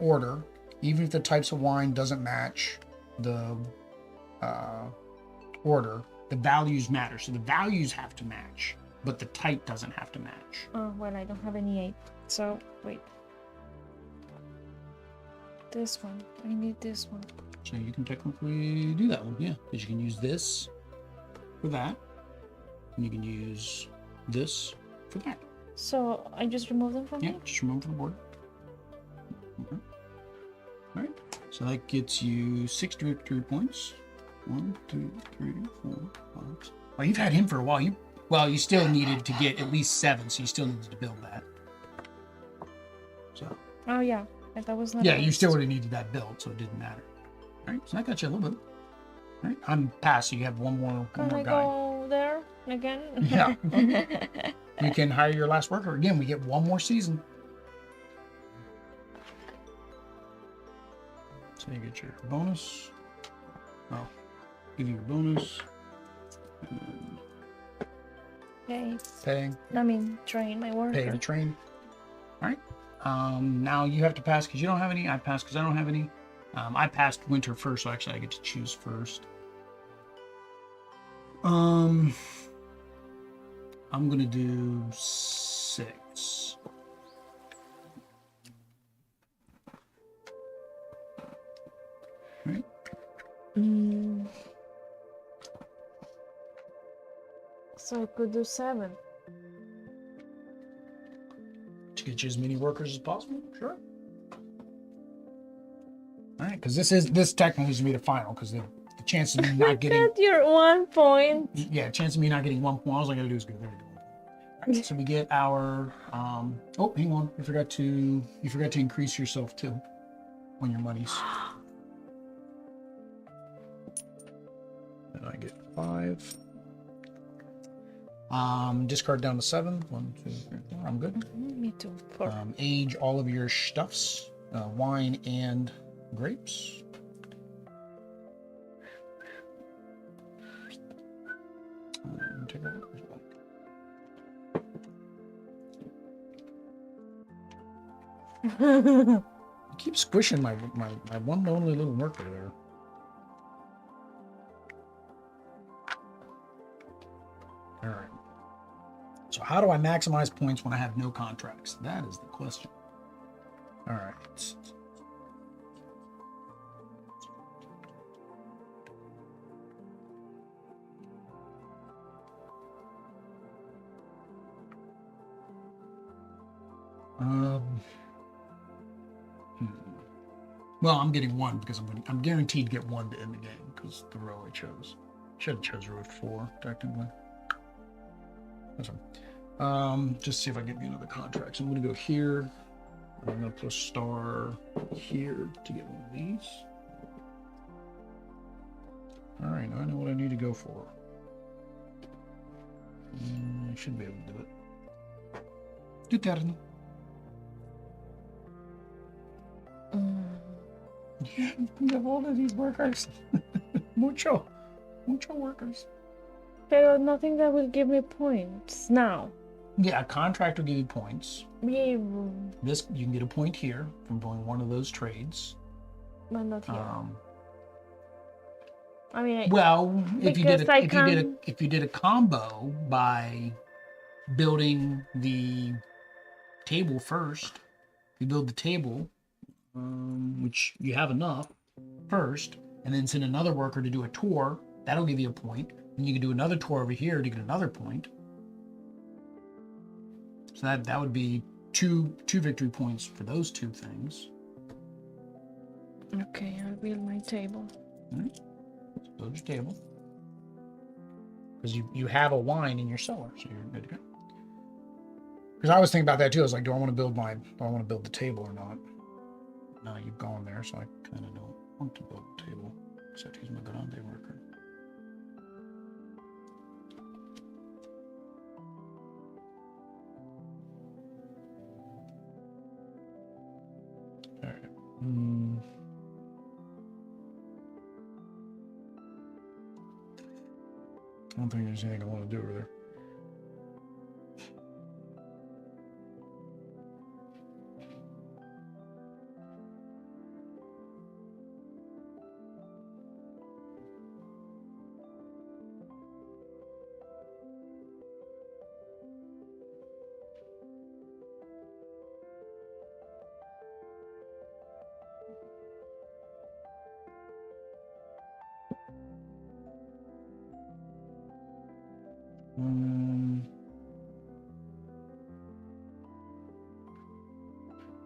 [SPEAKER 1] order, even if the types of wine doesn't match the order, the values matter. So the values have to match, but the type doesn't have to match.
[SPEAKER 2] Oh, well, I don't have any 8. So, wait. This one. I need this one.
[SPEAKER 1] So you can technically do that one, yeah. Because you can use this for that. And you can use this for that.
[SPEAKER 2] So I just remove them from here?
[SPEAKER 1] Yeah, just remove from the board. Okay. All right. So that gets you 6 victory points. 1, 2, 3, 4, 5. Well, you've had him for a while. Well, you still needed to get at least 7, so you still needed to build that. So.
[SPEAKER 2] Oh yeah, that was not.
[SPEAKER 1] Yeah, you still would have needed that build, so it didn't matter. All right, so that got you a little bit. All right, I'm past, so you have one more
[SPEAKER 2] Can I
[SPEAKER 1] guy.
[SPEAKER 2] go there again?
[SPEAKER 1] Yeah. You can hire your last worker. Again, we get one more season. So you get your bonus. Well, give you your bonus. And
[SPEAKER 2] Pay. I mean, train my worker.
[SPEAKER 1] Pay to train. All right. Now you have to pass because you don't have any. I pass because I don't have any. I passed winter first, so actually I get to choose first. I'm gonna do 6. Right.
[SPEAKER 2] So I could do 7.
[SPEAKER 1] To get you as many workers as possible. Sure. All right, because this technically is gonna be the final because the chance of me not getting.
[SPEAKER 2] At your 1 point.
[SPEAKER 1] Yeah, chance of me not getting 1 point. All I gotta do is go. There we go. All right, so we get our. Oh, hang on. You forgot to increase yourself too on your monies. And I get 5. Discard down to 7. 1, 2, 3, 4. I'm good.
[SPEAKER 2] Me too. 4.
[SPEAKER 1] Age all of your stuffs, wine and grapes. Take a look. I keep squishing my one lonely little worker there. All right. So how do I maximize points when I have no contracts? That is the question. All right. Well, I'm getting 1 because I'm guaranteed to get 1 to end the game because the row I chose. Should have chose row 4 technically. That's fine. Just see if I get me another contract. So I'm going to go here. I'm going to put a star here to get one of these. All right, now I know what I need to go for. I should be able to do it. Do that. Yeah, you have all of these workers. mucho workers.
[SPEAKER 2] But nothing that will give me points now.
[SPEAKER 1] Yeah, a contract will give you points.
[SPEAKER 2] Yeah.
[SPEAKER 1] This you can get a point here from doing one of those trades.
[SPEAKER 2] But not here. I mean,
[SPEAKER 1] well, if you did a combo by building the table first, you build the table, which you have enough first, and then send another worker to do a tour. That'll give you a point. And you can do another tour over here to get another point. So that would be two victory points for those 2 things.
[SPEAKER 2] Okay, I'll build my table.
[SPEAKER 1] All right. Build your table. Because you have a wine in your cellar, so you're good to go. Because I was thinking about that too. I was like, do I want to build the table or not? No, you've gone there, so I kind of don't want to build the table. Except he's my grande worker. All right. I don't think there's anything I want to do over there.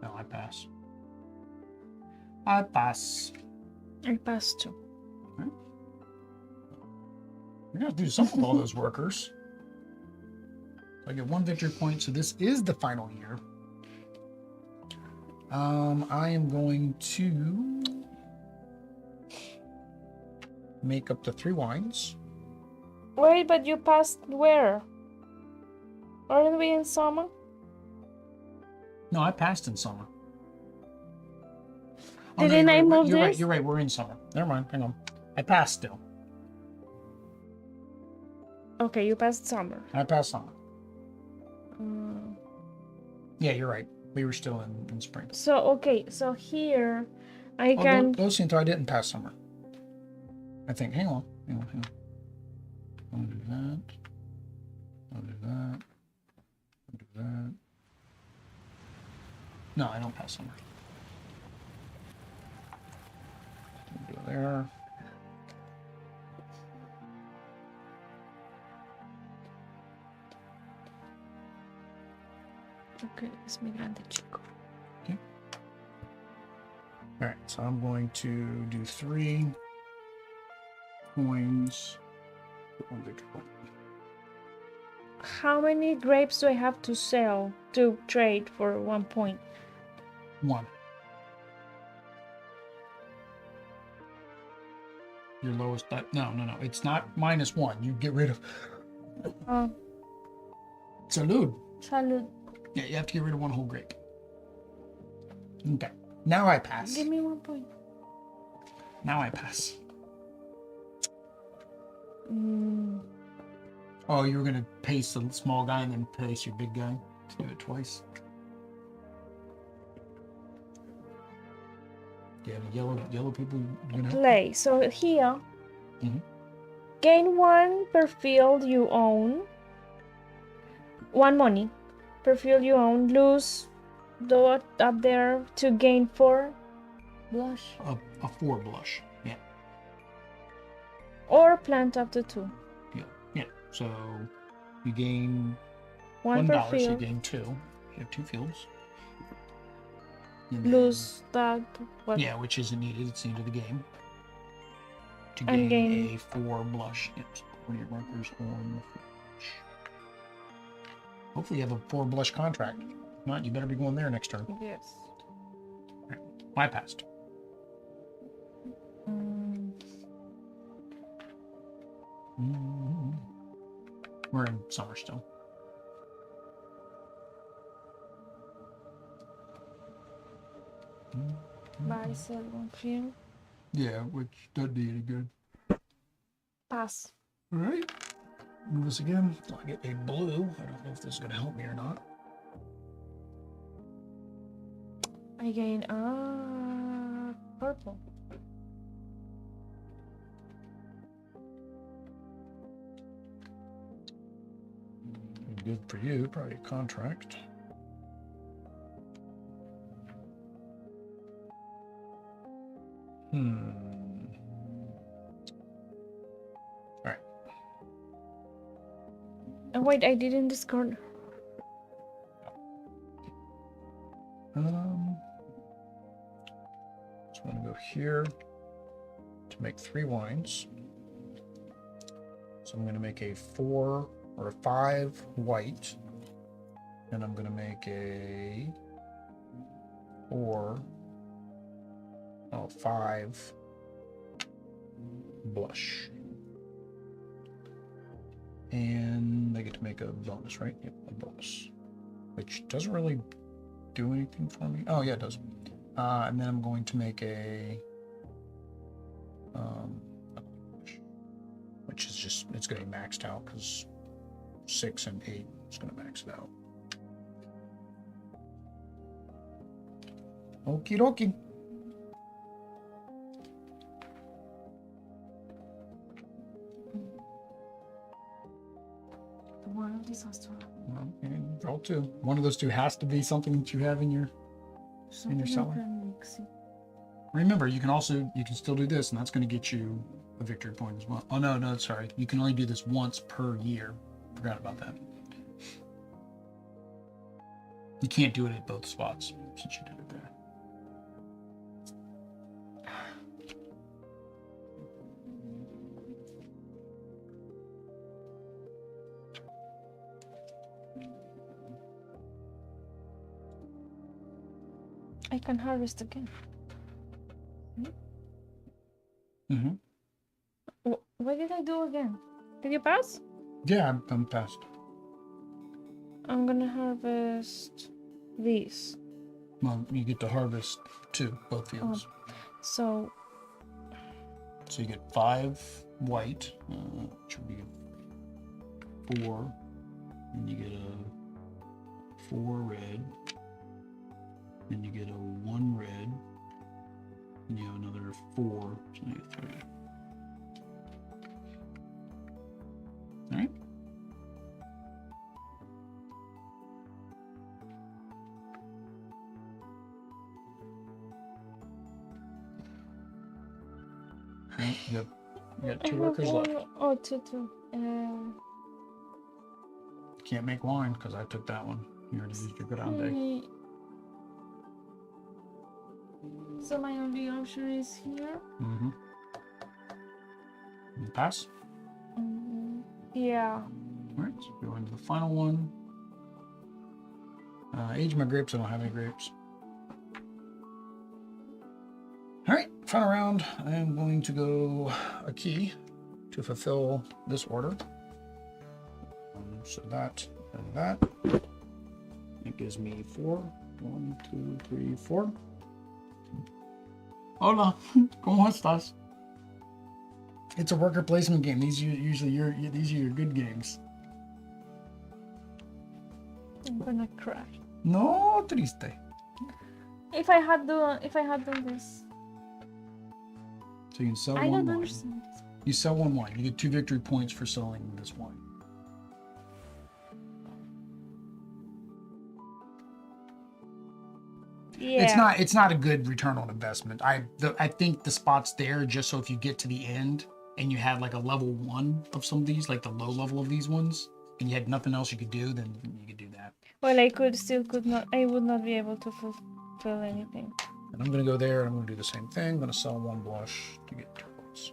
[SPEAKER 1] No, I pass. I pass.
[SPEAKER 2] I pass too.
[SPEAKER 1] Right. gonna have to do something with all those workers. So I get 1 victory point. So this is the final year. I am going to make up the 3 wines.
[SPEAKER 2] Wait, but you passed where? Aren't we in summer?
[SPEAKER 1] No, I passed in summer.
[SPEAKER 2] Didn't I move
[SPEAKER 1] you're right.
[SPEAKER 2] this?
[SPEAKER 1] You're right. We're in summer. Never mind. Hang on. I passed still.
[SPEAKER 2] Okay, you passed summer.
[SPEAKER 1] I passed summer.
[SPEAKER 2] Mm.
[SPEAKER 1] Yeah, you're right. We were still in spring.
[SPEAKER 2] So, okay, so here I can...
[SPEAKER 1] Lo siento, I didn't pass summer. I think. Hang on. Hang on. Hang on. I'll do that. I'll do that. I'll do that. No, I don't pass summer. I'll do it there.
[SPEAKER 2] Okay, es mi grande chico.
[SPEAKER 1] Okay. All right, so I'm going to do 3 coins. Put 1 victory point.
[SPEAKER 2] How many grapes do I have to sell to trade for 1 point?
[SPEAKER 1] 1. Your lowest. No. It's not -1. You get rid of. Salud.
[SPEAKER 2] Salud.
[SPEAKER 1] Yeah, you have to get rid of 1 whole grape. Okay. Now I pass.
[SPEAKER 2] Give me 1 point.
[SPEAKER 1] Now I pass.
[SPEAKER 2] Mm.
[SPEAKER 1] Oh, you were gonna pace the small guy and then pace your big guy to do it twice. Do you have any yellow people you're gonna help?
[SPEAKER 2] Play. So here,
[SPEAKER 1] Mhm.
[SPEAKER 2] gain 1 per field you own. 1 money per field you own. Lose dot up there to gain 4 blush.
[SPEAKER 1] A 4 blush. Yeah.
[SPEAKER 2] Or plant up to 2.
[SPEAKER 1] Yeah. So you gain
[SPEAKER 2] One per
[SPEAKER 1] $1, so you
[SPEAKER 2] field.
[SPEAKER 1] gain 2. You have 2 fields. And
[SPEAKER 2] Lose that. What?
[SPEAKER 1] yeah, which isn't needed. It's the end of the game. To
[SPEAKER 2] And
[SPEAKER 1] gain
[SPEAKER 2] gain-
[SPEAKER 1] a 4 blush. Yep. So 1 of your markers on the blush. Hopefully you have a 4 blush contract. If not, you better be going there next turn.
[SPEAKER 2] Yes.
[SPEAKER 1] I passed.
[SPEAKER 2] Mm.
[SPEAKER 1] We're in summer still.
[SPEAKER 2] Buy, sell 1 field.
[SPEAKER 1] Yeah, which doesn't do any good.
[SPEAKER 2] Pass.
[SPEAKER 1] All right. Move this again. So I get a blue. I don't know if this is going to help me or not.
[SPEAKER 2] I gain purple.
[SPEAKER 1] Good for you. Probably a contract. All right.
[SPEAKER 2] Oh wait, I didn't discard.
[SPEAKER 1] So I'm going to go here to make 3 wines. So I'm going to make a 4 or a 5 white. And I'm going to make a 5 blush. And I get to make a bonus, right? Yep, a bonus. Which doesn't really do anything for me. Oh, yeah, it does. And then I'm going to make a which is just, it's going to be maxed out because 6 and 8 is going to max it out. Okie dokie.
[SPEAKER 2] One of these has to
[SPEAKER 1] Well, and draw 2. One of those 2 has to be something that you have in your cellar. Remember, you can still do this, and that's going to get you a victory point as well. Oh, no, sorry. You can only do this once per year. Forgot about that. You can't do it at both spots since you did it there.
[SPEAKER 2] I can harvest again.
[SPEAKER 1] Mm-hmm.
[SPEAKER 2] What did I do again? Did you pass?
[SPEAKER 1] Yeah, I'm past.
[SPEAKER 2] I'm gonna harvest these.
[SPEAKER 1] Well, you get to harvest 2, both fields.
[SPEAKER 2] So
[SPEAKER 1] So you get 5 white, which would be 4, and you get a 4 red, and you get a 1 red, and you have another 4, so you get 3. All right. Okay, you got 2 workers left.
[SPEAKER 2] Oh, two.
[SPEAKER 1] Can't make wine because I took that one. You already used your grande.
[SPEAKER 2] So my only option is here.
[SPEAKER 1] Mm-hmm. Pass.
[SPEAKER 2] Yeah.
[SPEAKER 1] All right, so go into the final one. Age my grapes. I don't have any grapes. All right, final round. I am going to go a key to fulfill this order. So that and that. It gives me 4. 1, 2, 3, 4. Hola, ¿cómo estás? It's a worker placement game. These are usually these are your good games.
[SPEAKER 2] I'm gonna cry.
[SPEAKER 1] No triste.
[SPEAKER 2] If I had done this.
[SPEAKER 1] So you can sell
[SPEAKER 2] I
[SPEAKER 1] one
[SPEAKER 2] don't
[SPEAKER 1] wine.
[SPEAKER 2] understand.
[SPEAKER 1] You sell 1 wine. You get 2 victory points for selling this wine.
[SPEAKER 2] Yeah.
[SPEAKER 1] It's not a good return on investment. I think the spot's there just so if you get to the end and you had like a level 1 of some of these, like the low level of these ones, and you had nothing else you could do, then you could do that.
[SPEAKER 2] Well, I would not be able to fulfill anything.
[SPEAKER 1] And I'm gonna go there and I'm gonna do the same thing. I'm gonna sell 1 blush to get 2 points.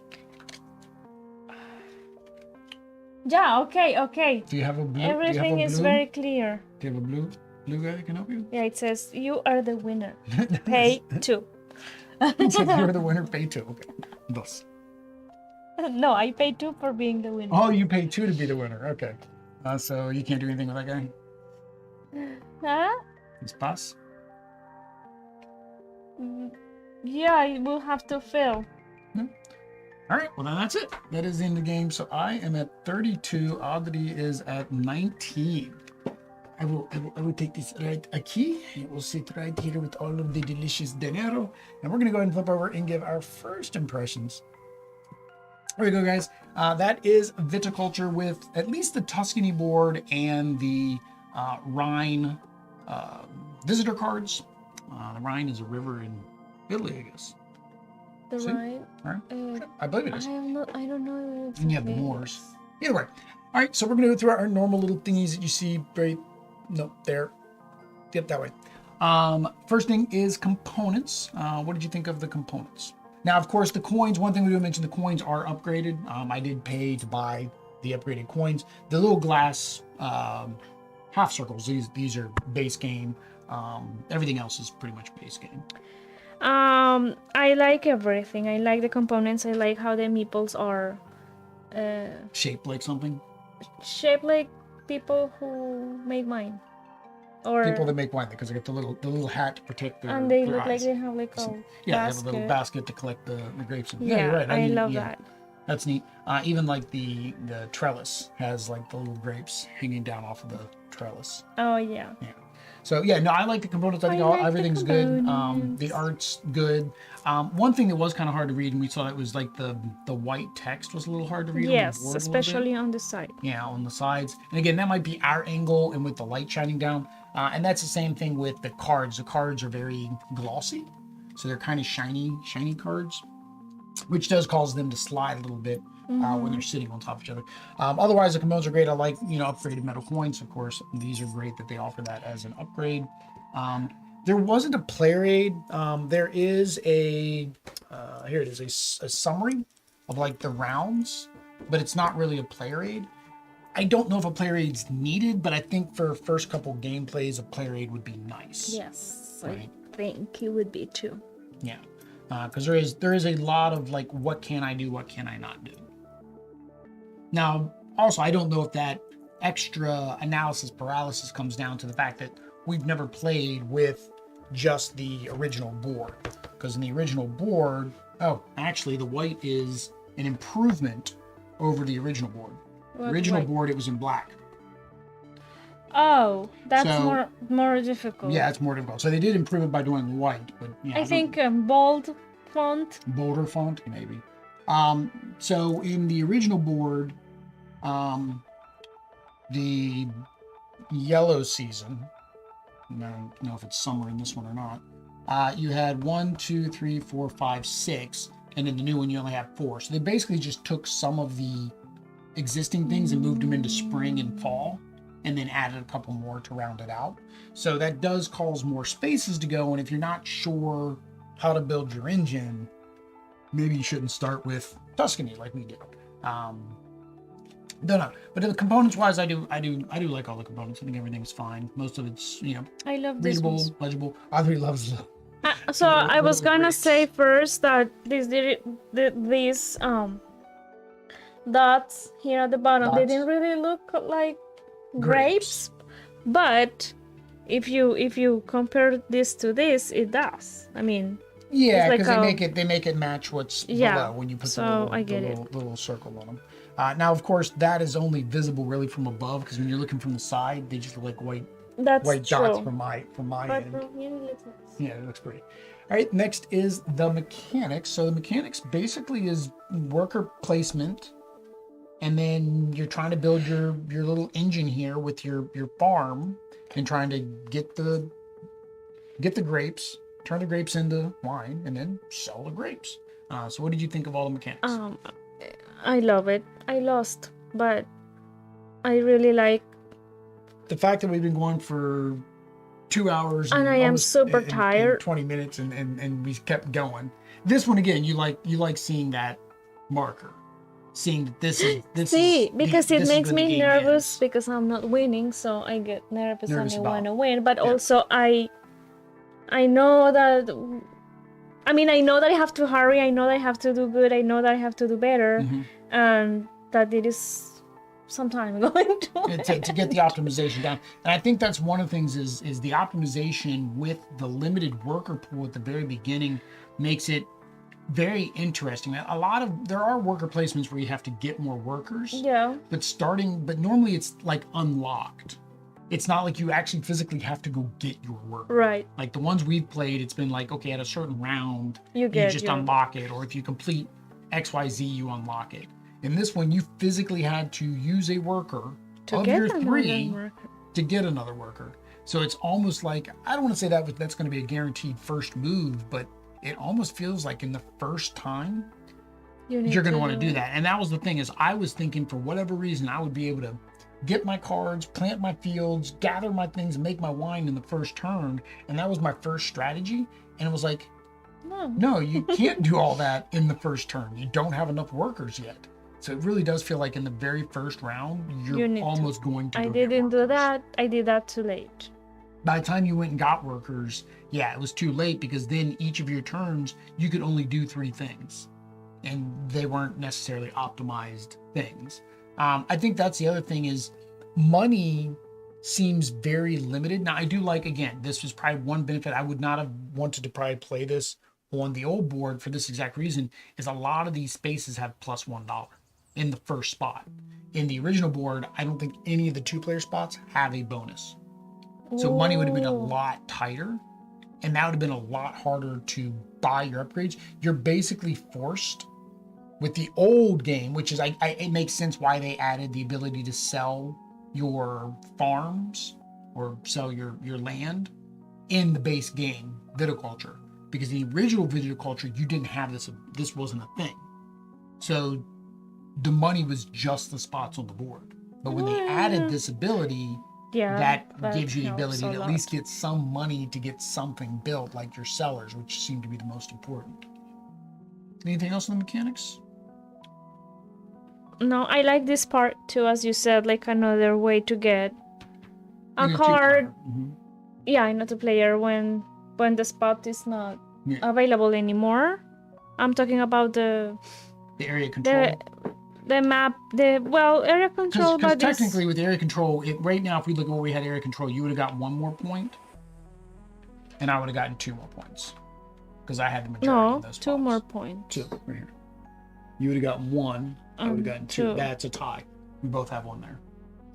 [SPEAKER 2] Yeah, okay.
[SPEAKER 1] Do you have a blue?
[SPEAKER 2] Everything is very clear.
[SPEAKER 1] Do you have a blue guy that can help you?
[SPEAKER 2] Yeah, it says you are the winner. Pay 2.
[SPEAKER 1] It said you're the winner, pay 2. Okay. Dos.
[SPEAKER 2] No, I paid 2 for being the winner.
[SPEAKER 1] Oh, you paid 2 to be the winner. Okay. So you can't do anything with that guy?
[SPEAKER 2] Huh?
[SPEAKER 1] It's pass?
[SPEAKER 2] Yeah, I will have to fill.
[SPEAKER 1] All right, well, then that's it. That is the end of the game. So I am at 32. Audrey is at 19. I will take this right aquí. It will sit right here with all of the delicious dinero. And we're going to go ahead and flip over and give our first impressions. There we go, guys. That is Viticulture with at least the Tuscany board and the Rhine visitor cards. The Rhine is a river in Italy, I guess.
[SPEAKER 2] The
[SPEAKER 1] See?
[SPEAKER 2] Rhine?
[SPEAKER 1] Right? I believe it is.
[SPEAKER 2] I don't know.
[SPEAKER 1] And you have the Moors. Either way. All right, so we're going to go through our normal little thingies that you see right, no, there. Yep, that way. First thing is components. What did you think of the components? Now, of course, the coins, one thing we do mention, the coins are upgraded. I did pay to buy the upgraded coins. The little glass half circles, these are base game. Everything else is pretty much base game.
[SPEAKER 2] I like everything. I like the components. I like how the meeples are
[SPEAKER 1] Shaped like something?
[SPEAKER 2] shaped like people who make wine. Or
[SPEAKER 1] People that make wine, because they get the little hat to protect their
[SPEAKER 2] and they
[SPEAKER 1] their
[SPEAKER 2] look like
[SPEAKER 1] eyes.
[SPEAKER 2] they have like a
[SPEAKER 1] Yeah, they have a
[SPEAKER 2] basket.
[SPEAKER 1] little basket to collect the grapes in.
[SPEAKER 2] Yeah,
[SPEAKER 1] You're right.
[SPEAKER 2] I
[SPEAKER 1] mean,
[SPEAKER 2] love
[SPEAKER 1] yeah,
[SPEAKER 2] that.
[SPEAKER 1] That's neat. Even like the trellis has like the little grapes hanging down off of the trellis.
[SPEAKER 2] Oh yeah.
[SPEAKER 1] Yeah. So yeah, no, I like the components. I think
[SPEAKER 2] I like the
[SPEAKER 1] everything's good.
[SPEAKER 2] components.
[SPEAKER 1] The art's good. One thing that was kind of hard to read, and we saw it was like the white text was a little hard to read. On the
[SPEAKER 2] Yes,
[SPEAKER 1] board a little bit.
[SPEAKER 2] especially on the side.
[SPEAKER 1] Yeah, on the sides. And again, that might be our angle and with the light shining down. And that's the same thing with the cards. The cards are very glossy. So they're kind of shiny cards, which does cause them to slide a little bit when they're sitting on top of each other. Otherwise, the components are great. I like, upgraded metal coins, of course. These are great that they offer that as an upgrade. There wasn't a player aid. There is here it is, a summary of like the rounds, but it's not really a player aid. I don't know if a player aid's needed, but I think for first couple gameplays, a player aid would be nice.
[SPEAKER 2] Yes.
[SPEAKER 1] Right.
[SPEAKER 2] think it would be 2.
[SPEAKER 1] Yeah, because there is a lot of like, what can I do, what can I not do. Now, also, I don't know if that extra analysis paralysis comes down to the fact that we've never played with just the original board. Because in the original board, oh, actually, the white is an improvement over the original board. The original board, it was in black.
[SPEAKER 2] Oh, that's
[SPEAKER 1] So-
[SPEAKER 2] more difficult.
[SPEAKER 1] Yeah, it's more difficult. So they did improve it by doing white, but yeah,
[SPEAKER 2] I think bold font.
[SPEAKER 1] bolder font maybe. So in the original board, the yellow season, I don't know if it's summer in this one or not, you had 1, 2, 3, 4, 5, 6, and in the new one you only have 4. So they basically just took some of the existing things and moved them into spring and fall, and then added a couple more to round it out. So that does cause more spaces to go, and if you're not sure how to build your engine, maybe you shouldn't start with Tuscany like we did. Don't know, but the components wise, I do like all the components. I think everything's fine. Most of it's
[SPEAKER 2] I love this
[SPEAKER 1] readable,
[SPEAKER 2] one.
[SPEAKER 1] legible. Audrey loves.
[SPEAKER 2] So I was
[SPEAKER 1] little
[SPEAKER 2] gonna
[SPEAKER 1] grapes.
[SPEAKER 2] say first that these dots here at the bottom, they
[SPEAKER 1] Dots.
[SPEAKER 2] didn't really look like grapes, but if you compare this to this, it does. I mean,
[SPEAKER 1] Yeah,
[SPEAKER 2] like
[SPEAKER 1] because
[SPEAKER 2] a-
[SPEAKER 1] they make it match what's
[SPEAKER 2] Yeah,
[SPEAKER 1] below when you put
[SPEAKER 2] so
[SPEAKER 1] the little,
[SPEAKER 2] I get
[SPEAKER 1] little circle on them. Now, of course, that is only visible really from above, because when you're looking from the side, they just look like white
[SPEAKER 2] that's
[SPEAKER 1] dots
[SPEAKER 2] true.
[SPEAKER 1] from my
[SPEAKER 2] But
[SPEAKER 1] end.
[SPEAKER 2] from here, it looks nice.
[SPEAKER 1] Yeah, it looks pretty. All right, next is the mechanics. So the mechanics basically is worker placement, and then you're trying to build your little engine here with your farm, and trying to get the grapes, turn the grapes into wine, and then sell the grapes. So what did you think of all the mechanics?
[SPEAKER 2] I love it. I lost, but I really like.
[SPEAKER 1] The fact that we've been going for 2 hours
[SPEAKER 2] And I am
[SPEAKER 1] almost
[SPEAKER 2] super
[SPEAKER 1] and
[SPEAKER 2] tired.
[SPEAKER 1] 20 minutes and we kept going. This one again, you like seeing that marker, seeing that this is
[SPEAKER 2] Because
[SPEAKER 1] this
[SPEAKER 2] it
[SPEAKER 1] is
[SPEAKER 2] makes
[SPEAKER 1] where the
[SPEAKER 2] me
[SPEAKER 1] game
[SPEAKER 2] nervous
[SPEAKER 1] ends.
[SPEAKER 2] because I'm not winning, so I get nervous and
[SPEAKER 1] Nervous
[SPEAKER 2] I
[SPEAKER 1] about-
[SPEAKER 2] want to win. But
[SPEAKER 1] yeah.
[SPEAKER 2] also I know that. I mean, I know that I have to hurry. I know that I have to do good. I know that I have to do better,
[SPEAKER 1] Mhm.
[SPEAKER 2] and that it is some time going
[SPEAKER 1] to get the optimization down. And I think that's one of the things is the optimization with the limited worker pool at the very beginning makes it very interesting. There are worker placements where you have to get more workers,
[SPEAKER 2] Yeah.
[SPEAKER 1] but normally it's like unlocked. It's not like you actually physically have to go get your worker.
[SPEAKER 2] Right.
[SPEAKER 1] Like the ones we've played, it's been like, okay, at a certain round,
[SPEAKER 2] You
[SPEAKER 1] you
[SPEAKER 2] get
[SPEAKER 1] just
[SPEAKER 2] your-
[SPEAKER 1] unlock it, or if you complete XYZ, you unlock it. In this one, you physically had to use a worker
[SPEAKER 2] To
[SPEAKER 1] of
[SPEAKER 2] get
[SPEAKER 1] your
[SPEAKER 2] another
[SPEAKER 1] 3
[SPEAKER 2] worker.
[SPEAKER 1] to get another worker. So it's almost like, I don't want to say that's going to be a guaranteed first move, but it almost feels like in the first time,
[SPEAKER 2] You need
[SPEAKER 1] you're going to want to
[SPEAKER 2] do
[SPEAKER 1] do
[SPEAKER 2] it.
[SPEAKER 1] that. And that was the thing, is I was thinking for whatever reason, I would be able to get my cards, plant my fields, gather my things, and make my wine in the first turn. And that was my first strategy. And it was like, no, you can't do all that in the first turn. You don't have enough workers yet. So it really does feel like in the very first round,
[SPEAKER 2] You
[SPEAKER 1] you're
[SPEAKER 2] need to.
[SPEAKER 1] almost going to
[SPEAKER 2] I
[SPEAKER 1] go get
[SPEAKER 2] didn't do
[SPEAKER 1] workers.
[SPEAKER 2] that. I did that too late.
[SPEAKER 1] By the time you went and got workers, yeah, it was too late, because then each of your turns, you could only do 3 things. And they weren't necessarily optimized things. I think that's the other thing, is money seems very limited. Now, I do like, again, this was probably one benefit. I would not have wanted to probably play this on the old board for this exact reason, is a lot of these spaces have plus $1 in the first spot. In the original board, I don't think any of the 2-player spots have a bonus. So money would have been a
[SPEAKER 2] Ooh.
[SPEAKER 1] lot tighter, and that would have been a lot harder to buy your upgrades. You're basically forced with the old game, which is, it makes sense why they added the ability to sell your farms or sell your land in the base game, Viticulture. Because in the original Viticulture, you didn't have this wasn't a thing. So the money was just the spots on the board. But when they added this ability,
[SPEAKER 2] Yeah.
[SPEAKER 1] that gives you the
[SPEAKER 2] helps
[SPEAKER 1] ability
[SPEAKER 2] a
[SPEAKER 1] to at
[SPEAKER 2] lot.
[SPEAKER 1] least get some money to get something built, like your cellars, which seem to be the most important. Anything else on the mechanics?
[SPEAKER 2] No, I like this part too, as you said, like another way to get a
[SPEAKER 1] In
[SPEAKER 2] card.
[SPEAKER 1] Mhm.
[SPEAKER 2] Yeah, not a player when when the spot is not
[SPEAKER 1] Yeah.
[SPEAKER 2] available anymore. I'm talking about the
[SPEAKER 1] area control.
[SPEAKER 2] the map, area control,
[SPEAKER 1] Because
[SPEAKER 2] but
[SPEAKER 1] technically with area control, right now, if we look at where we had area control, you would have got 1 more point, and I would have gotten 2 more points, because I had the majority of those spots.
[SPEAKER 2] 2 more points.
[SPEAKER 1] 2, right here. You would have gotten 1, I would have gotten 2.
[SPEAKER 2] 2.
[SPEAKER 1] That's a tie. We both have 1 there.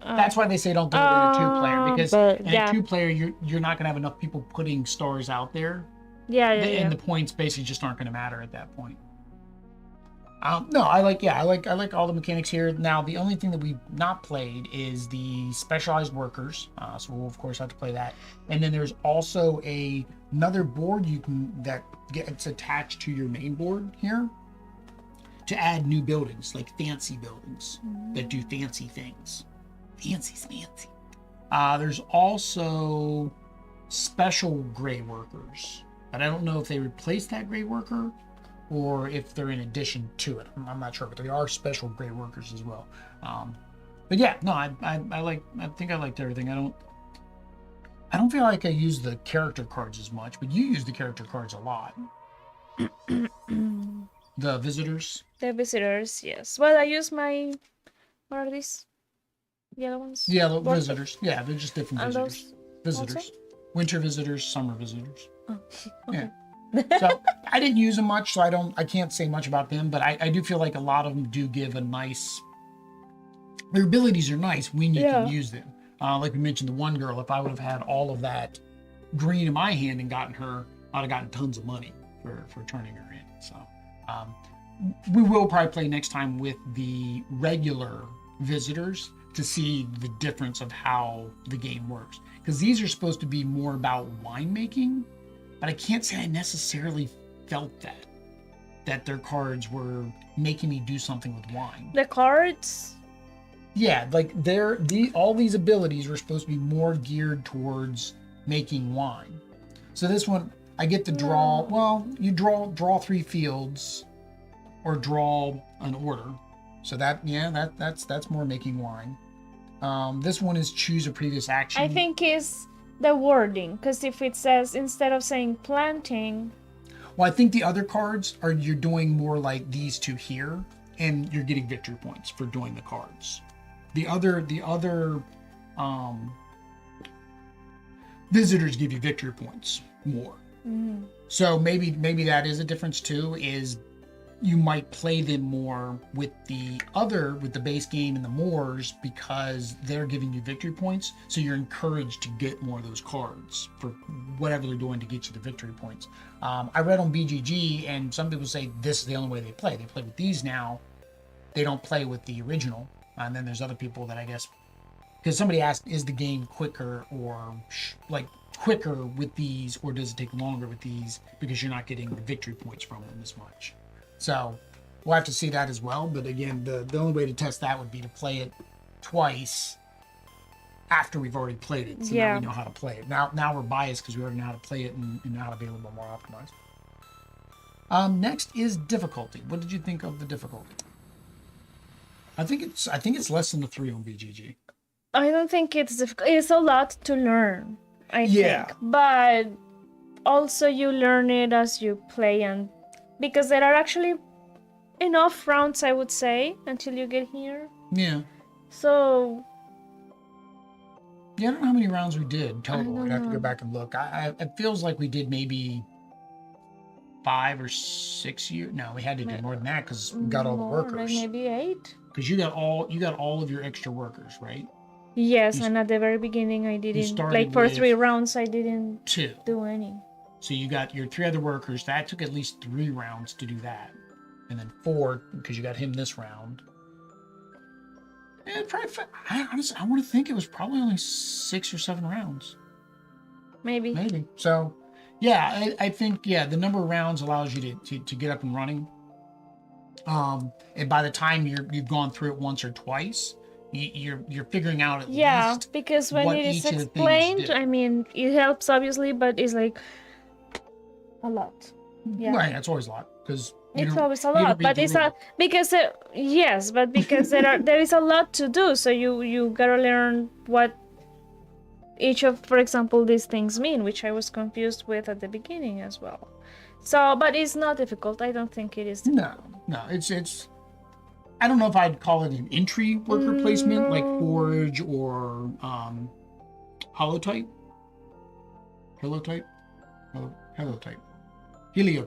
[SPEAKER 1] That's why they say don't do it in a 2-player, because in a 2-player, you're not going to have enough people putting stars out there. And the points basically just aren't going to matter at that point. No, I like all the mechanics here. Now, the only thing that we've not played is the specialized workers. So we'll of course have to play that. And then there's also another board that gets attached to your main board here to add new buildings, like fancy buildings that do fancy things. Fancy. There's also special gray workers, but I don't know if they replace that gray worker or if they're in addition to it. I'm not sure, but there are special gray workers as well. But yeah, no, I think I liked everything. I don't feel like I use the character cards as much, but you use the character cards a lot. The visitors.
[SPEAKER 2] The visitors, yes. Well, I use what are these? Yellow ones?
[SPEAKER 1] Yeah, the visitors. Yeah, they're just different
[SPEAKER 2] And
[SPEAKER 1] visitors. Visitors.
[SPEAKER 2] also?
[SPEAKER 1] Winter visitors, summer visitors.
[SPEAKER 2] Oh, okay.
[SPEAKER 1] Yeah. So I didn't use them much, so I can't say much about them, but I do feel like a lot of them do give a nice, their abilities are nice when you can use them. Like we mentioned, the one girl, if I would have had all of that green in my hand and gotten her, I'd have gotten tons of money for turning her in. So we will probably play next time with the regular visitors to see the difference of how the game works. Because these are supposed to be more about winemaking, but I can't say I necessarily felt that their cards were making me do something with wine.
[SPEAKER 2] The cards?
[SPEAKER 1] Yeah, like all these abilities were supposed to be more geared towards making wine. So this one, I get to draw. Well, you draw 3 fields, or draw an order. So that's more making wine. This one is choose a previous action.
[SPEAKER 2] I think is the wording, because if it says instead of saying planting.
[SPEAKER 1] Well, I think the other cards you're doing more like these 2 here, and you're getting victory points for doing the cards. The other visitors give you victory points more.
[SPEAKER 2] Mm-hmm.
[SPEAKER 1] So maybe that is a difference too, is you might play them more with the base game and the Moors, because they're giving you victory points. So you're encouraged to get more of those cards for whatever they're doing to get you the victory points. I read on BGG, and some people say this is the only way they play. They play with these now. They don't play with the original. And then there's other people that I guess, because somebody asked, is the game quicker or quicker with these, or does it take longer with these because you're not getting the victory points from them as much? So we'll have to see that as well. But again, the only way to test that would be to play it twice after we've already played it. So now we know how to play it. Now we're biased because we already know how to play it and know how to be a little bit more optimized. Next is difficulty. What did you think of the difficulty? I think it's less than the 3 on BGG.
[SPEAKER 2] I don't think it's difficult. It's a lot to learn, I think. But also you learn it as you play, and because there are actually enough rounds, I would say, until you get here.
[SPEAKER 1] Yeah.
[SPEAKER 2] So.
[SPEAKER 1] Yeah, I don't know how many rounds we did total. I'd have to go back and look. It feels like we did maybe 5 or 6 years. No, we had to do more than that because we got all the workers.
[SPEAKER 2] Like maybe 8.
[SPEAKER 1] Because you got all of your extra workers, right?
[SPEAKER 2] Yes, and at the very beginning I didn't, like for 3 rounds I didn't
[SPEAKER 1] 2
[SPEAKER 2] do any.
[SPEAKER 1] So you got your 3 other workers. That took at least 3 rounds to do that. And then 4, because you got him this round. And probably, honestly, I want to think it was probably only 6 or 7 rounds. Maybe. So, yeah, I think, the number of rounds allows you to get up and running. And by the time you've gone through it once or twice, you're figuring out at least
[SPEAKER 2] because when it is explained, I mean, it helps obviously, but it's like a lot. Yeah,
[SPEAKER 1] right. It's always a lot because
[SPEAKER 2] it's always a lot, but it's not because because there is a lot to do. So you gotta learn what each of, for example, these things mean, which I was confused with at the beginning as well. So, but it's not difficult. I don't think it is difficult.
[SPEAKER 1] No, it's. I don't know if I'd call it an entry worker placement like forage or holotype. Heliotype.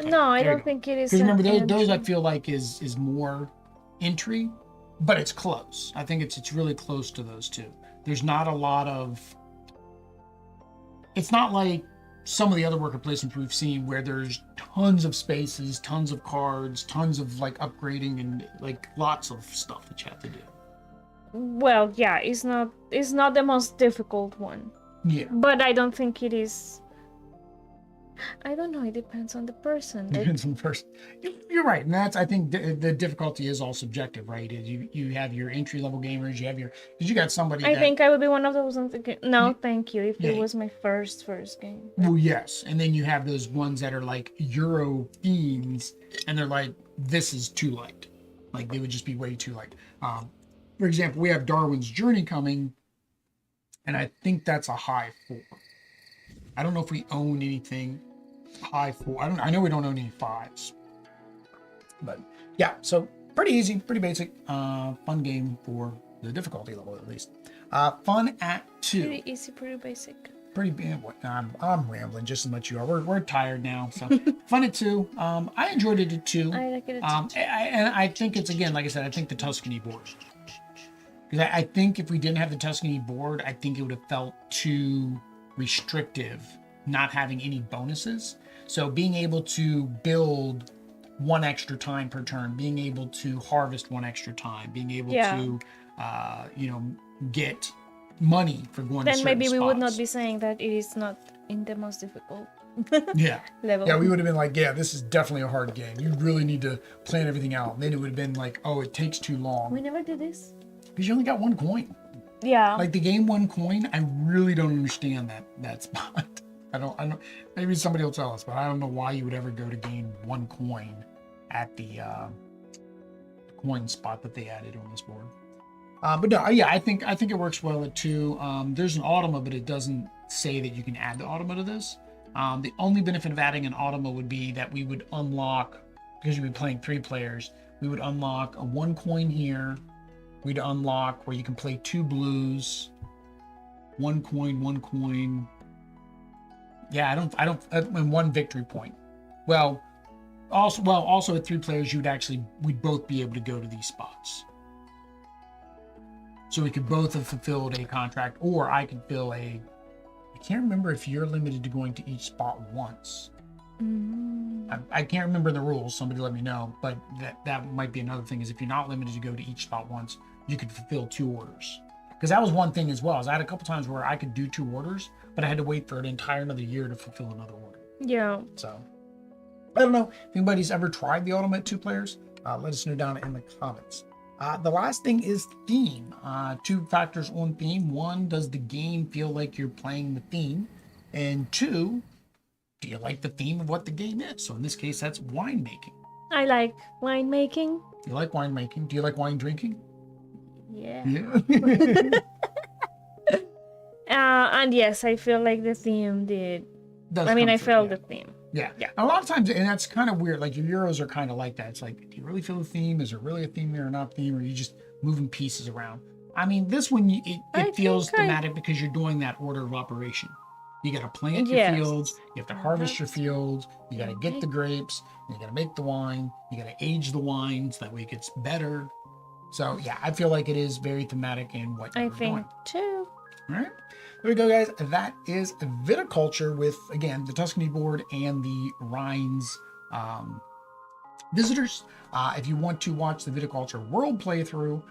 [SPEAKER 2] No, I don't think it is.
[SPEAKER 1] Because remember, those I feel like is more entry, but it's close. I think it's really close to those two. There's not a lot of. It's not like some of the other worker placements we've seen where there's tons of spaces, tons of cards, tons of like upgrading and like lots of stuff that you have to do.
[SPEAKER 2] Well, yeah, it's not the most difficult one.
[SPEAKER 1] Yeah.
[SPEAKER 2] But I don't think it is. I don't know. It depends on the person.
[SPEAKER 1] Depends on the person. You're right, and that's I think the difficulty is all subjective, right? You have your entry level gamers, you have your because you got somebody.
[SPEAKER 2] I think I would be one of those. No, thank you. If it was my first game.
[SPEAKER 1] Well, yes, and then you have those ones that are like Euro themes, and they're like, this is too light. Like they would just be way too light. For example, we have Darwin's Journey coming, and I think that's a high 4. I don't know if we own anything high 4. I know we don't own any 5s. But yeah, so pretty easy, pretty basic, fun game for the difficulty level at least. Fun at 2.
[SPEAKER 2] Pretty easy, pretty basic.
[SPEAKER 1] Pretty bad. I'm rambling just as much as you are. We're tired now, so fun at 2. I enjoyed it at 2.
[SPEAKER 2] I like it
[SPEAKER 1] at 2. And I think it's again, like I said, I think the Tuscany board. Because I think if we didn't have the Tuscany board, I think it would have felt too restrictive, not having any bonuses. So being able to build 1 extra time per turn, being able to harvest 1 extra time, being able to, get money for going to certain
[SPEAKER 2] maybe we
[SPEAKER 1] spots.
[SPEAKER 2] would not be saying that it is not in the most difficult level.
[SPEAKER 1] Yeah, we would have been like, yeah, this is definitely a hard game. You really need to plan everything out. And then it would have been like, oh, it takes too long.
[SPEAKER 2] We never did this.
[SPEAKER 1] Because you only got 1 coin.
[SPEAKER 2] Yeah.
[SPEAKER 1] Like the game 1 coin, I really don't understand that spot. I don't. Maybe somebody will tell us, but I don't know why you would ever go to gain 1 coin at the coin spot that they added on this board. But no, yeah, I think it works well at 2. There's an automa, but it doesn't say that you can add the automa to this. The only benefit of adding an automa would be that we would unlock, because you'd be playing 3 players, we would unlock a 1 coin here. We'd unlock where you can play 2 blues, 1 coin, 1 coin. Yeah, I don't, and 1 victory point. Also at 3 players, we'd both be able to go to these spots. So we could both have fulfilled a contract, or I could fill I can't remember if you're limited to going to each spot once. I can't remember the rules. Somebody let me know. But that might be another thing, is if you're not limited to go to each spot once, you could fulfill 2 orders. Because that was one thing as well. Is I had a couple times where I could do 2 orders, but I had to wait for an entire another year to fulfill another order.
[SPEAKER 2] Yeah.
[SPEAKER 1] So I don't know if anybody's ever tried the Ultimate 2 players. Let us know down in the comments. The last thing is theme. 2 factors on theme. 1, does the game feel like you're playing the theme? And 2, do you like the theme of what the game is? So in this case, that's winemaking.
[SPEAKER 2] I like winemaking.
[SPEAKER 1] You like winemaking? Do you like wine drinking?
[SPEAKER 2] Yeah.
[SPEAKER 1] Yeah.
[SPEAKER 2] And yes, I feel like the theme did. I felt the theme.
[SPEAKER 1] Yeah. A lot of times, and that's kind of weird. Like your Euros are kind of like that. It's like, do you really feel the theme? Is there really a theme there or not theme? Or are you just moving pieces around? I mean, this one, it feels thematic because you're doing that order of operation. You got to plant your fields. You have to harvest your fields. You got to get the grapes. You got to make the wine. You got to age the wine so that way it gets better. So yeah, I feel like it is very thematic in what you're doing.
[SPEAKER 2] I think too.
[SPEAKER 1] All right. There we go, guys. That is Viticulture with, again, the Tuscany board and the Rhine's visitors. If you want to watch the Viticulture World playthrough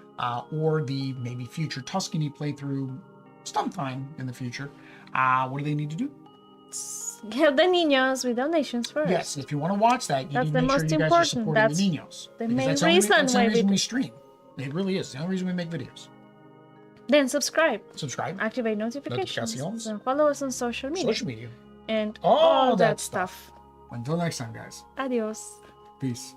[SPEAKER 1] or the maybe future Tuscany playthrough sometime in the future, what do they need to do?
[SPEAKER 2] Help the niños with donations first.
[SPEAKER 1] Yes, if you want to watch that, you
[SPEAKER 2] that's
[SPEAKER 1] need
[SPEAKER 2] the
[SPEAKER 1] to make
[SPEAKER 2] most
[SPEAKER 1] sure you guys
[SPEAKER 2] important.
[SPEAKER 1] are supporting
[SPEAKER 2] That's
[SPEAKER 1] the niños.
[SPEAKER 2] The main
[SPEAKER 1] that's
[SPEAKER 2] reason
[SPEAKER 1] the only reason
[SPEAKER 2] we
[SPEAKER 1] we stream. It really is. The only reason we make videos.
[SPEAKER 2] Then subscribe.
[SPEAKER 1] Activate
[SPEAKER 2] Activate notifications.
[SPEAKER 1] notifications.
[SPEAKER 2] And follow us on social media. And
[SPEAKER 1] all
[SPEAKER 2] all
[SPEAKER 1] that
[SPEAKER 2] that stuff.
[SPEAKER 1] Until next time, guys.
[SPEAKER 2] Adios.
[SPEAKER 1] Peace.